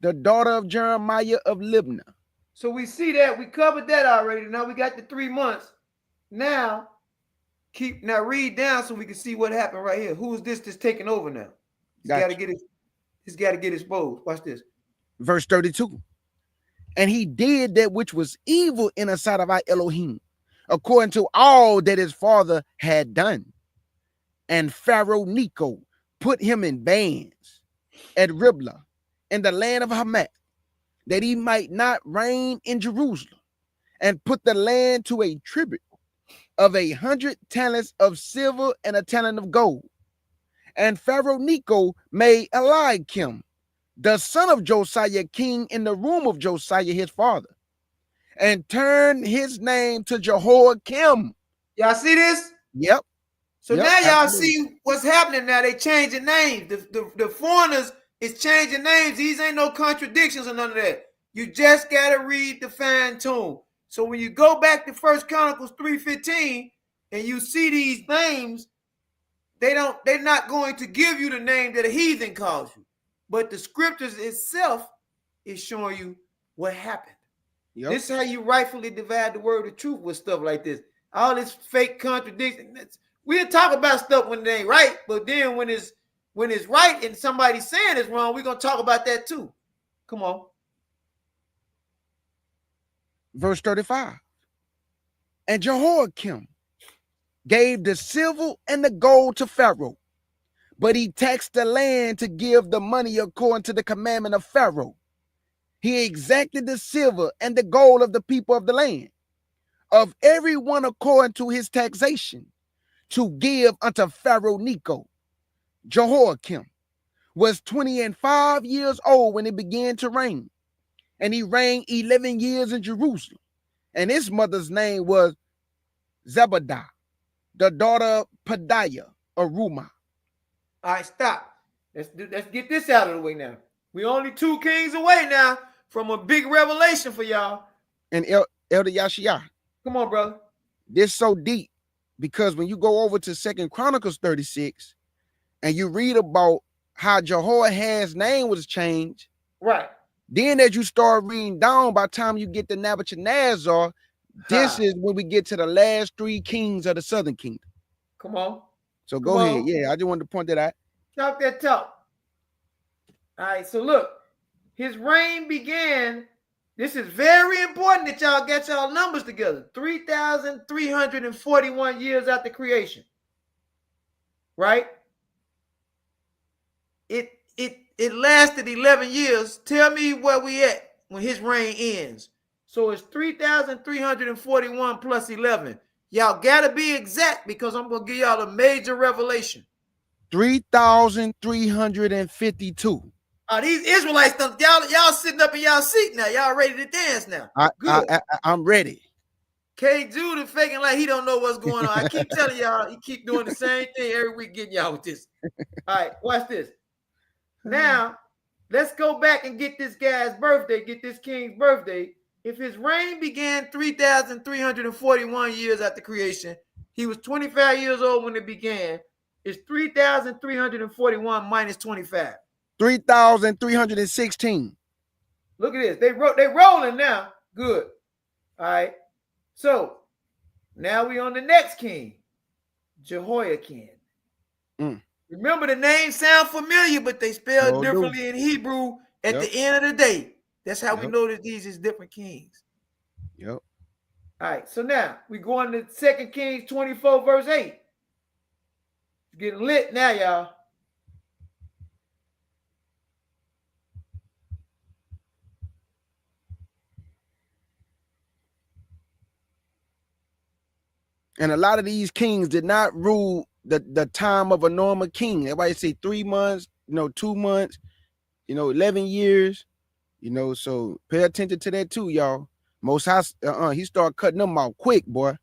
the daughter of Jeremiah of Libnah. So we see that. We covered that already. Now we got the 3 months. Now, Now read down so we can see what happened right here. Who is this that's taking over now? He's got to get it. He's got to get exposed. Watch this. Verse 32. And he did that which was evil in the sight of our Elohim, according to all that his father had done. And Pharaoh Necho put him in bands at Riblah in the land of Hamath, that he might not reign in Jerusalem, and put the land to a tribute of 100 talents of silver and a talent of gold. And Pharaoh Necho made Eliakim, the son of Josiah, king in the room of Josiah his father, and turned his name to Jehoiakim. Y'all see this? Yep. So now y'all see what's happening now. They changing names. The foreigners is changing names. These ain't no contradictions or none of that. You just got to read the fine tune. So when you go back to 1 Chronicles 3:15 and you see these names, they're not going to give you the name that a heathen calls you. But the scriptures itself is showing you what happened. Yep. This is how you rightfully divide the word of truth with stuff like this. All this fake contradiction. We'll talk about stuff when it ain't right, but then when it's right and somebody's saying it's wrong, we're going to talk about that too. Come on. Verse 35. And Jehoiakim gave the silver and the gold to Pharaoh, but he taxed the land to give the money according to the commandment of Pharaoh. He exacted the silver and the gold of the people of the land, of every one according to his taxation, to give unto Pharaoh Necho. Jehoiakim was 25 years old when he began to reign, and he reigned 11 years in Jerusalem. And his mother's name was Zebadah, the daughter of Pedaiah of Rumah. All right, stop. Let's get this out of the way now. We only 2 kings away now from a big revelation for y'all. And Elder Yashia. Come on, brother. This so deep because when you go over to 2 Chronicles 36 and you read about how Jehoahaz's name was changed, right? Then as you start reading down, by the time you get to Nebuchadnezzar, this is when we get to the last 3 kings of the southern kingdom. Come on. So go ahead. Yeah, I just wanted to point that out. Talk that talk. All right, so look, his reign began. This is very important that y'all get y'all numbers together. 3,341 years after creation. Right? It lasted 11 years. Tell me where we at when his reign ends. So it's 3,341 plus 11. Y'all gotta be exact because I'm gonna give y'all a major revelation. 3,352. These Israelites, y'all sitting up in y'all seat now. Y'all ready to dance now. I'm ready. K. Judah faking like he don't know what's going on. I keep telling y'all, he keep doing the same thing every week, getting y'all with this. All right, watch this. Now, let's go back and get this guy's birthday, get this king's birthday. If his reign began 3,341 years after creation, he was 25 years old when it began. It's 3,341 minus 25. 3,316. Look at this. They rolling now. Good. All right. So now we on the next king, Jehoiakim. Remember, the names sound familiar, but they spell differently in Hebrew at the end of the day. That's how we know that these is different kings. Yep. All right. So now we go on to 2 Kings 24, verse 8. It's getting lit now, y'all. And a lot of these kings did not rule the time of a normal king. Everybody say 3 months, 2 months, 11 years, so pay attention to that too, y'all. Most High, he started cutting them out quick, boy.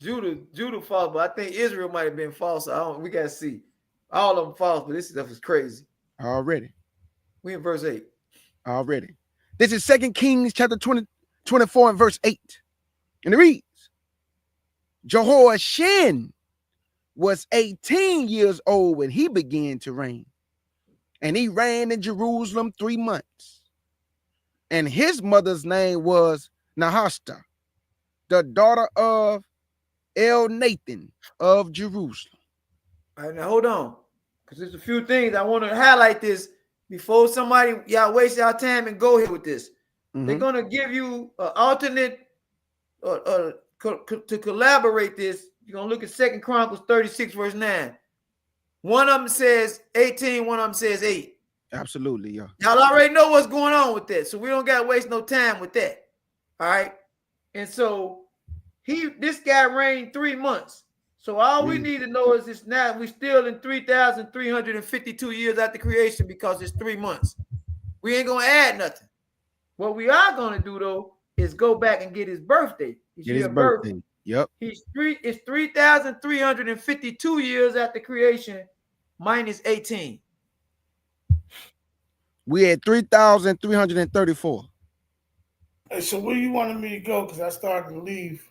Judah false, but I think Israel might have been false. We got to see. All of them false, but this stuff is crazy. Already. We in verse 8. Already. This is 2 Kings chapter 24 and verse 8. And it reads, Jehoiachin was 18 years old when he began to reign, and he reigned in Jerusalem 3 months. And his mother's name was Nahasta, the daughter of El Nathan of Jerusalem. All right, now hold on, because there's a few things I want to highlight this before somebody y'all waste y'all time and go here with this. They're gonna give you an alternate to collaborate this. You're gonna look at 2 Chronicles 36 verse 9. One of them says 18, one of them says 8. Absolutely, yeah. Y'all already know what's going on with that, so we don't gotta waste no time with that. All right, and so this guy reigned 3 months. So all we need to know is this: now we're still in 3,352 years after creation because it's 3 months. We ain't gonna add nothing. What we are gonna do though is go back and get his birthday. Get his birthday. Yep. It's 3,352 years after creation minus 18. We at 3,334. Hey, so where you wanted me to go? Because I started to leave.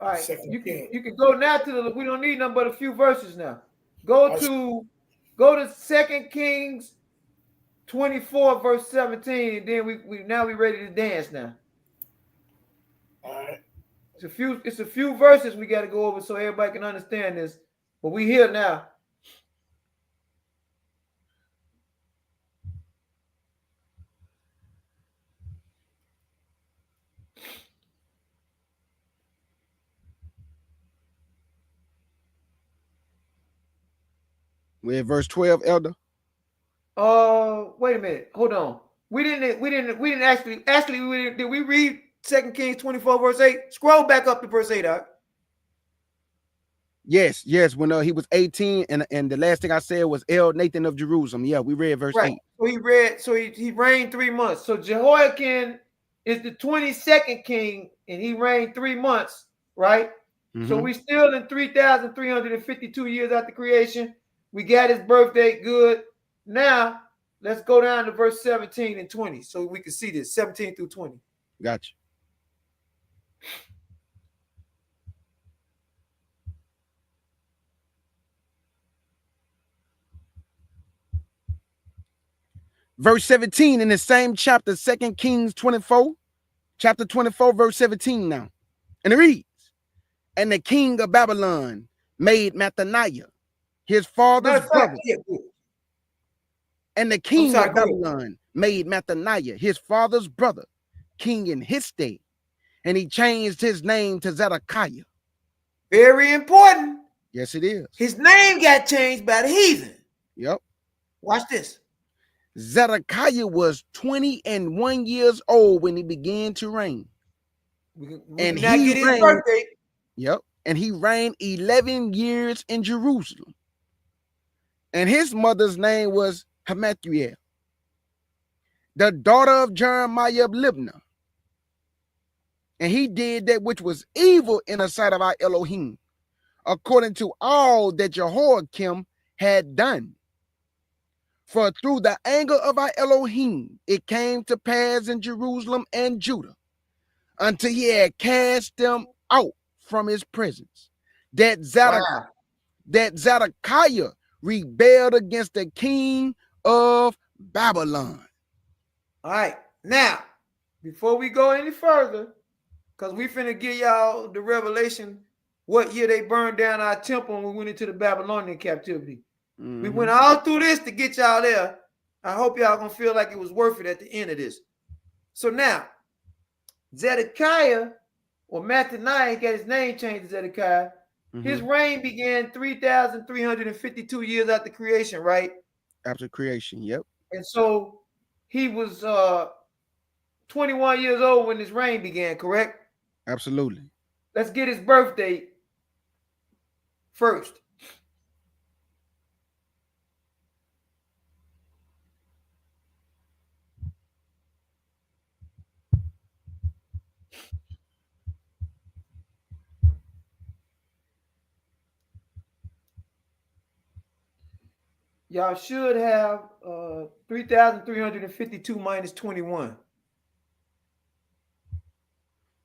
All right, you can go now to the. We don't need nothing but a few verses now. Go to 2 Kings 24 verse 17, and then we now we ready to dance now. All right. It's a few verses we got to go over so everybody can understand this. But we here now. We're at verse 12, Elder. Wait a minute. Hold on. We didn't actually did we read 2 Kings 24 verse 8? Scroll back up to verse 8, Doc. Yes. When he was 18, and the last thing I said was El Nathan of Jerusalem. Yeah, we read verse 8. So he reigned 3 months. So Jehoiakim is the 22nd king, and he reigned 3 months, right? So we still in 3,352 years after creation. We got his birthday. Good. Now let's go down to verse 17 and 20 so we can see this 17 through 20. Gotcha. Verse 17 in the same chapter, 2 Kings 24, chapter 24, verse 17 now. And it reads, and the king of Babylon made Mathaniah, his father's brother. And the king of Babylon made Mathaniah, his father's brother, king in his stead. And he changed his name to Zedekiah. Very important. Yes, it is. His name got changed by the heathen. Yep. Watch this. Zedekiah was 21 years old when he began to reign. And he get his birthday. Yep. And he reigned 11 years in Jerusalem. And his mother's name was Hamathiel, the daughter of Jeremiah of Libnah. And he did that which was evil in the sight of our Elohim, according to all that Jehoiakim had done. For through the anger of our Elohim, it came to pass in Jerusalem and Judah, until he had cast them out from his presence, that Zedekiah rebelled against the king of Babylon. All right. Now, before we go any further, because we finna give y'all the revelation what year they burned down our temple when we went into the Babylonian captivity. We went all through this to get y'all there. I hope y'all gonna feel like it was worth it at the end of this. So now, Zedekiah, or Mathaniah, got his name changed to Zedekiah. His reign began 3,352 years after creation, right? After creation, yep. And so he was 21 years old when his reign began, correct? Absolutely. Let's get his birth date first. Y'all should have 3,352 minus 21.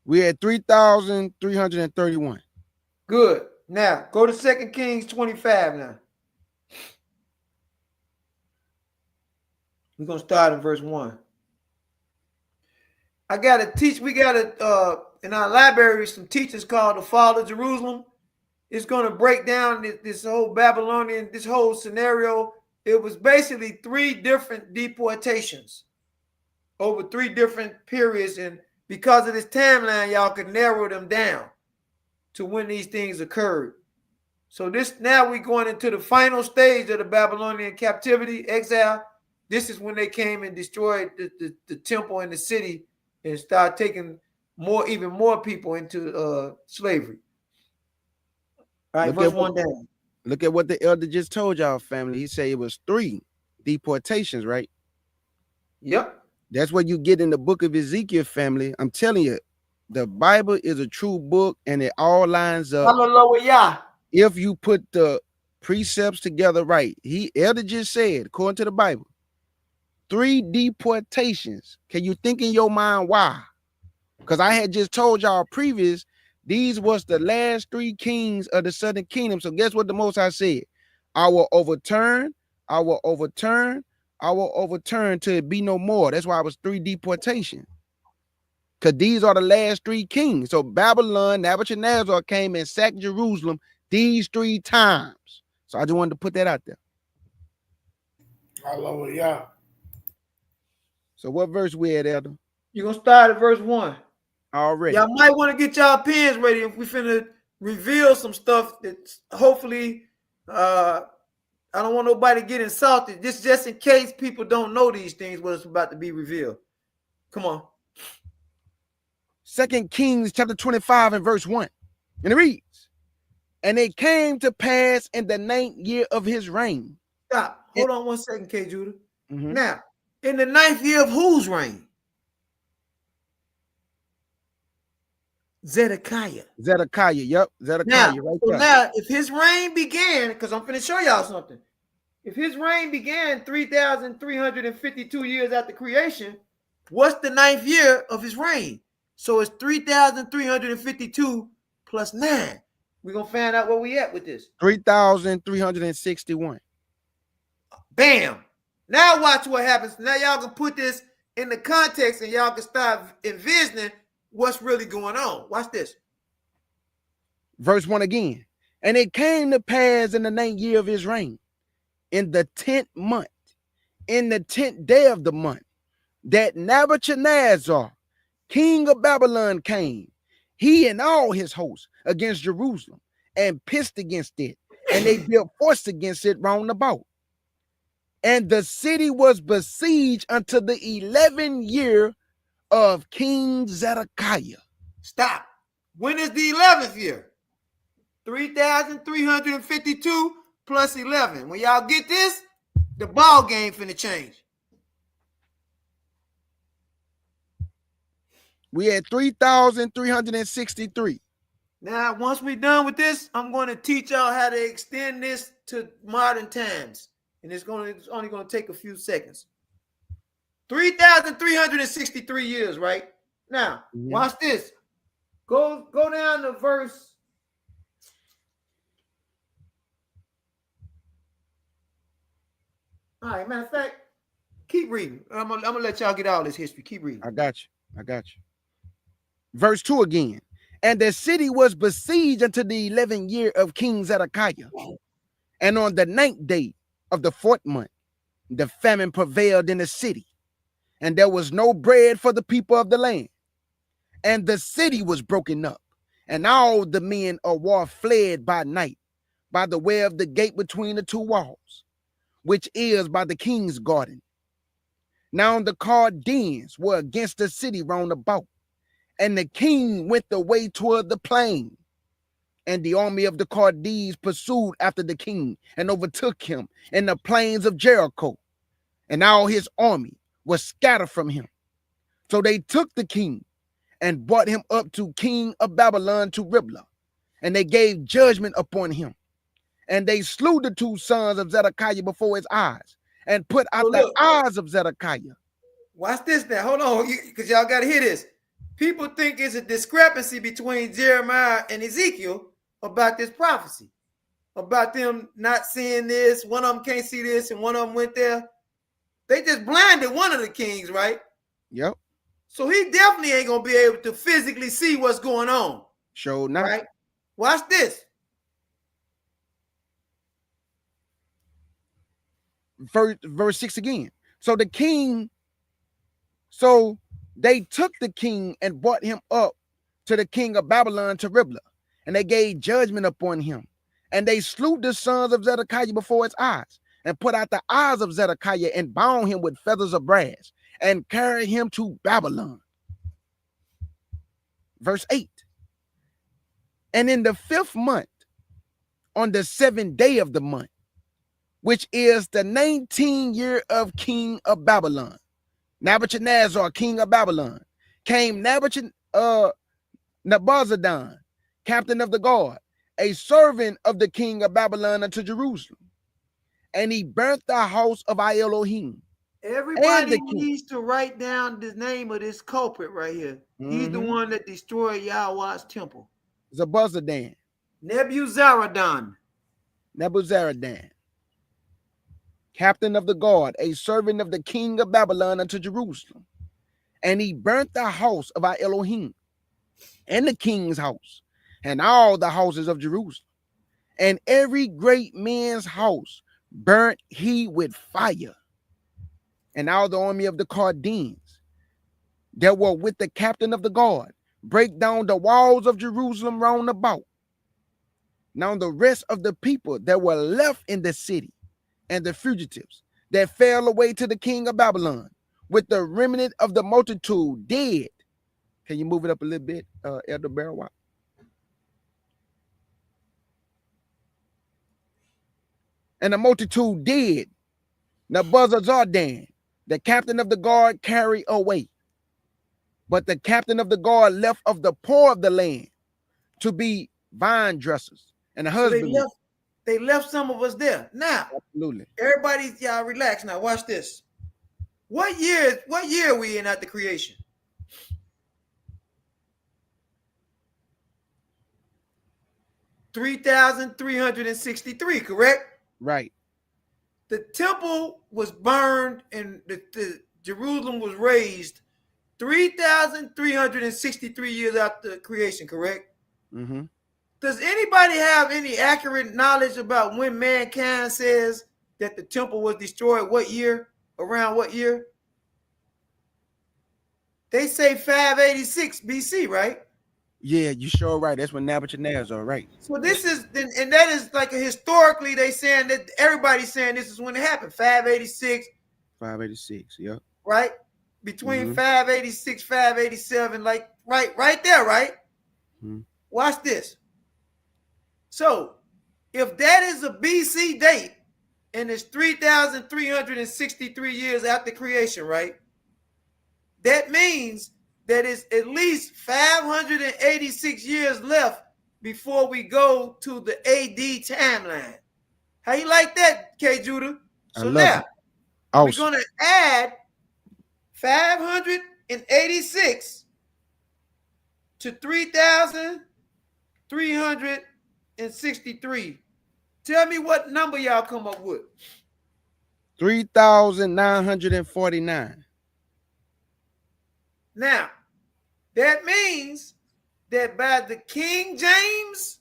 We're at 3,331. Good. Now, go to 2 Kings 25 now. We're going to start in verse 1. We got to in our library some teachers called The Fall of Jerusalem. It's going to break down this whole Babylonian, this whole scenario. It was basically 3 different deportations over 3 different periods. And because of this timeline, y'all could narrow them down to when these things occurred. So now we're going into the final stage of the Babylonian captivity, exile. This is when they came and destroyed the temple and the city and started taking even more people into slavery. All right, verse 1 down. Look at what the elder just told y'all, family. He said it was 3 deportations, right? Yep. That's what you get in the book of Ezekiel, family. I'm telling you, the Bible is a true book and it all lines up. Hallelujah. If you put the precepts together right. Elder just said, according to the Bible, 3 deportations. Can you think in your mind why? Because I had just told y'all previous, these was the last 3 kings of the southern kingdom. So guess what the Most High said? I will overturn till it be no more. That's why it was 3 deportations. Because these are the last 3 kings. So Babylon, Nebuchadnezzar came and sacked Jerusalem these 3 times. So I just wanted to put that out there. Hallelujah. So what verse we at, Elder? You're going to start at verse 1. Already. Y'all might want to get y'all pens ready if we finna reveal some stuff that hopefully I don't want nobody to get insulted. Just in case people don't know these things, what's about to be revealed. Come on. 2 Kings chapter 25 and verse 1. And it reads, and it came to pass in the 9th year of his reign. Stop. Hold on 1 second, K. Judah. Now, in the 9th year of whose reign? Zedekiah. Yep. Zedekiah, now, right so there. now, if his reign began, because I'm finna show y'all something. If his reign began 3,352 years after creation, what's the 9th year of his reign? So it's 3,352 plus 9. We're going to find out where we at with this. 3,361. Bam. Now watch what happens. Now y'all can put this in the context and y'all can start envisioning what's really going on. Watch this. Verse 1 again. And it came to pass in the 9th year of his reign, in the 10th month, in the 10th day of the month, that Nebuchadnezzar, king of Babylon, came, he and all his hosts, against Jerusalem, and pissed against it, and they built force against it round about. And the city was besieged unto the 11th year of King Zedekiah. Stop. When is the 11th year? 3,352 plus 11. When y'all get this, the ball game finna change. We had 3,363. Now, once we're done with this, I'm going to teach y'all how to extend this to modern times. And it's only going to take a few seconds. 3,363 years, right? Now, watch this. Go down to verse. All right, matter of fact, keep reading. I'm gonna let y'all get all this history. Keep reading. I got you. Verse 2 again. And the city was besieged unto the 11th year of King Zedekiah. And on the 9th day of the 4th month, the famine prevailed in the city, and there was no bread for the people of the land. And the city was broken up, and all the men of war fled by night by the way of the gate between the 2 walls, which is by the king's garden. Now the Chaldeans were against the city round about, and the king went the way toward the plain. And the army of the Chaldees pursued after the king and overtook him in the plains of Jericho. And all his army was scattered from him. So they took the king and brought him up to king of Babylon to Riblah. And they gave judgment upon him. And they slew the 2 sons of Zedekiah before his eyes and put out the eyes of Zedekiah. Watch this now. Hold on, because y'all got to hear this. People think it's a discrepancy between Jeremiah and Ezekiel about this prophecy, about them not seeing this. One of them can't see this, and one of them went there. They just blinded one of the kings, right? Yep. So he definitely ain't gonna be able to physically see what's going on. Sure not. Right? Watch this. Verse 6 again. So the king, so they took the king and brought him up to the king of Babylon to Riblah, and they gave judgment upon him. And they slew the sons of Zedekiah before his eyes, and put out the eyes of Zedekiah, and bound him with feathers of brass, and carried him to Babylon. Verse 8. And in the 5th month, on the 7th day of the month, which is the 19th year of King of Babylon, Nebuchadnezzar, king of Babylon, came Nebuzaradan, captain of the guard, a servant of the king of Babylon, unto Jerusalem. And he burnt the house of Elohim. Everybody needs to write down the name of this culprit right here. He's the one that destroyed Yahweh's temple. Zabuzardan. Nebuzaradan. Captain of the guard, a servant of the king of Babylon, unto Jerusalem. And he burnt the house of our Elohim, and the king's house, and all the houses of Jerusalem. And every great man's house burnt he with fire. And all the army of the Chaldeans that were with the captain of the guard break down the walls of Jerusalem round about. Now the rest of the people that were left in the city, and the fugitives that fell away to the king of Babylon, with the remnant of the multitude dead. Can you move it up a little bit, Elder Barawat? And the multitude dead, Nebuzaradan, the captain of the guard, carried away. But the captain of the guard left of the poor of the land to be vine dressers and the husband. So they left some of us there. Now, absolutely. Everybody, y'all relax. Now, watch this. What year are we in at the creation? (3,363), correct? Right. The temple was burned and the Jerusalem was raised 3,363 years after creation, correct? Mm-hmm. Does anybody have any accurate knowledge about when mankind says that the temple was destroyed? What year? Around what year? They say 586 BC, right? Yeah, you sure right. That's when Nebuchadnezzar, right? So this is, and that is like historically they saying that everybody's saying this is when it happened. 586. 586, yeah. Right? Between 586, 587, like right there, right? Watch this. So, if that is a BC date and it's 3,363 years after creation, right? That means that it's at least 586 years left before we go to the AD timeline. How you like that, K. Judah? So now, we're going to add 586 to 3,363. Tell me what number y'all come up with. 3,949. Now, that means that by the King James,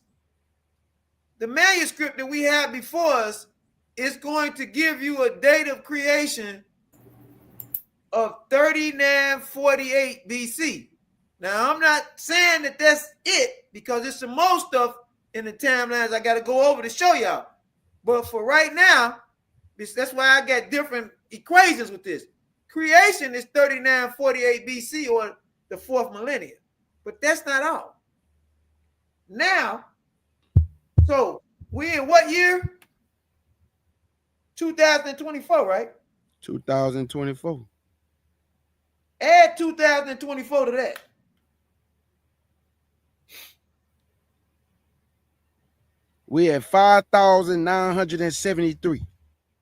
the manuscript that we have before us is going to give you a date of creation of 3948 BC. Now, I'm not saying that that's it, because it's some more stuff in the timelines I got to go over to show y'all. But for right now, that's why I got different equations with this. Creation is 3948 BC, or the 4th millennium. But that's not all. Now, so we in what year? 2024, right? 2024. Add 2024 to that. We at 5,973.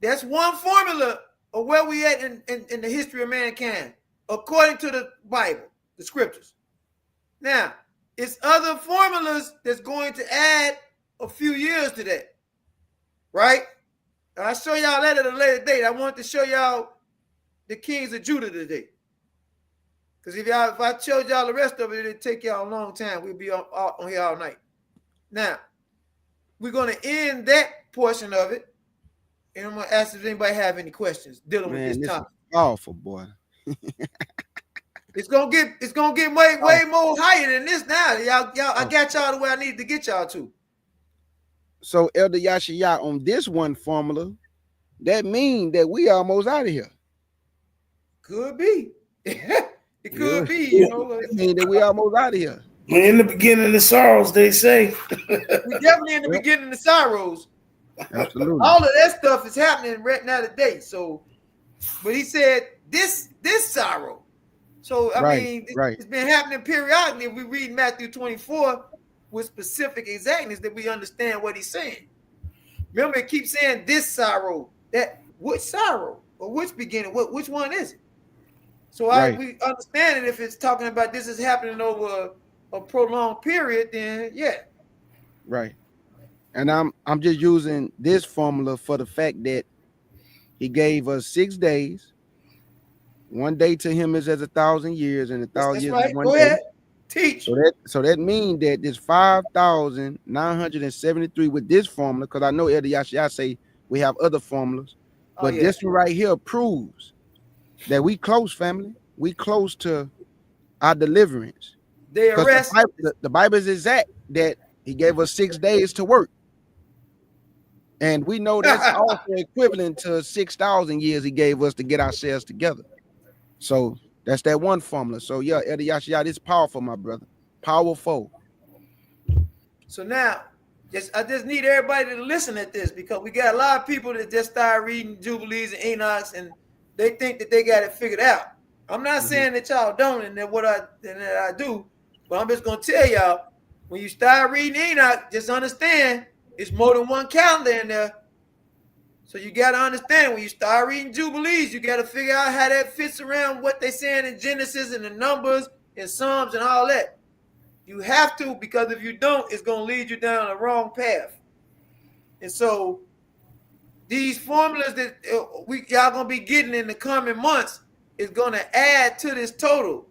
That's one formula of where we at in the history of mankind, according to the Bible, the scriptures. Now, it's other formulas that's going to add a few years to that, right? I'll show y'all that at a later date. I want to show y'all the kings of Judah today, Because if I showed y'all the rest of it, it'd take y'all a long time. We'd be on here all night. Now, we're going to end that portion of it. And I'm going to ask if anybody have any questions dealing with this topic. Powerful, boy. It's gonna get way more higher than this now. Y'all, I got y'all the way I need to get y'all to. So Elder Yashia, on this one formula, that means that we almost out of here. Could be. It could be, you know. That means that we almost out of here. We're in the beginning of sorrows, they say. We definitely in the beginning of sorrows. Absolutely. All of that stuff is happening right now today. So, but he said this sorrow. So I mean, it's been happening periodically. If we read Matthew 24 with specific exactness, that we understand what he's saying. Remember, it keeps saying this sorrow. That which sorrow or which beginning? Which one is it? So we understand it. If it's talking about this is happening over a prolonged period, then yeah. Right. And I'm just using this formula for the fact that he gave us 6 days. One day to him is as 1,000 years, and 1,000 years is 1 Go day. ahead. Teach. So that means that this 5,973 with this formula, because I know Elder Yashia say we have other formulas, but this one right here proves that we close, family. We close to our deliverance. They arrest. The Bible is exact that he gave us 6 days to work. And we know that's also equivalent to 6,000 years he gave us to get ourselves together. So that's that one formula. So yeah, Elder Yashia, this is powerful, my brother. Powerful. So now, I just need everybody to listen at this, because we got a lot of people that just start reading Jubilees and Enochs and they think that they got it figured out. I'm not saying that y'all don't and that I do, but I'm just gonna tell y'all, when you start reading Enoch, just understand it's more than one calendar in there. So you got to understand, when you start reading Jubilees, you got to figure out how that fits around what they're saying in Genesis and the Numbers and Psalms and all that. You have to, because if you don't, it's going to lead you down the wrong path. And so these formulas that y'all going to be getting in the coming months is going to add to this total.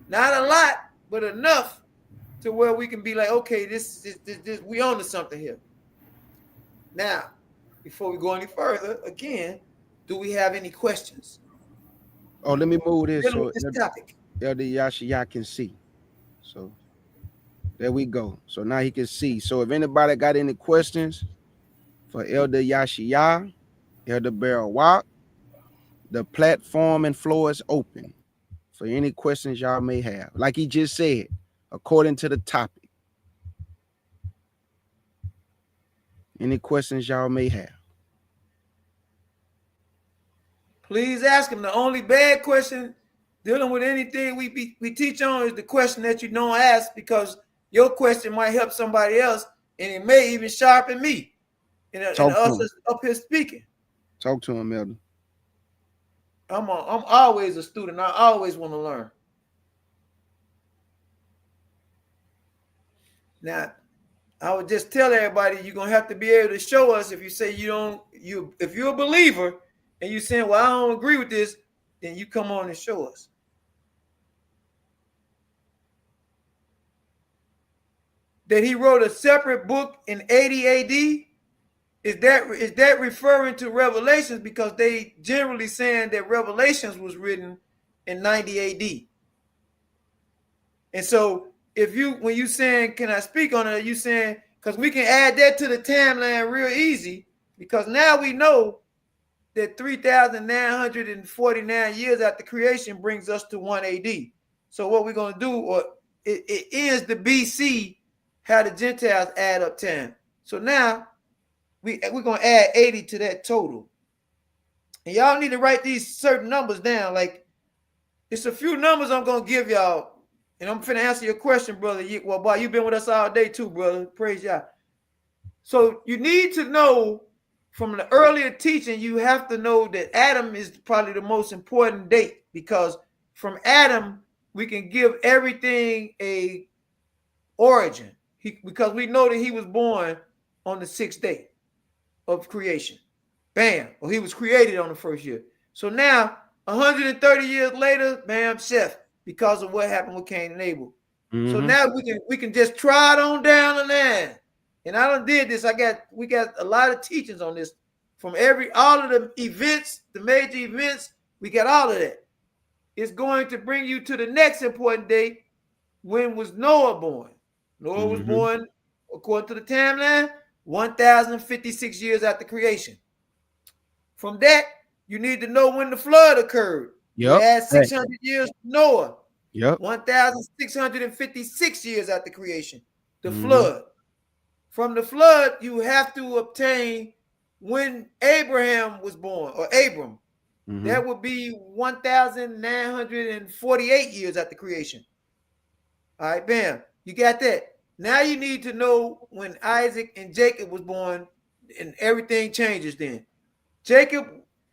Not a lot, but enough to where we can be like, okay, this we on to something here. Now, before we go any further, again, do we have any questions? Oh, let me move this so this topic. Elder Yashia can see. So there we go. So now he can see. So if anybody got any questions for Elder Yashia, Elder Beryl Watt, the platform and floor is open for any questions y'all may have. Like he just said, according to the topic. Any questions y'all may have? Please ask him. The only bad question dealing with anything we teach on is the question that you don't ask, because your question might help somebody else, and it may even sharpen me and us up here speaking. Talk to him, Elder. I'm always a student. I always want to learn. Now, I would just tell everybody, you're gonna have to be able to show us. If you say if you're a believer and you're saying, well, I don't agree with this, then you come on and show us. That he wrote a separate book in 80 AD. Is that referring to Revelations? Because they generally saying that Revelations was written in 90 AD. And so when you saying, can I speak on it? You saying, because we can add that to the timeline real easy, because now we know that 3,949 years after creation brings us to 1 AD. So what we're going to do, or it ends the BC, how the Gentiles add up time. So now we're going to add 80 to that total. And y'all need to write these certain numbers down. Like, it's a few numbers I'm going to give y'all. And I'm finna answer your question, brother. Well, boy, you've been with us all day too, brother. Praise y'all. So you need to know from the earlier teaching, you have to know that Adam is probably the most important date, because from Adam, we can give everything a origin. Because we know that he was born on the 6th day of creation. Bam. Well, he was created on the first year. So now, 130 years later, bam, Seth. because of what happened with Cain and Abel. So Mhm. now we can just try it on down the line. And I done did this. We got a lot of teachings on this from all of the events, the major events. We got all of that. It's going to bring you to the next important date. When was Noah born? Noah was born, according to the timeline, 1,056 years after creation. From that, you need to know when the flood occurred. You Yep. add 600 years to Noah. Yep. 1,656 years after creation. The flood. From the flood, you have to obtain when Abraham was born, or Abram. That would be 1,948 years after creation. All right, bam. You got that. Now you need to know when Isaac and Jacob was born, and everything changes then.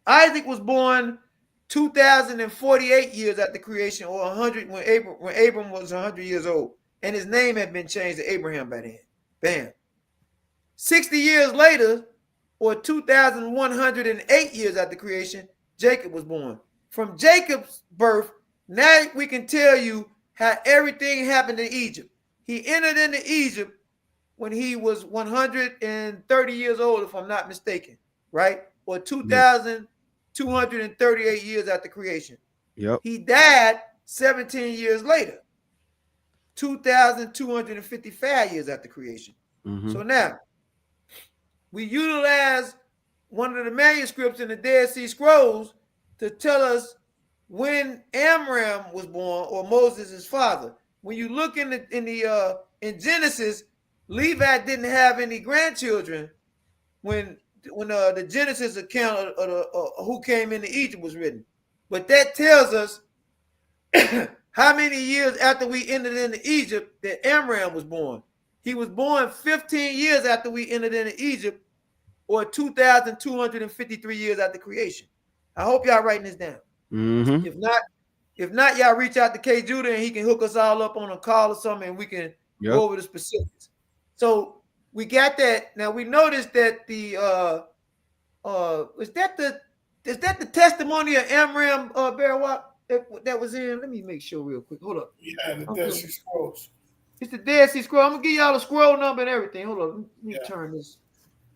Isaac was born 2,048 years after creation, or 100 when Abram was 100 years old, and his name had been changed to Abraham by then. Bam. 60 years later, or 2,108 years after creation, Jacob was born. From Jacob's birth, now we can tell you how everything happened in Egypt. He entered into Egypt when he was 130 years old, if I'm not mistaken, right? Or 2,238 years after creation. Yep. He died 17 years later, 2,255 years after creation. So now, we utilize one of the manuscripts in the Dead Sea Scrolls to tell us when Amram was born, or Moses' father. When you look in Genesis, Levi didn't have any grandchildren when the Genesis account of who came into Egypt was written. But that tells us how many years after we entered into Egypt that Amram was born. He was born 15 years after we entered into Egypt, or 2,253 years after creation. I hope y'all writing this down. If not, y'all reach out to K. Judah and he can hook us all up on a call or something, and we can go over the specifics. So we got that. Now we noticed that the is that the testimony of Amram Barawak that was in? Let me make sure real quick. Hold up. Yeah, the Dead Sea Scrolls. It's the Dead Sea Scroll. I'm gonna give y'all the scroll number and everything. Hold on. Let me turn this.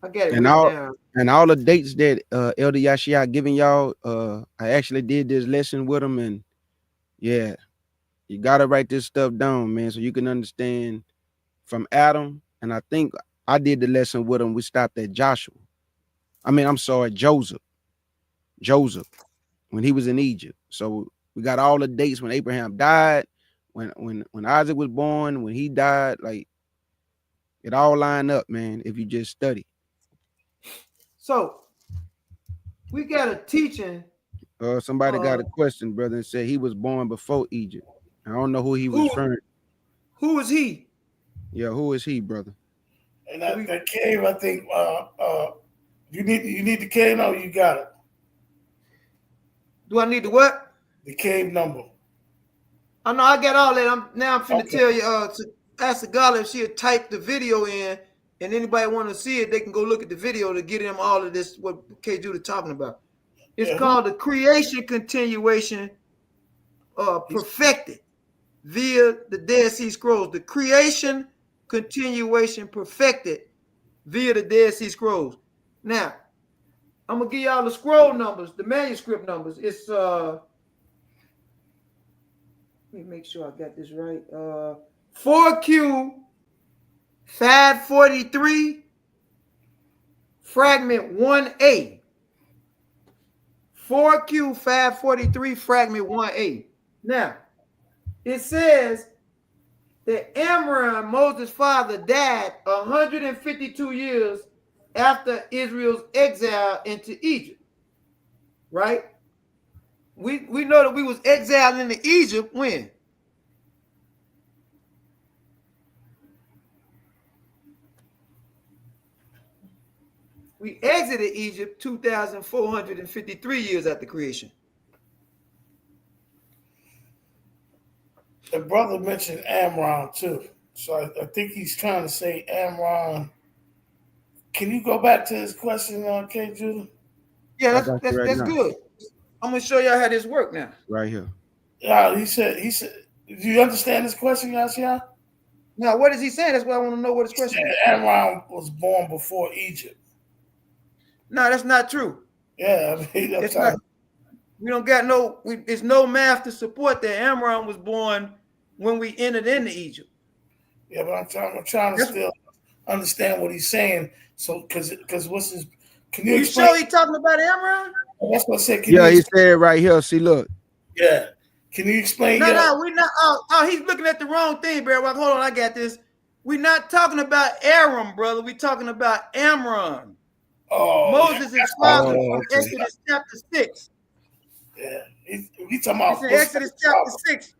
I got it down. And all the dates that Elder Yashia giving y'all, I actually did this lesson with him, and yeah, you gotta write this stuff down, man, so you can understand from Adam. And I think I did the lesson with him. We stopped at Joseph, when he was in Egypt. So we got all the dates when Abraham died, when Isaac was born, when he died. Like, it all lined up, man, if you just study. So we got a teaching. Somebody got a question, brother, and said he was born before Egypt. I don't know who he was referring. Who is he? Yeah, who is he, brother? And that cave, I think, you need the cave number. You got it. Do I need the what? The cave number. I know I got all that. I'm finna tell you to ask the girl if she'll type the video in, and anybody want to see it, they can go look at the video to get them all of this, what K. Judah talking about. It's called the creation continuation perfected via the Dead Sea Scrolls. The creation continuation perfected via the Dead Sea Scrolls. Now, I'm gonna give y'all the scroll numbers, the manuscript numbers. It's let me make sure I got this right. 4Q 543 fragment 1A. 4Q 543 fragment 1A. Now, it says that Amram, Moses' father, died 152 years after Israel's exile into Egypt. Right? We know that we was exiled into Egypt when? We exited Egypt 2,453 years after creation. The brother mentioned Amram too. So I think he's trying to say Amram. Can you go back to his question, K. Judah? Yeah, that's good. I'm gonna show y'all how this works now. Right here. He said, do you understand this question, Yashia? Now, what is he saying? That's why I want to know what his He question said is. Amram was born before Egypt. No, that's not true. Yeah, I mean, It's not. We don't got no. There's no math to support that Amram was born when we entered into Egypt. Yeah, but I'm trying to still understand what he's saying. So, because what's his? Can you explain? Sure he talking about Amram? That's what I said. Yeah, he said right here. See, look. Yeah. Can you explain? No, we're not. Oh, he's looking at the wrong thing, bro. Hold on, I got this. We're not talking about Aram, brother. We're talking about Amram. Oh, Moses' father from okay. Exodus chapter 6. Yeah, we talking about it's in Exodus chapter 6.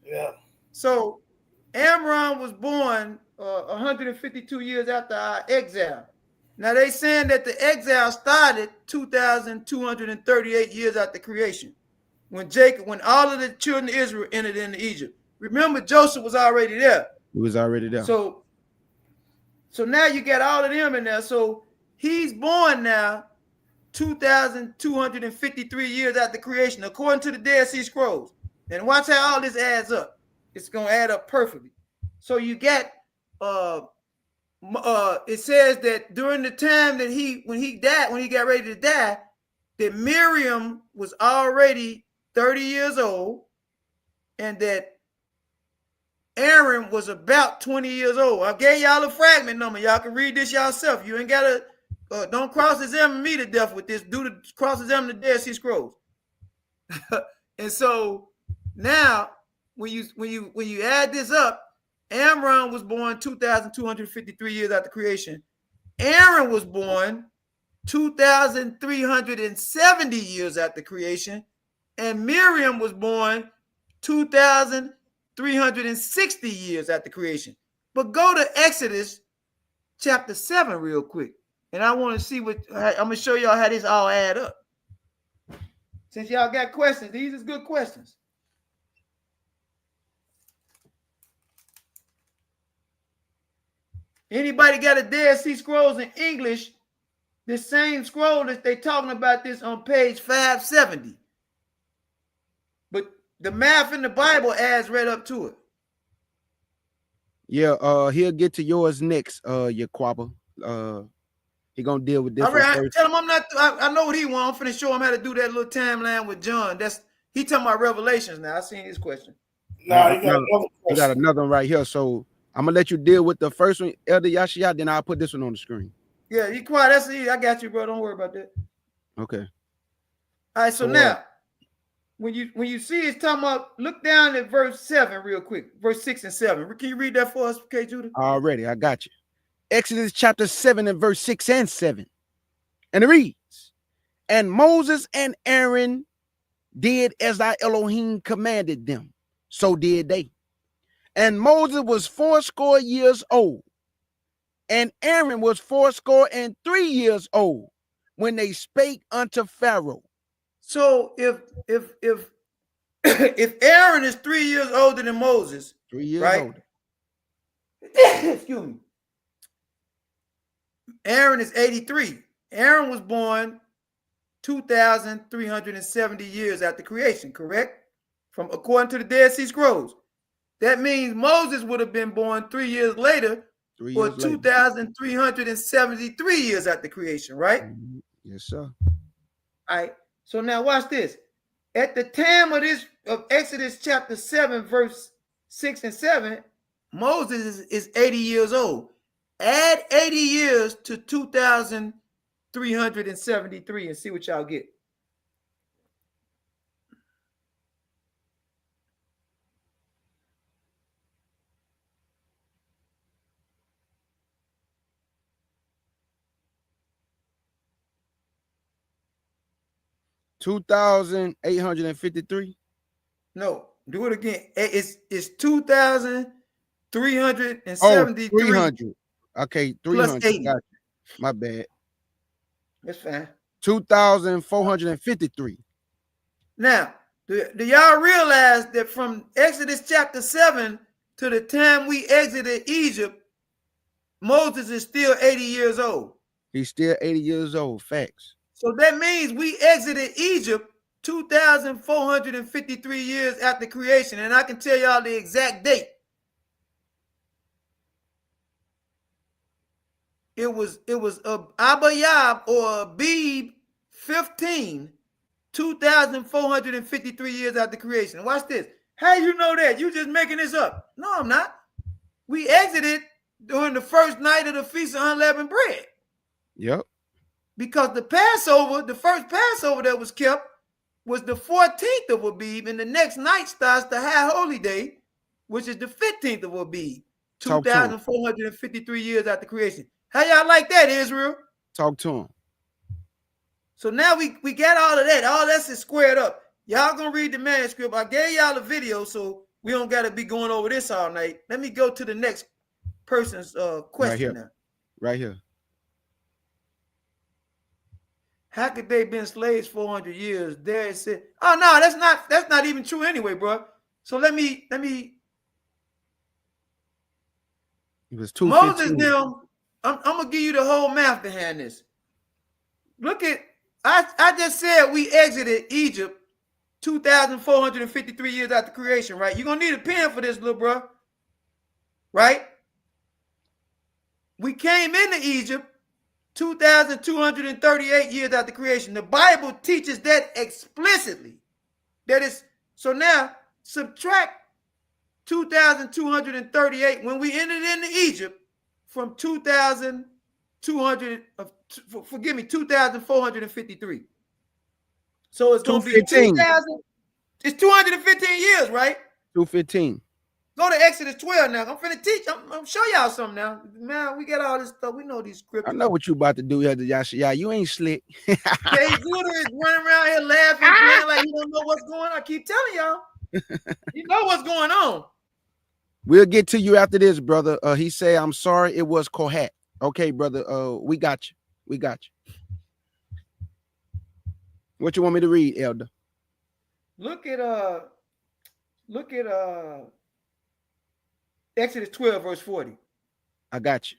Yeah. So Amram was born 152 years after our exile. Now they saying that the exile started 2,238 years after creation, when all of the children of Israel entered into Egypt. Remember, Joseph was already there. He was already there. So now you got all of them in there. So he's born now 2,253 years after creation, according to the Dead Sea Scrolls. And watch how all this adds up. It's gonna add up perfectly. So you get it says that during the time that when he got ready to die, that Miriam was already 30 years old, and that Aaron was about 20 years old. I gave y'all a fragment number. Y'all can read this yourself. You ain't gotta don't cross-examine me to death with this. Do the cross-examine the Dead Sea Scrolls. And so now when you add this up, Amram was born 2,253 years after creation. Aaron was born 2,370 years after creation, and Miriam was born 2,360 years after creation. But go to Exodus chapter 7 real quick, and I want to see I'm gonna show y'all how this all add up. Since y'all got questions, these is good questions. Anybody got a Dead Sea Scrolls in English? The same scroll that they talking about this on page 570. But the math in the Bible adds right up to it. Yeah, he'll get to yours next, Yaquaba. He gonna deal with this. All right, tell him I'm not. I know what he wants. I'm finna show him how to do that little timeline with John. He talking about Revelations now. I seen his question. No, he got another question. He got another one right here. So I'm gonna let you deal with the first one, Elder Yashia. Then I'll put this one on the screen. Yeah, you quiet. That's it. I got you, bro. Don't worry about that. Okay. All right. So now, when you see it's talking about, look down at verse 7 real quick. Verse 6 and 7. Can you read that for us, K. Judah? Already, I got you. Exodus chapter 7 and verse 6 and 7. And it reads, and Moses and Aaron did as thy Elohim commanded them. So did they. And Moses was 80 years old, and Aaron was 83 years old when they spake unto Pharaoh. So if if Aaron is 3 years older than Moses, 3 years right? older. Excuse me. Aaron is 83. Aaron was born 2,370 years after creation, correct? According to the Dead Sea Scrolls. That means Moses would have been born 3 years later, or 2,373 years after creation, right? Yes, sir. All right. So now watch this. At the time of Exodus chapter 7, verse 6 and 7, Moses is 80 years old. Add 80 years to 2,373 and see what y'all get. $2,853. No, do it again. It's 2,373. 300. Okay, 300. Plus 80. Gotcha. My bad. That's fine. 2,453. Now, do y'all realize that from Exodus chapter 7 to the time we exited Egypt, Moses is still 80 years old? He's still 80 years old. Facts. So that means we exited Egypt 2,453 years after creation, and I can tell y'all the exact date. It was Abayab or Abib 15, 2,453 years after creation. Watch this. How you know that? You just making this up. No, I'm not. We exited during the first night of the Feast of Unleavened Bread. Yep. Because the Passover, the first Passover that was kept was the 14th of Abib, and the next night starts the High Holy Day, which is the 15th of Abib, 2,453 years after creation. How y'all like that, Israel? Talk to him. So now we got all of that. All that's is squared up. Y'all gonna read the manuscript. I gave y'all a video, so we don't gotta be going over this all night. Let me go to the next person's question now. Right here. How could they been slaves 400 years? There it said, oh no, that's not even true anyway, bro. So let me. It was 2:15. Moses now, I'm gonna give you the whole math behind this. Look at, I just said we exited Egypt 2,453 years after creation, right? You're gonna need a pen for this, little bro. Right? We came into Egypt 2,238 years after creation. The Bible teaches that explicitly. That is, so now subtract 2,238 when we entered into Egypt from 2,453. So it's going to be 2,000. It's 215 years, right? 215. Go to Exodus 12 now. I'm finna teach. I'm show y'all something now. Man, we got all this stuff. We know these scriptures. I know what you about to do here, Yashia. You ain't slick. Jay Judah is running around here laughing, playing like he don't know what's going on. I keep telling y'all. You know what's going on. We'll get to you after this, brother. He said, I'm sorry, it was Kohat. Okay, brother. We got you. We got you. What you want me to read, Elder? Look at Exodus 12, verse 40. I got you.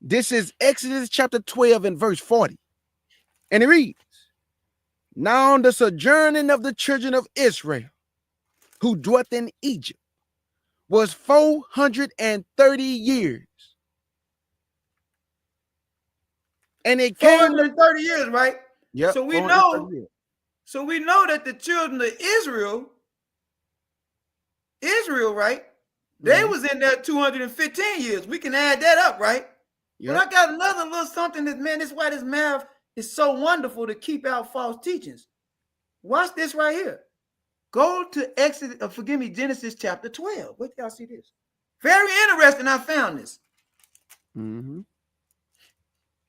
This is Exodus chapter 12 and verse 40. And it reads, now the sojourning of the children of Israel, who dwelt in Egypt, was 430 years. And it came 430 years, right? Yep. So we know that the children of Israel, right? They was in there 215 years. We can add that up, right? Yep. But I got another little something that, man, this is why this math is so wonderful to keep out false teachings. Watch this right here. Go to Genesis chapter 12. Wait till y'all see this. Very interesting. I found this. Mm-hmm.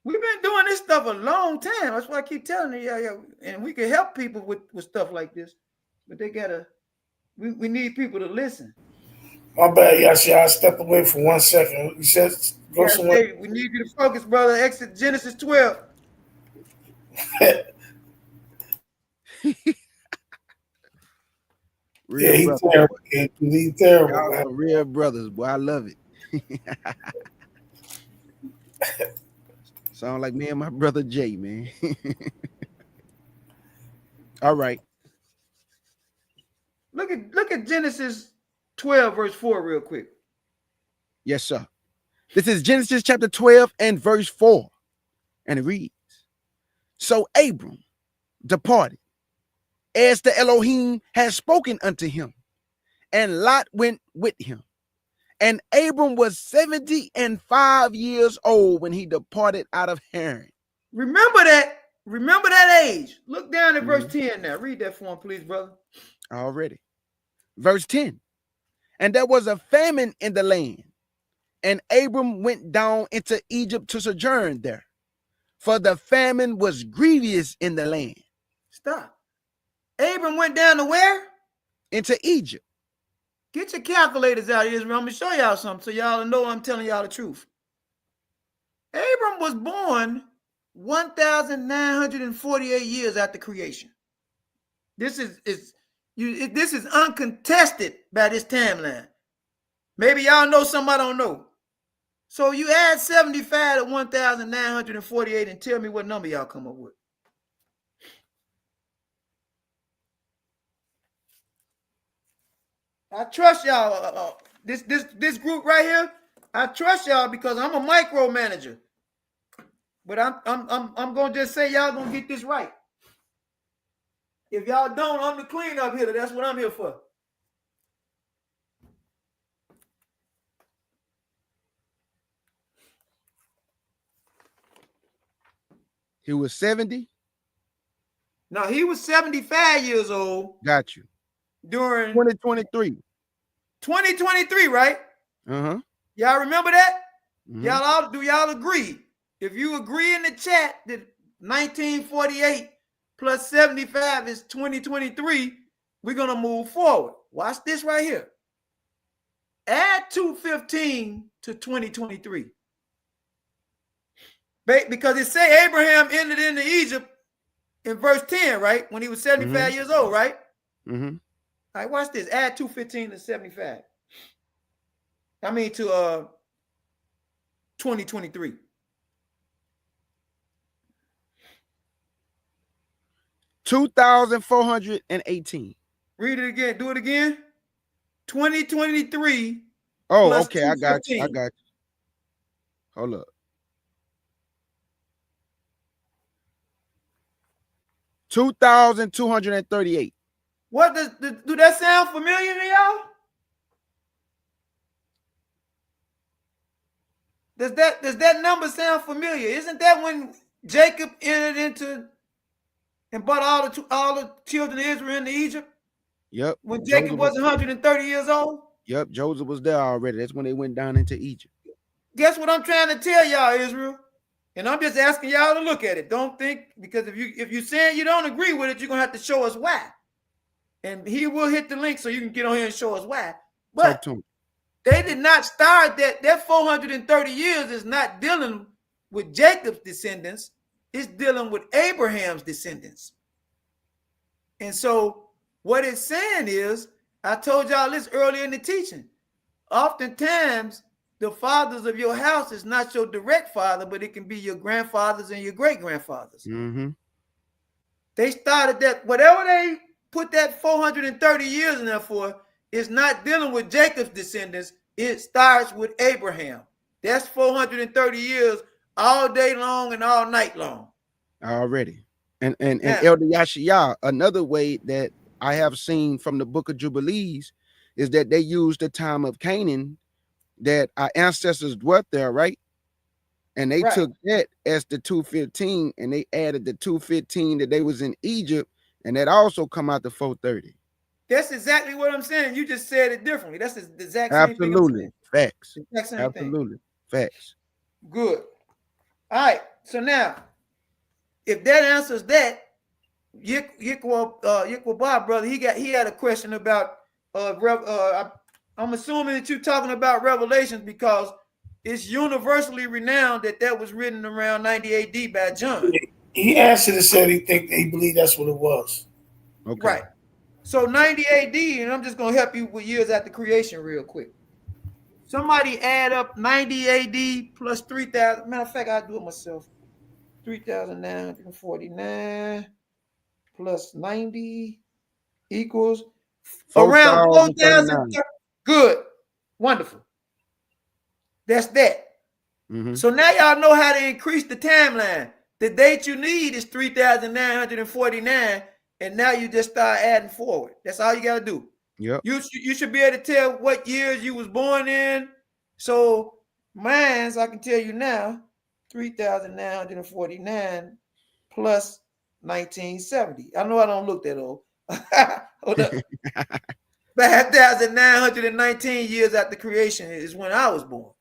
We've been doing this stuff a long time. That's why I keep telling you, yeah. And we can help people with stuff like this. But they gotta, we need people to listen. My bad, Yashia. I stepped away for 1 second. You said go somewhere. We need you to focus, brother. Genesis 12. Real he's terrible. He's terrible. Y'all are real brothers, boy. I love it. Sound like me and my brother Jay, man. All right. Look at Genesis 12, verse 4, real quick. Yes, sir. This is Genesis chapter 12 and verse 4. And it reads, so Abram departed, as the Elohim had spoken unto him, and Lot went with him. And Abram was 75 years old when he departed out of Haran. Remember that age. Look down at verse 10 now. Read that for him, please, brother. Already. Verse 10. And there was a famine in the land, and Abram went down into Egypt to sojourn there, for the famine was grievous in the land. Stop. Abram went down to where? Into Egypt. Get your calculators out, Israel. I'm going to show y'all something so y'all know I'm telling y'all the truth. Abram was born 1,948 years after creation. This is uncontested by this timeline. Maybe y'all know something I don't know. So you add 75 to 1,948 and tell me what number y'all come up with. I trust y'all. This group right here, I trust y'all because I'm a micromanager. But I'm gonna just say y'all gonna get this right. If y'all don't, I'm the cleanup hitter. That's what I'm here for. He was 70. Now he was 75 years old. Got you. During 2023. 2023, right? Uh-huh. Y'all remember that? Mm-hmm. Y'all agree? If you agree in the chat that 1948 plus 75 is 2023, we're gonna move forward. Watch this right here. Add 215 to 2023. Because it say Abraham entered into Egypt in verse 10, right? When he was 75 years old, right? Mm-hmm. All right, watch this. Add 215 to 75. I mean to 2023. 2,418. Read it again. Do it again. 2023. Oh, plus okay. I got you. 215. Hold up. 2,238. What do that sound familiar to y'all? Does that number sound familiar? Isn't that when Jacob entered into and brought all the children of Israel into Egypt? Yep. When Jacob was 130 years old? Yep. Joseph was there already. That's when they went down into Egypt. Guess what I'm trying to tell y'all, Israel? And I'm just asking y'all to look at it. Don't think, because if you're saying you don't agree with it, you're gonna have to show us why. And he will hit the link so you can get on here and show us why. But they did not start that 430 years is not dealing with Jacob's descendants. It's dealing with Abraham's descendants. And so what it's saying is, I told y'all this earlier in the teaching. Oftentimes, the fathers of your house is not your direct father, but it can be your grandfathers and your great-grandfathers. Mm-hmm. They started that, whatever they put that 430 years in there for, is not dealing with Jacob's descendants. It starts with Abraham. That's 430 years all day long and all night long. Already. And Elder Yashiyah, another way that I have seen from the book of Jubilees is that they used the time of Canaan, that our ancestors dwelt there, right? And they took that as the 215, and they added the 215 that they was in Egypt, and that also come out to 430. That's exactly what I'm saying. You just said it differently. That's the exact same thing. Absolutely. Facts. The exact same Absolutely. Thing. Facts. Good. All right. So now, if that answers that, Yikwa Bob, brother, he had a question about I'm assuming that you're talking about Revelations because it's universally renowned that was written around 90 AD by John. He answered and said he believed that's what it was. Okay. Right. So 90 AD, and I'm just going to help you with years after creation real quick. Somebody add up 90 AD plus 3,000. Matter of fact, I'll do it myself. 3,949 plus 90 equals around 4,000. Good. Wonderful. That's that. Mm-hmm. So now y'all know how to increase the timeline. The date you need is 3,949, and now you just start adding forward. That's all you got to do. Yep. You should be able to tell what years you was born in. So mine's, I can tell you now, 3,949 plus 1970. I know I don't look that old. Hold up. 5,919 years after creation is when I was born.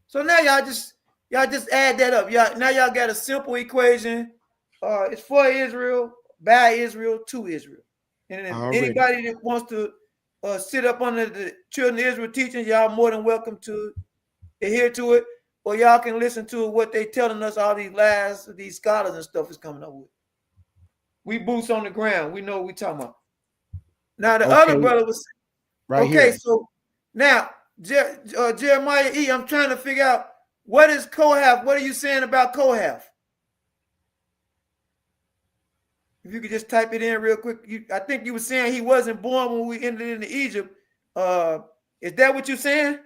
So now y'all just add that up. Now y'all got a simple equation. It's for Israel, by Israel, to Israel. And if anybody that wants to sit up under the children of Israel teaching, y'all more than welcome to adhere to it, or y'all can listen to what they telling us, all these lies, these scholars and stuff is coming up with. We boots on the ground. We know what we talking about. Now the other brother was right here. So now Jeremiah E, I'm trying to figure out What is Kohath? What are you saying about Kohath? If you could just type it in real quick. I think you were saying he wasn't born when we entered into Egypt. Is that what you're saying?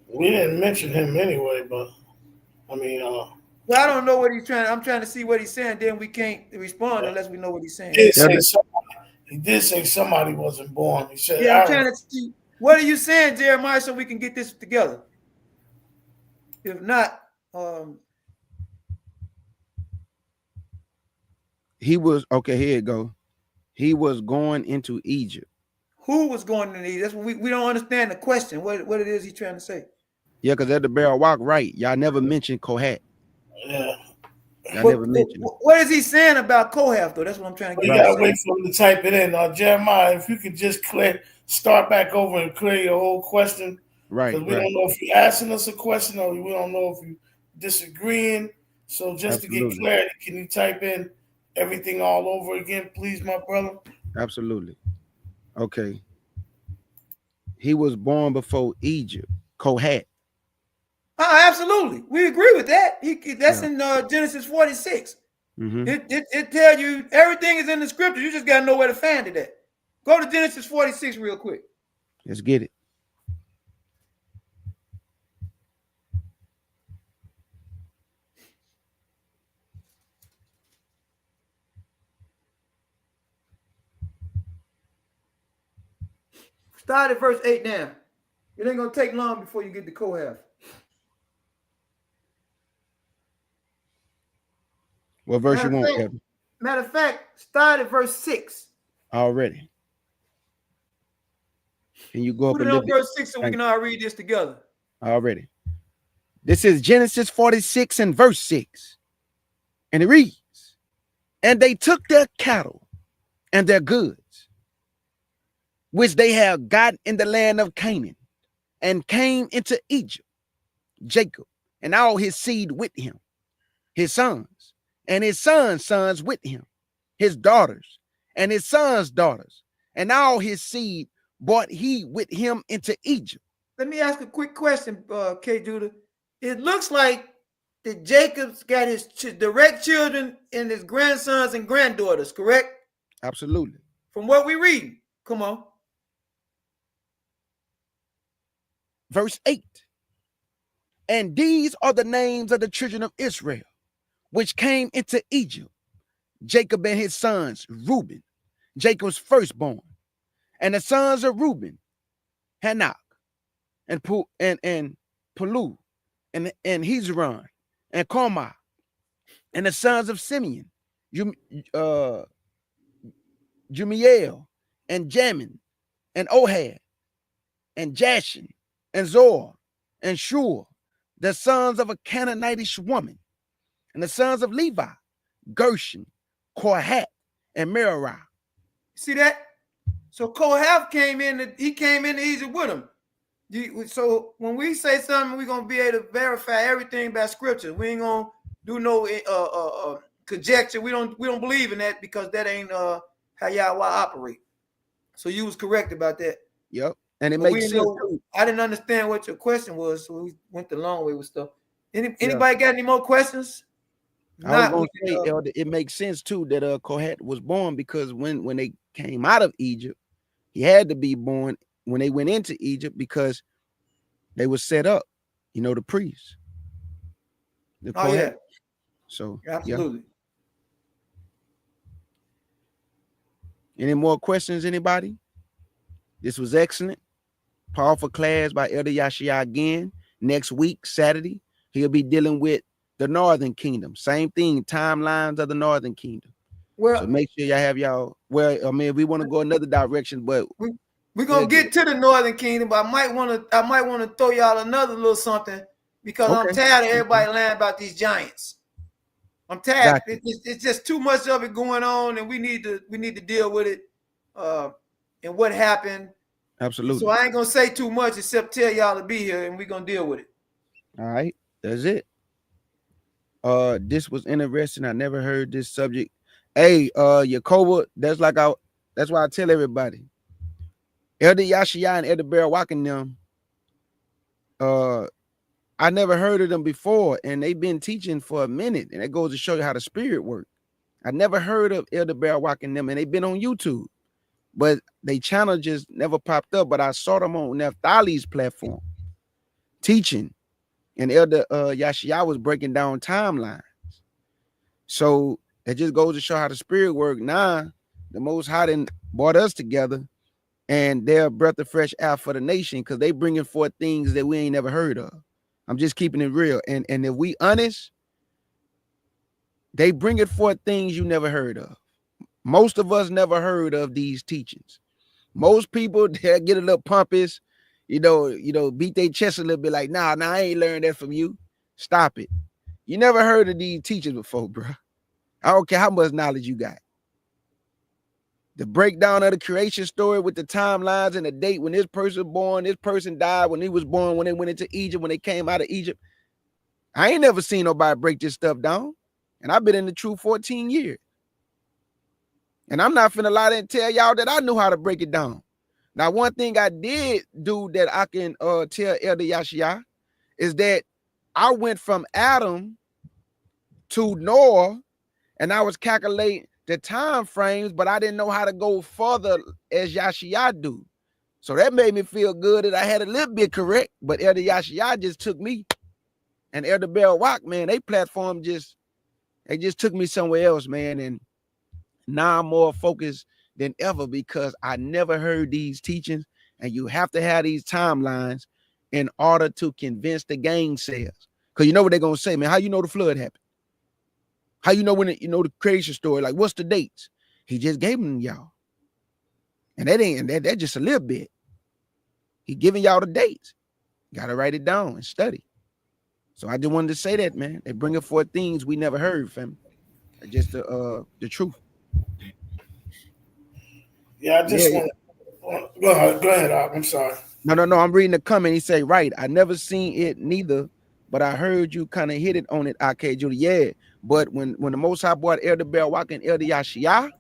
We didn't mention him anyway, but I mean, well, I don't know what he's trying. I'm trying to see what he's saying. Then we can't respond unless we know what he's saying. He did say somebody wasn't born. He said, "Yeah, I'm trying to see what are you saying, Jeremiah, so we can get this together. If not, he was okay. Here you go. He was going into Egypt. Who was going into Egypt? That's what we don't understand the question. What it is he's trying to say? Yeah, because at the barrel walk, right? Y'all never mentioned Kohath. Yeah. Never mentioned it. What is he saying about Kohath, though? That's what I'm trying to get. You gotta wait for him to type it in. Jeremiah, if you could just start back over and clear your whole question. Right. Because we don't know if you're asking us a question or we don't know if you're disagreeing. So just to get clarity, can you type in everything all over again, please, my brother? Absolutely. Okay. He was born before Egypt. Kohath. Oh, absolutely. We agree with that. That's in Genesis 46. Mm-hmm. It tells you everything is in the scripture. You just got to know where to find it at. Go to Genesis 46 real quick. Let's get it. Start at verse 8 now. It ain't going to take long before you get to Kohath. What verse you want? Matter of fact, start at verse 6. Already. Can you go up Put it on verse 6 so we can all read this together? Already. This is Genesis 46 and verse 6. And it reads, and they took their cattle and their goods, which they had gotten in the land of Canaan, and came into Egypt, Jacob and all his seed with him, his sons, and his sons' sons with him, his daughters, and his sons' daughters, and all his seed brought he with him into Egypt. Let me ask a quick question, K. Judah. It looks like that Jacob's got his direct children and his grandsons and granddaughters, correct? Absolutely. From what we read. Come on. Verse 8. And these are the names of the children of Israel, which came into Egypt. Jacob and his sons, Reuben, Jacob's firstborn, and the sons of Reuben, Hanok, and Palu, and Hezron, and Carmah, and the sons of Simeon, Jumiel, and Jamin, and Ohad, and Jashin, and Zor, and Shur, the sons of a Canaanitish woman, and the sons of Levi, Gershon, Kohath, and Merari. See that? So Kohath came into Egypt with him. So when we say something, we're gonna be able to verify everything by scripture. We ain't gonna do no conjecture. We don't believe in that because that ain't how Yahweh operate. So you was correct about that. Yep. And it makes sense. I didn't understand what your question was, so we went the long way with stuff. Anybody got any more questions? I was gonna say, Elder, it makes sense too that Kohath was born because when they came out of Egypt, he had to be born when they went into Egypt because they were set up, the priests. Yeah. So absolutely. Yeah. Any more questions, anybody? This was excellent. Powerful class by Elder Yashia again. Next week, Saturday, he'll be dealing with the Northern Kingdom. Same thing, timelines of the Northern Kingdom. Well, so make sure y'all have y'all. Well, I mean, we want to go another direction, but we're gonna get to the Northern Kingdom. But I might want to throw y'all another little something because I'm tired of everybody lying about these giants. I'm tired. It's just too much of it going on, and we need to deal with it. And what happened. Absolutely. So I ain't gonna say too much except tell y'all to be here, and we're gonna deal with it. All right, that's it. This was interesting. I never heard this subject. Hey, Yakoba, that's why I tell everybody. Elder Yashia and Elder Bear walking them. I never heard of them before, and they've been teaching for a minute, and it goes to show you how the spirit works. I never heard of Elder Bear walking them, and they've been on YouTube, but they channel just never popped up. But I saw them on Naphtali's platform teaching, and Elder Yashia was breaking down timelines. So it just goes to show how the spirit work. Now, the Most High done brought us together, and they're a breath of fresh air for the nation because they bringing forth things that we ain't never heard of. I'm just keeping it real. And if we honest, they bring it forth things you never heard of. Most of us never heard of these teachings. Most people they get a little pompous, beat their chest a little bit like, nah, I ain't learned that from you. Stop it. You never heard of these teachings before, bro. I don't care how much knowledge you got. The breakdown of the creation story with the timelines and the date when this person was born, this person died, when he was born, when they went into Egypt, when they came out of Egypt. I ain't never seen nobody break this stuff down. And I've been in the truth 14 years. And I'm not finna lie and tell y'all that I knew how to break it down. Now, one thing I did do that I can tell Elder Yashia is that I went from Adam to Noah, and I was calculating the time frames, but I didn't know how to go further as Yashia do. So that made me feel good that I had a little bit correct, but Elder Yashia just took me. And Elder Bell Rock, man, they platform just took me somewhere else, man. And now I'm more focused than ever because I never heard these teachings, and you have to have these timelines in order to convince the gainsayers. Because you know what they're gonna say, man. How you know the flood happened? How you know when the creation story? Like, what's the dates? He just gave them y'all. And that just a little bit. He giving y'all the dates. Gotta write it down and study. So I just wanted to say that, man. They bringing forth things we never heard, fam. Just the truth. Yeah, I just want to go ahead, I'm sorry. No. I'm reading the comment. He say, right. I never seen it neither, but I heard you kind of hit it on it, AK Judy. Yeah. But when the Most High brought Elder Bell Walk and Elder Yashia,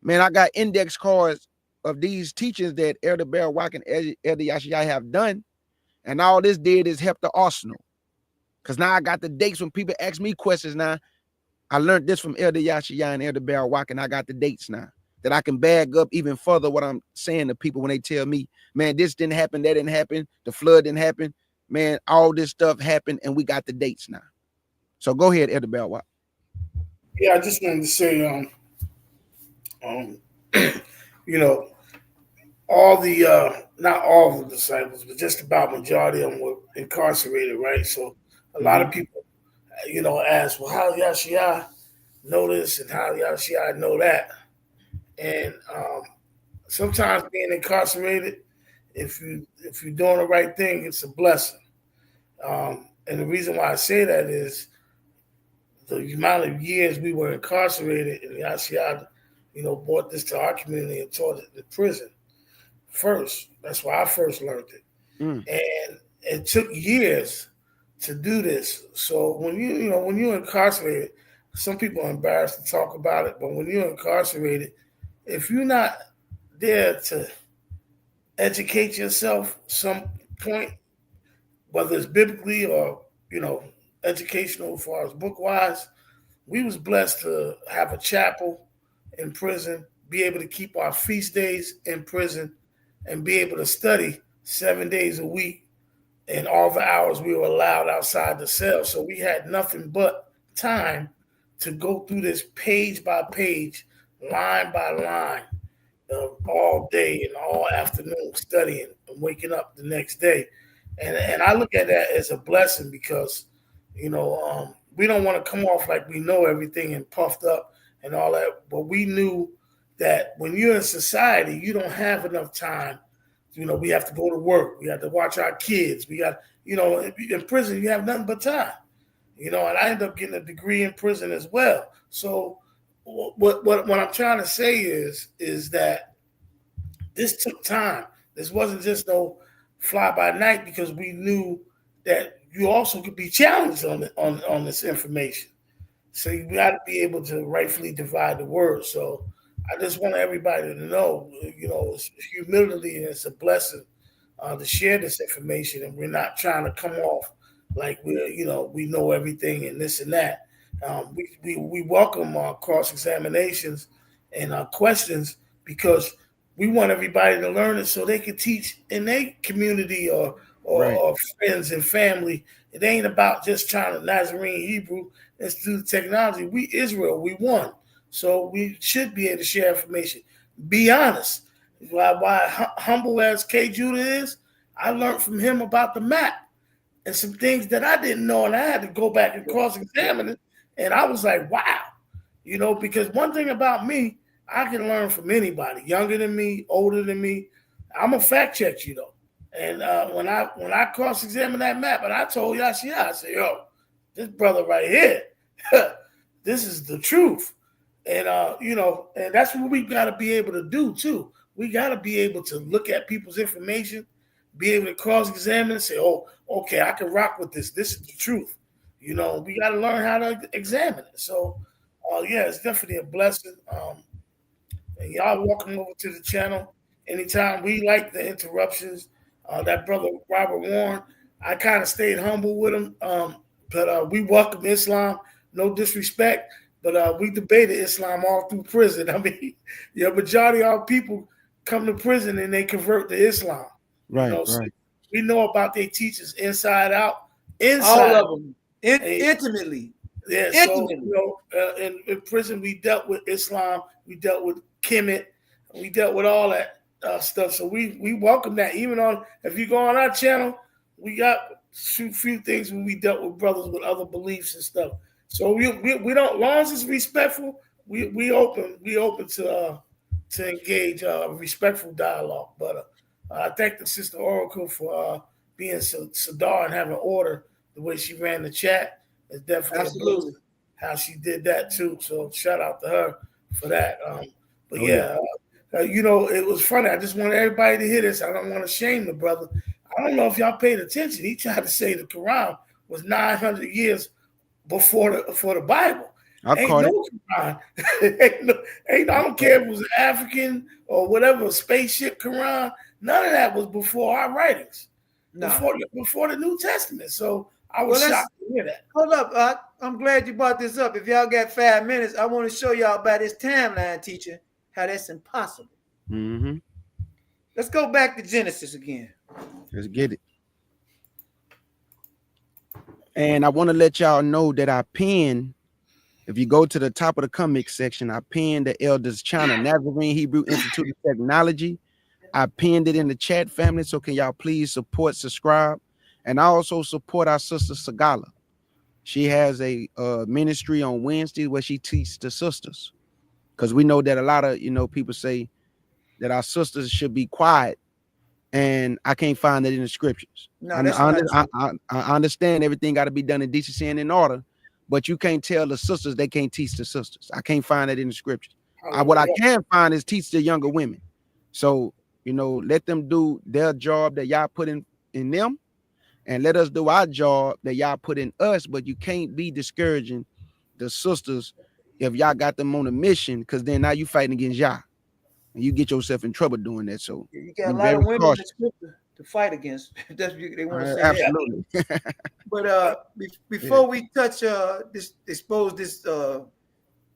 man, I got index cards of these teachings that Elder Bell Walk and Elder Yashia have done. And all this did is help the arsenal. Because now I got the dates when people ask me questions now. I learned this from Elder Yashia and Elder Bell Walk, and I got the dates now that I can bag up even further what I'm saying to people when they tell me, man, this didn't happen, that didn't happen, the flood didn't happen. Man, all this stuff happened, and we got the dates now. So go ahead, Elder Bell Walk. Yeah, I just wanted to say, all the not all the disciples, but just about majority of them were incarcerated, right? So a lot of people, ask, well, how Yashia know this and how Yashia know that? And sometimes being incarcerated, if you're doing the right thing, it's a blessing. And the reason why I say that is the amount of years we were incarcerated, and Yashia, brought this to our community and taught it in prison first. That's why I first learned it. And it took years to do this. So when you're incarcerated, some people are embarrassed to talk about it, but when you're incarcerated, if you're not there to educate yourself some point, whether it's biblically or, educational as far as book-wise, we was blessed to have a chapel in prison, be able to keep our feast days in prison, and be able to study 7 days a week and all the hours we were allowed outside the cell. So we had nothing but time to go through this page by page, line by line, all day and all afternoon studying and waking up the next day. And I look at that as a blessing because, we don't want to come off like we know everything and puffed up and all that. But we knew that when you're in society, you don't have enough time. We have to go to work. We have to watch our kids. We got, in prison, you have nothing but time. And I ended up getting a degree in prison as well. So what I'm trying to say is that this took time. This wasn't just no fly by night because we knew that you also could be challenged on this information. So you got to be able to rightfully divide the word. So I just want everybody to know, it's humility and it's a blessing to share this information, and we're not trying to come off like we know everything and this and that. We welcome cross examinations and questions because we want everybody to learn it so they can teach in their community or friends and family. It ain't about just trying to Nazarene Hebrew. Let's do the technology. We Israel, we won. So we should be able to share information. Be honest. Why humble as K. Judah is, I learned from him about the map and some things that I didn't know, and I had to go back and cross-examine it. And I was like, wow, because one thing about me, I can learn from anybody, younger than me, older than me. I'm a fact check you though. And when I cross-examined that map, and I told Yashia, I said, yo, this brother right here, this is the truth. And and that's what we got to be able to do too. We got to be able to look at people's information, be able to cross-examine and say, oh, okay, I can rock with this. This is the truth. We got to learn how to examine it. So, yeah, it's definitely a blessing. And y'all welcome over to the channel anytime. We like the interruptions. That brother Robert Warren, I kind of stayed humble with him, but we welcome Islam. No disrespect, but we debated Islam all through prison. I mean, majority of our people come to prison and they convert to Islam. Right, So right. we know about their teachers inside out. All of them. Intimately. Yeah, intimately. So in prison we dealt with Islam, we dealt with Kemet, we dealt with all that stuff. So we welcome that. Even if you go on our channel, we got a few things when we dealt with brothers with other beliefs and stuff. So we don't, as long as it's respectful, we open to engage respectful dialogue. But I thank the sister Oracle for being Sadar and having order the way she ran the chat. It's definitely absolutely how she did that too. So shout out to her for that. It was funny. I just want everybody to hear this. I don't want to shame the brother. I don't know if y'all paid attention. He tried to say the Quran was 900 years before the Bible. Ain't no Quran. I don't care if it was an African or whatever spaceship Quran. None of that was before our writings. No. Before the New Testament. So I was shocked to hear that. Hold up, I'm glad you brought this up. If y'all got 5 minutes, I want to show y'all about this timeline teacher, how that's impossible. Mm-hmm. Let's go back to Genesis again. Let's get it. And I want to let y'all know that I pinned, if you go to the top of the comic section, I pinned the Elders channel, Nazarene Hebrew Institute of Technology. I pinned it in the chat, family. So can y'all please support, subscribe, and I also support our sister Sagala. She has a ministry on Wednesday where she teaches the sisters, because we know that a lot of people say that our sisters should be quiet, and I can't find that in the scriptures. No, I understand everything got to be done in decency and in order, but you can't tell the sisters they can't teach the sisters. I can't find that in the scriptures. What I can find is teach the younger women. So let them do their job that y'all put in them, and let us do our job that y'all put in us. But you can't be discouraging the sisters if y'all got them on a mission, because then now you fighting against y'all, and you get yourself in trouble doing that. So you got a lot of women in the scripture to fight against. That's what they want to say. Absolutely. But before we touch expose this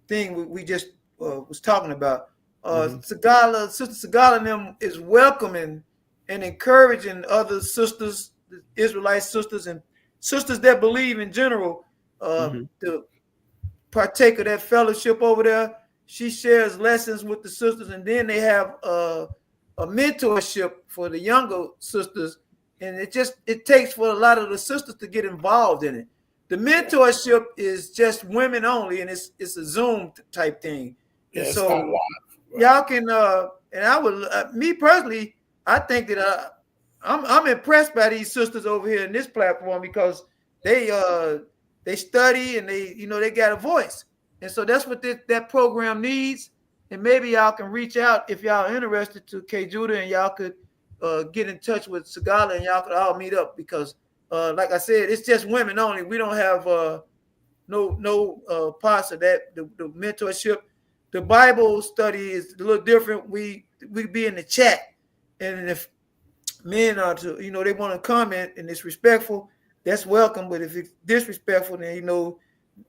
thing we just was talking about, Sagala, Sister Sagala and them is welcoming and encouraging other sisters, Israelite sisters and sisters that believe in general, to partake of that fellowship over there. She shares lessons with the sisters, and then they have a mentorship for the younger sisters, and it takes for a lot of the sisters to get involved in it. The mentorship is just women only, and it's a Zoom type thing. Yeah, and so y'all can and I would me personally, I think that I'm impressed by these sisters over here in this platform, because they study and they got a voice, and so that's what that program needs. And maybe y'all can reach out if y'all are interested to K. Judah, and y'all could get in touch with Sagala, and y'all could all meet up, because like I said, it's just women only. We don't have no parts of that. The mentorship, the Bible study is a little different. We be in the chat, and if men are to, they want to comment and it's respectful, that's welcome. But if it's disrespectful, then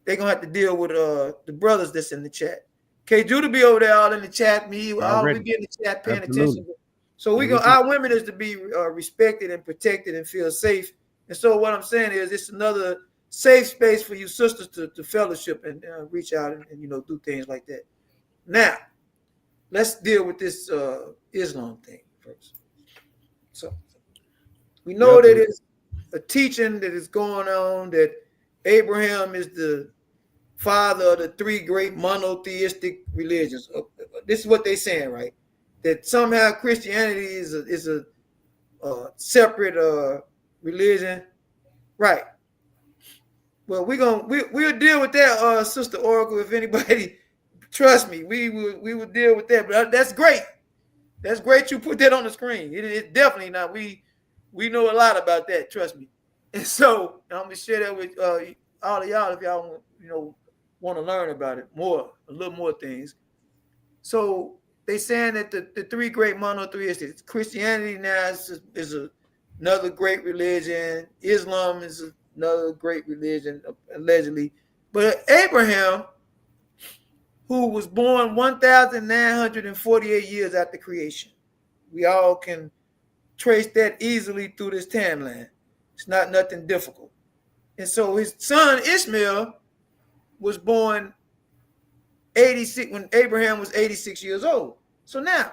they're gonna have to deal with the brothers that's in the chat. K Judah be over there all in the chat, all we be in the chat paying attention. So our women is to be respected and protected and feel safe. And so what I'm saying is it's another safe space for you sisters to fellowship and reach out and do things like that. Now, let's deal with this Islam thing first. So we know that it's a teaching that is going on that Abraham is the father of the three great monotheistic religions. This is what they're saying, right? That somehow Christianity is a separate religion, right? Well, we'll deal with that, Sister Oracle. If anybody, trust me, we will deal with that. But that's great. That's great. You put that on the screen. It's definitely not. We know a lot about that. Trust me. And so I'm gonna share that with all of y'all if y'all want to learn about it more, a little more things. So they saying that the three great monotheists, Christianity now is another great religion. Islam is another great religion, allegedly. But Abraham, who was born 1,948 years after creation, we all can trace that easily through this timeline. It's not nothing difficult. And so his son Ishmael was born 86 when Abraham was 86 years old. So now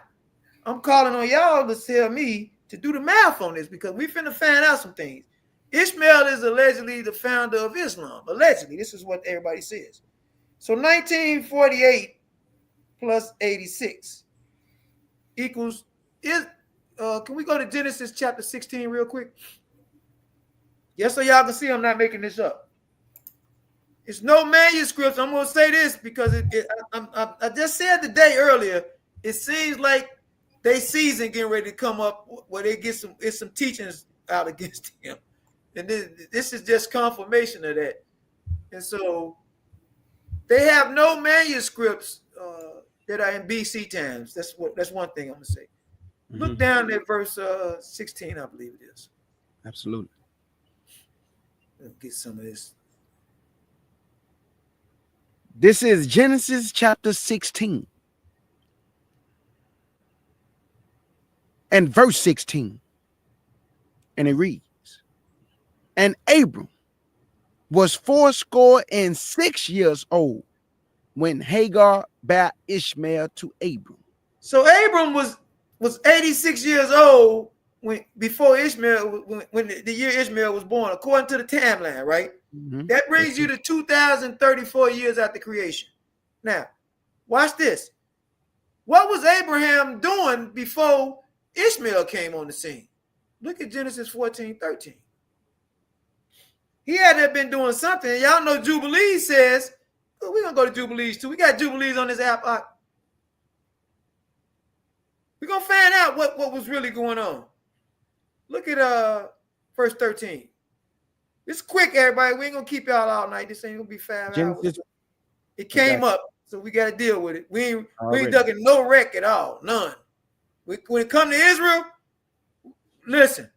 I'm calling on y'all to tell me to do the math on this because we finna find out some things. Ishmael is allegedly the founder of Islam. Allegedly, this is what everybody says. So 1948 plus 86 equals can we go to Genesis chapter 16 real quick? Yes, so y'all can see I'm not making this up. It's no manuscripts. I'm going to say this because I just said the day earlier, it seems like they season getting ready to come up where they get some teachings out against him. And this is just confirmation of that. And so they have no manuscripts that are in BC times. That's one thing I'm going to say. Mm-hmm. Look down at verse 16, I believe it is. Absolutely. Let's get some of this. This is Genesis chapter 16 and verse 16. And it reads, and Abram was 86 years old when Hagar bare Ishmael to Abram. So Abram was 86 years old before Ishmael, when the year Ishmael was born, according to the timeline, right? Mm-hmm. That brings you to 2,034 years after creation. Now, watch this. What was Abraham doing before Ishmael came on the scene? Look at Genesis 14:13. He had to have been doing something. Y'all know Jubilee says, we're going to go to Jubilees too. We got Jubilees on this app. We're going to find out what was really going on. Look at verse 13. It's quick, everybody. We ain't going to keep y'all all night. This ain't going to be 5 hours. It came up, so we got to deal with it. We ain't ducking no wreck at all. None. When it comes to Israel, listen,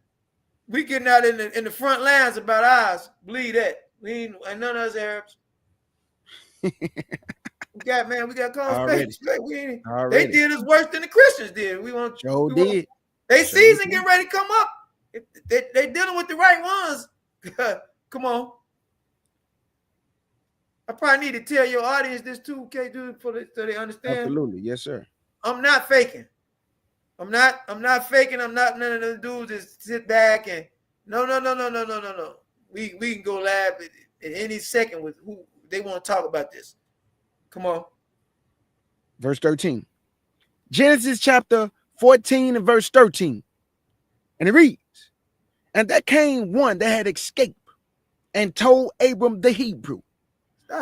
we getting out in the front lines about ours. Believe that. We ain't none of us Arabs. we got cause space. They did us worse than the Christians did. They season getting ready to come up. They dealing with the right ones. Come on. I probably need to tell your audience this too, okay, dude, so they understand. Absolutely, yes, sir. I'm not faking. I'm not faking. I'm not none of the dudes that sit back and no. We can go live at any second with who they want to talk about this. Come on. Verse 13. Genesis chapter 14 and verse 13. And it reads, and there came one that had escaped and told Abram the Hebrew,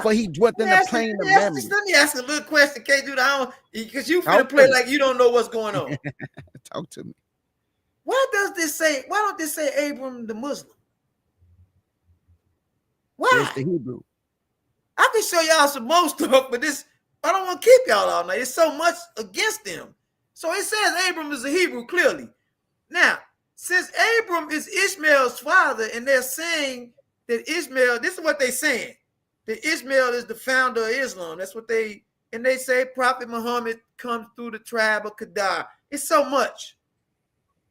for he dwelt in the plain of Mamre. Let me ask a little question, K-Dude. Because you finna play like you don't know what's going on. Talk to me. Why don't this say Abram the Muslim? Why? It's the Hebrew. I can show y'all some more stuff, but I don't want to keep y'all all night. It's so much against them. So it says Abram is a Hebrew, clearly. Now, since Abram is Ishmael's father, and they're saying that Ishmael, this is what they're saying, that Ishmael is the founder of Islam. That's what they say Prophet Muhammad comes through the tribe of Kedar. It's so much.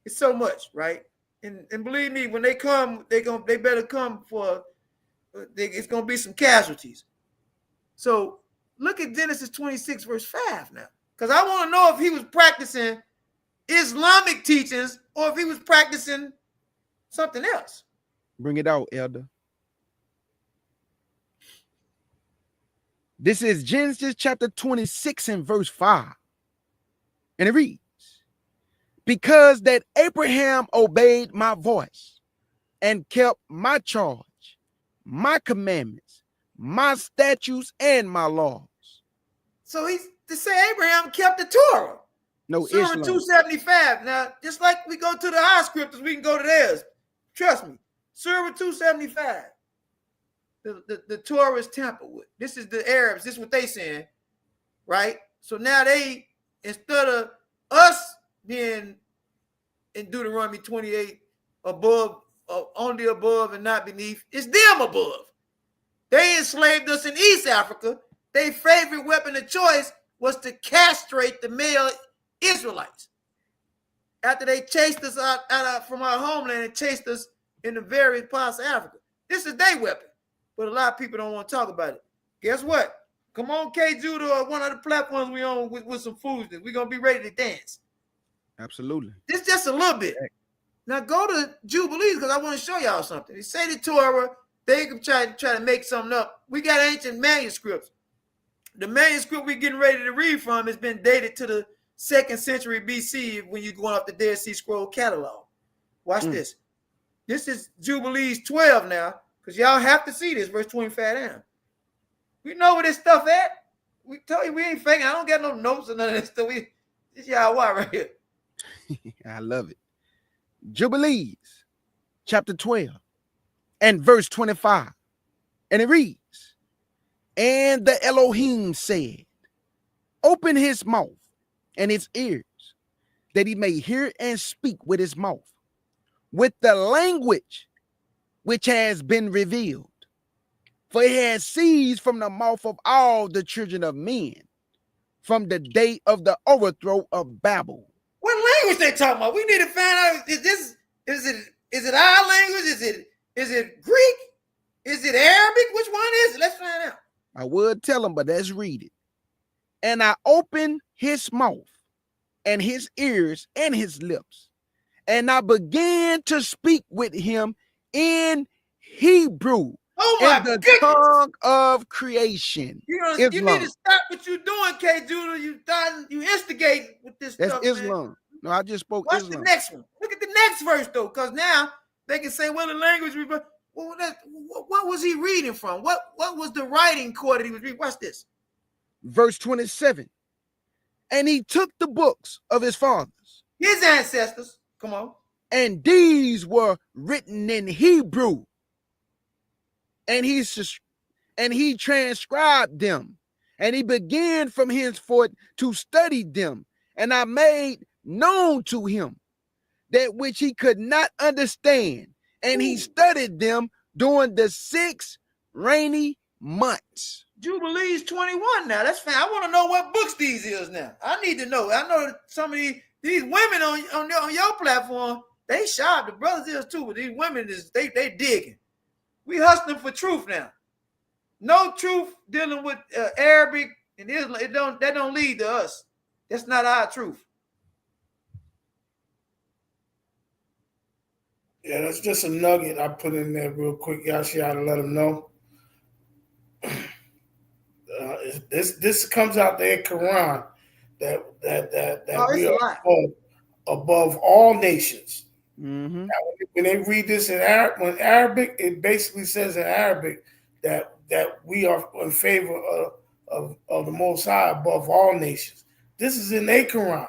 It's so much, right? And believe me, when they come, they better come for, it's going to be some casualties. So look at Genesis 26, verse 5 now. Because I want to know if he was practicing Islamic teachings or if he was practicing something else. Bring it out, Elder. This is Genesis chapter 26 and verse 5. And it reads, because that Abraham obeyed my voice and kept my charge, my commandments, my statutes, and my laws. So he's to say Abraham kept the Torah. No, Surah Islam. 275. Now, just like we go to the high scriptures, we can go to theirs. Trust me. Surah 275. The Torah is tampered with. This is the Arabs. This is what they saying, right? So now they, instead of us being in Deuteronomy 28 above, only above and not beneath, it's them above. They enslaved us in East Africa. Their favorite weapon of choice was to castrate the male Israelites. After they chased us out from our homeland and chased us in the various parts of Africa. This is their weapon. But a lot of people don't want to talk about it. Guess what? Come on, K. Judah, or one of the platforms we on with some foolishness. We're going to be ready to dance. Absolutely. This just a little bit. Now go to Jubilees because I want to show y'all something. They say the Torah, they can try to make something up. We got ancient manuscripts. The manuscript we're getting ready to read from has been dated to the 2nd century BC when you're going off the Dead Sea Scroll catalog. Watch this. This is Jubilees 12 now. Because y'all have to see this, verse 25 down. We know where this stuff at. We tell you we ain't faking. I don't got no notes or none of this stuff. This y'all why right here. I love it. Jubilees, chapter 12, and verse 25. And it reads, and the Elohim said, open his mouth and his ears, that he may hear and speak with his mouth, with the language which has been revealed. For it has ceased from the mouth of all the children of men, from the day of the overthrow of Babel. What language they talking about? We need to find out. Is it our language? Is it Greek? Is it Arabic? Which one is it? Let's find out. I would tell them, but let's read it. And I opened his mouth and his ears and his lips, and I began to speak with him in Hebrew, oh my in the goodness. tongue of creation. You need to stop what you're doing, K. Judah. You instigate with this That's stuff. Islam. Man. No, I just spoke Watch Islam. the next one. Look at the next verse, though, because now they can say, well, the language, what was he reading from? What was the writing core that he was reading? Watch this. Verse 27. And he took the books of his fathers. His ancestors. Come on. And these were written in Hebrew. And he transcribed them. And he began from henceforth to study them. And I made known to him that which he could not understand. And he studied them during the 6 rainy months. Jubilees 21 now. That's fine. I want to know what books these is now. I need to know. I know some of these women on your platform, they sharp. The brothers is too, but these women they digging. We hustling for truth now. No truth dealing with Arabic and Islam. That don't lead to us. That's not our truth. Yeah, that's just a nugget I put in there real quick. Y'all should to let them know. This comes out there in Quran that we are above all nations. Mm-hmm. Now, when they read this in Arabic, it basically says in Arabic that we are in favor of the Most High above all nations. This is in their Quran.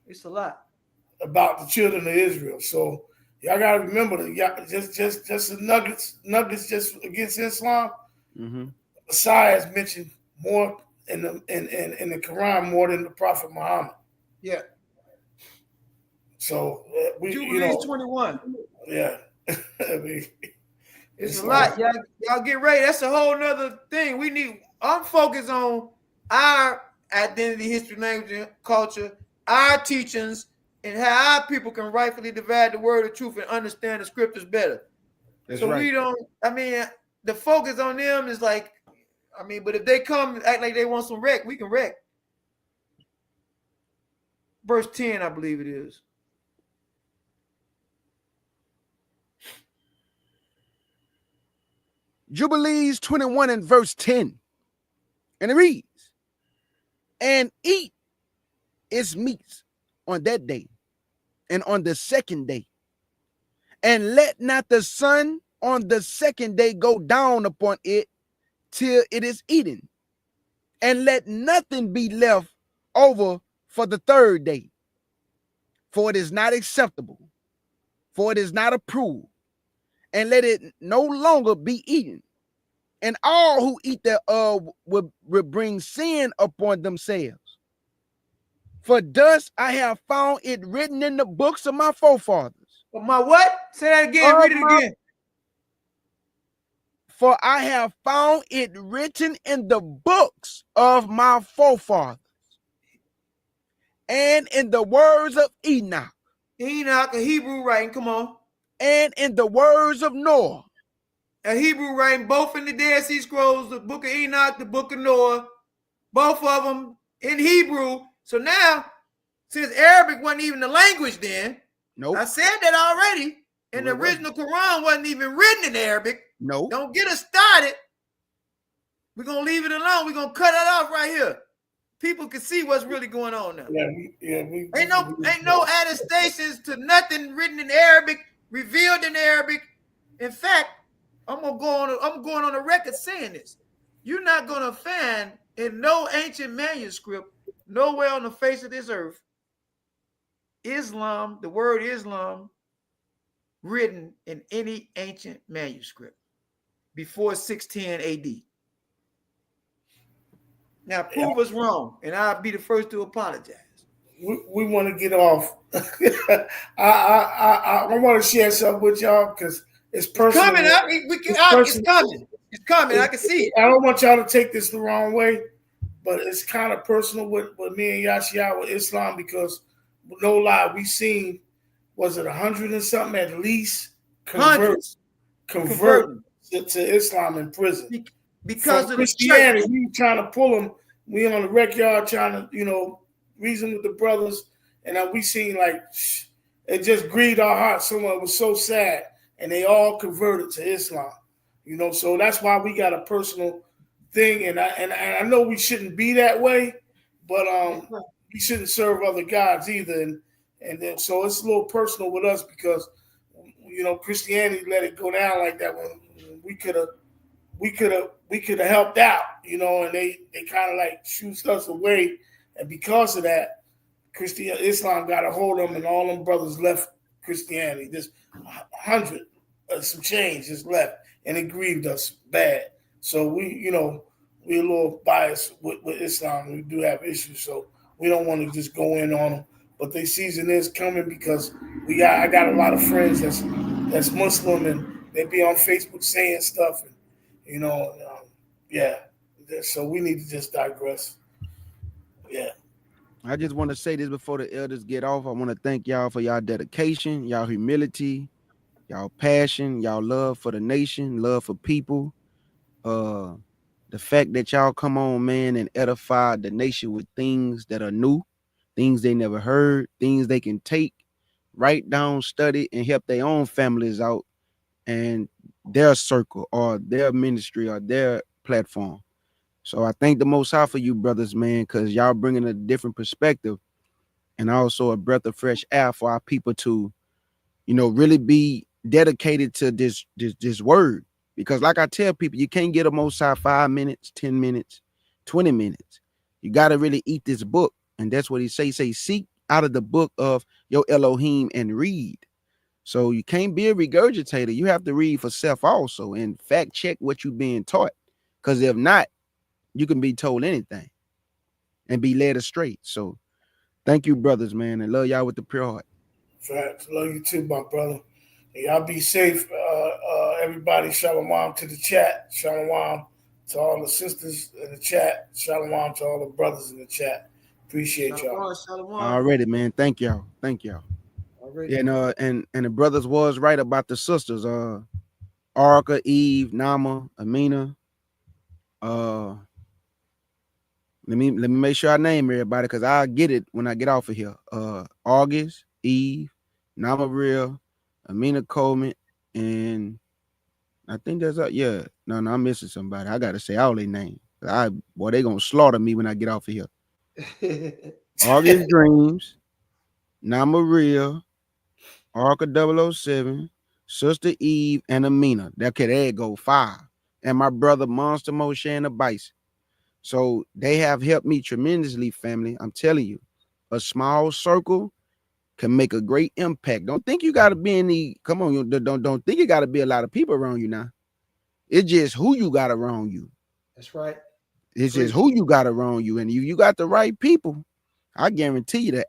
It's a lot about the children of Israel. So y'all gotta remember that. Just the nuggets just against Islam. Mm-hmm. Messiah is mentioned more in the Quran more than the Prophet Muhammad. Yeah. So we, Jubilee's 21. yeah. I mean, It's a lot. Y'all get ready. That's a whole nother thing. I'm focused on our identity, history, language, and culture, our teachings, and how our people can rightfully divide the word of truth and understand the scriptures better. That's so right. we don't, the focus on them is like, but if they come act like they want some wreck, we can wreck. Verse 10, I believe it is. Jubilees 21 and verse 10. And it reads, and eat its meats on that day and on the second day. And let not the sun on the second day go down upon it till it is eaten. And let nothing be left over for the third day. For it is not acceptable, for it is not approved. And let it no longer be eaten. And all who eat thereof will bring sin upon themselves. For thus I have found it written in the books of my forefathers. But my what? Say that again. Read it again. For I have found it written in the books of my forefathers and in the words of Enoch. Enoch, a Hebrew writing, come on. And in the words of Noah. A Hebrew writing, both in the Dead Sea Scrolls, the book of Enoch, the book of Noah, both of them in Hebrew. So now, since Arabic wasn't even the language then, nope. I said that already, and the original Quran wasn't even written in Arabic. Nope. Don't get us started. We're going to leave it alone. We're going to cut it off right here. People can see what's really going on now. Ain't no attestations to nothing written in Arabic, revealed in Arabic. In fact, I'm going on the record saying this. You're not going to find in no ancient manuscript, nowhere on the face of this earth, Islam, the word Islam, written in any ancient manuscript before 610 AD. Now, prove us wrong, and I'll be the first to apologize. We want to get off. I want to share something with y'all because it's personal. It's coming. It's coming. I can see it. I don't want y'all to take this the wrong way, but it's kind of personal with me and Yashia with Islam because, no lie, we seen, was it 100 and something at least convert to Islam in prison. Because of Christianity, the we trying to pull them. We on the rec yard trying to, reason with the brothers, and we seen like it just grieved our hearts. Someone was so sad, and they all converted to Islam. So that's why we got a personal thing, and I know we shouldn't be that way, but we shouldn't serve other gods either, and then so it's a little personal with us because Christianity let it go down like that when we could have helped out, and they kind of like shoots us away. And because of that, Islam got a hold of them, and all them brothers left Christianity. There's 100, some change just left, and it grieved us bad. So we're a little biased with Islam. We do have issues, so we don't want to just go in on them. But the season is coming because I got a lot of friends that's Muslim, and they be on Facebook saying stuff, and so we need to just digress. Yeah. I just want to say this before the elders get off. I want to thank y'all for y'all dedication, y'all humility, y'all passion, y'all love for the nation, love for people. The fact that y'all come on, man, and edify the nation with things that are new, things they never heard, things they can take, write down, study, and help their own families out and their circle or their ministry or their platform. So I thank the Most High for you brothers, man, because y'all bringing a different perspective and also a breath of fresh air for our people to, really be dedicated to this word. Because like I tell people, you can't get a Most High 5 minutes, 10 minutes, 20 minutes. You got to really eat this book. And that's what he say, seek out of the book of your Elohim and read. So you can't be a regurgitator. You have to read for self also and fact check what you're being taught. Because if not, you can be told anything and be led astray. So thank you, brothers, man. And love y'all with the pure heart. Facts. Love you too, my brother. And y'all be safe. Everybody, shalom to the chat. Shalom to all the sisters in the chat. Shalom to all the brothers in the chat. Appreciate y'all. Already, man. Thank y'all. Already. And the brothers was right about the sisters. Arka, Eve, Nama, Amina. Let me make sure I name everybody because I'll get it when I get off of here. August, Eve, Nama Real, Amina Coleman, and I think that's yeah. No, I'm missing somebody. I gotta say all their names. Boy, they gonna slaughter me when I get off of here. August Dreams, Nama Real, Arca 007, Sister Eve, and Amina. Okay, there go 5. And my brother Monster Moshe and the Bison. So they have helped me tremendously, family. I'm telling you, a small circle can make a great impact. Don't think you got to be in the, come on, don't think you got to be a lot of people around you now. It's just who you got around you. That's right. It's just who you got around you. And you got the right people, I guarantee you the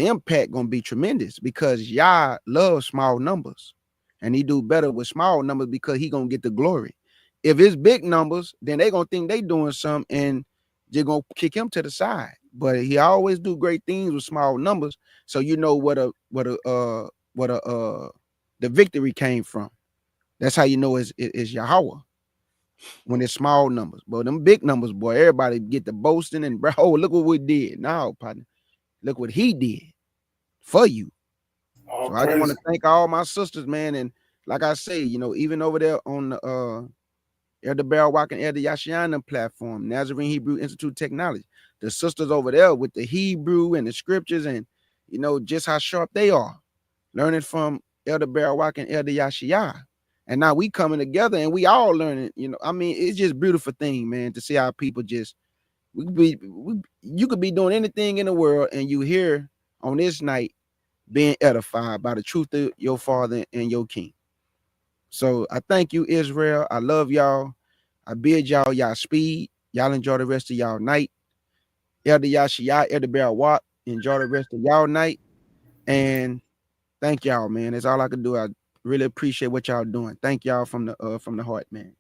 impact gonna be tremendous because Yah loves small numbers and he do better with small numbers because he gonna get the glory. If it's big numbers, then they gonna think they doing something and they're gonna kick him to the side. But he always do great things with small numbers, so you know the victory came from. That's how you know it's Yahweh when it's small numbers. But them big numbers, boy, everybody get the boasting and bro, oh, look what we did. No, partner, look what he did for you. So I just want to thank all my sisters, man. And like I say, even over there on the Elder Barrel Walking Elder Yashiana platform, Nazarene Hebrew Institute Technology, the sisters over there with the Hebrew and the scriptures and just how sharp they are, learning from Elder Barrel Walking Elder Yashia. And now we coming together and we all learning, it's just a beautiful thing, man, to see how people just you could be doing anything in the world and you here on this night being edified by the truth of your Father and your King. So I thank you, Israel. I love y'all. I bid y'all speed. Y'all enjoy the rest of y'all night. Elder Yashia, Elder Bear Watt, enjoy the rest of y'all night. And thank y'all, man. That's all I can do. I really appreciate what y'all doing. Thank y'all from the heart, man.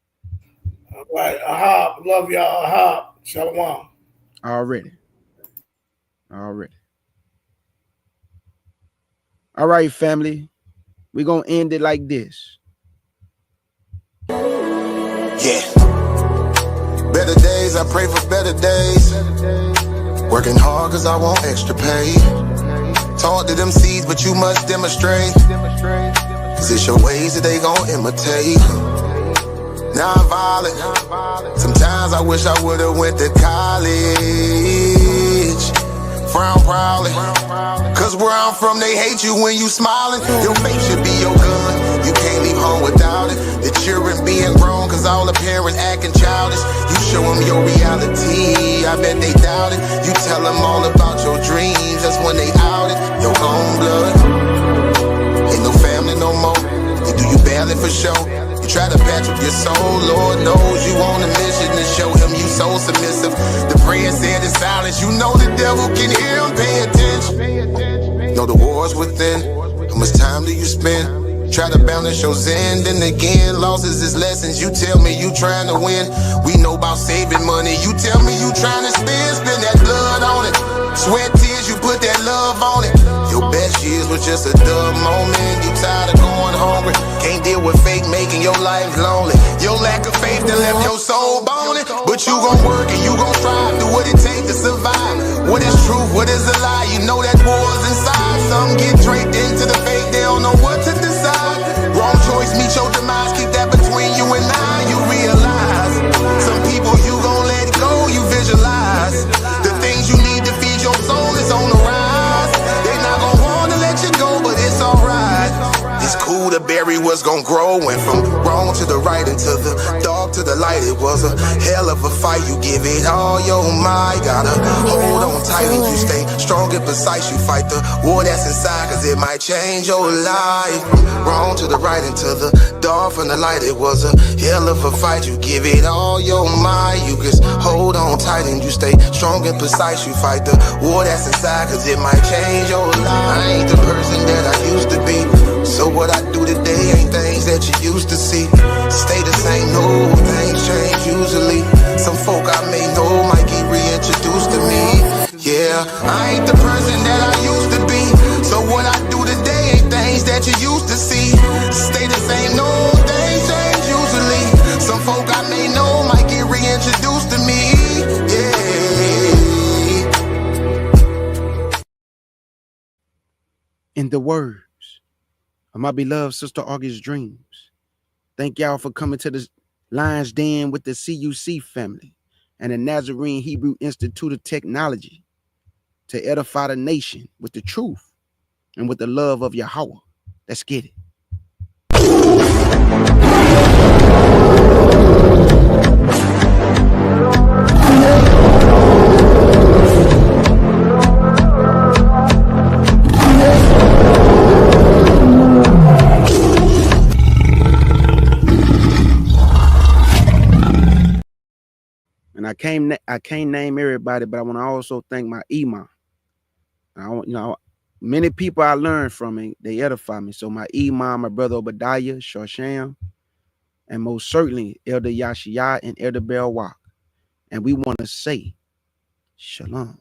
All right. Ahab. Love y'all. Ahab. Shalom. Already. All right, family. We're going to end it like this. Yeah. Better days, I pray for better days. Working hard cause I want extra pay. Talk to them seeds, but you must demonstrate. Cause it's your ways that they gon' imitate. Non-violent. Sometimes I wish I would've went to college. Frown proudly. Cause where I'm from, they hate you when you smiling. Your face should be your gun. You can't leave home without it. The children being grown cause all the parents acting childish. You show them your reality, I bet they doubt it. You tell them all about your dreams, that's when they out it. Your own blood. Ain't no family no more. They do you badly for show. You try to patch up your soul, Lord knows you on a mission to show him you so submissive. The prayer said in silence, you know the devil can hear him, pay attention. Know the war's within, how much time do you spend? Try to balance your zen, then again, losses is lessons. You tell me you trying to win, we know about saving money. You tell me you trying to spend that blood on it. Sweat, tears, you put that love on it. Your best years was just a dumb moment. You tired of going hungry, can't deal with fake making your life lonely. Your lack of faith that left your soul boning. But you gon' work and you gon' strive, do what it takes to survive. What is truth, what is a lie? You know that war's inside. Some get draped into the fake, they don't know what to decide. Wrong choice, meet your demise, keep that between you and I. You realize, some people you gon' let go, you visualize. The things you need to feed your soul is on the rise. They not gon' wanna let you go, but it's alright. It's cool to the berry was gonna grow. Went from wrong to the right and to the dark to the light. It was a hell of a fight. You give it all your might. Gotta hold on tight and you stay strong and precise. You fight the war that's inside, cause it might change your life. Wrong to the right and to the dark from the light. It was a hell of a fight. You give it all your might. You just hold on tight and you stay strong and precise. You fight the war that's inside, cause it might change your life. I ain't the person that I used to be, so what I do today ain't things that you used to see. Stay the same, no, things change usually. Some folk I may know might get reintroduced to me. Yeah, I ain't the person that I used to be, so what I do today ain't things that you used to see. Stay the same, no, things change usually. Some folk I may know might get reintroduced to me. Yeah. In the words of my beloved sister August Dreams, thank y'all for coming to the Lion's Den with the CUC family and the Nazarene Hebrew Institute of Technology to edify the nation with the truth and with the love of Yahweh. Let's get it. And I can't name everybody, but I want to also thank my imam. Many people I learned from, they edify me. So my imam, my brother Obadiah, Shosham, and most certainly Elder Yashiyah and Elder Belwak. And we want to say, Shalom.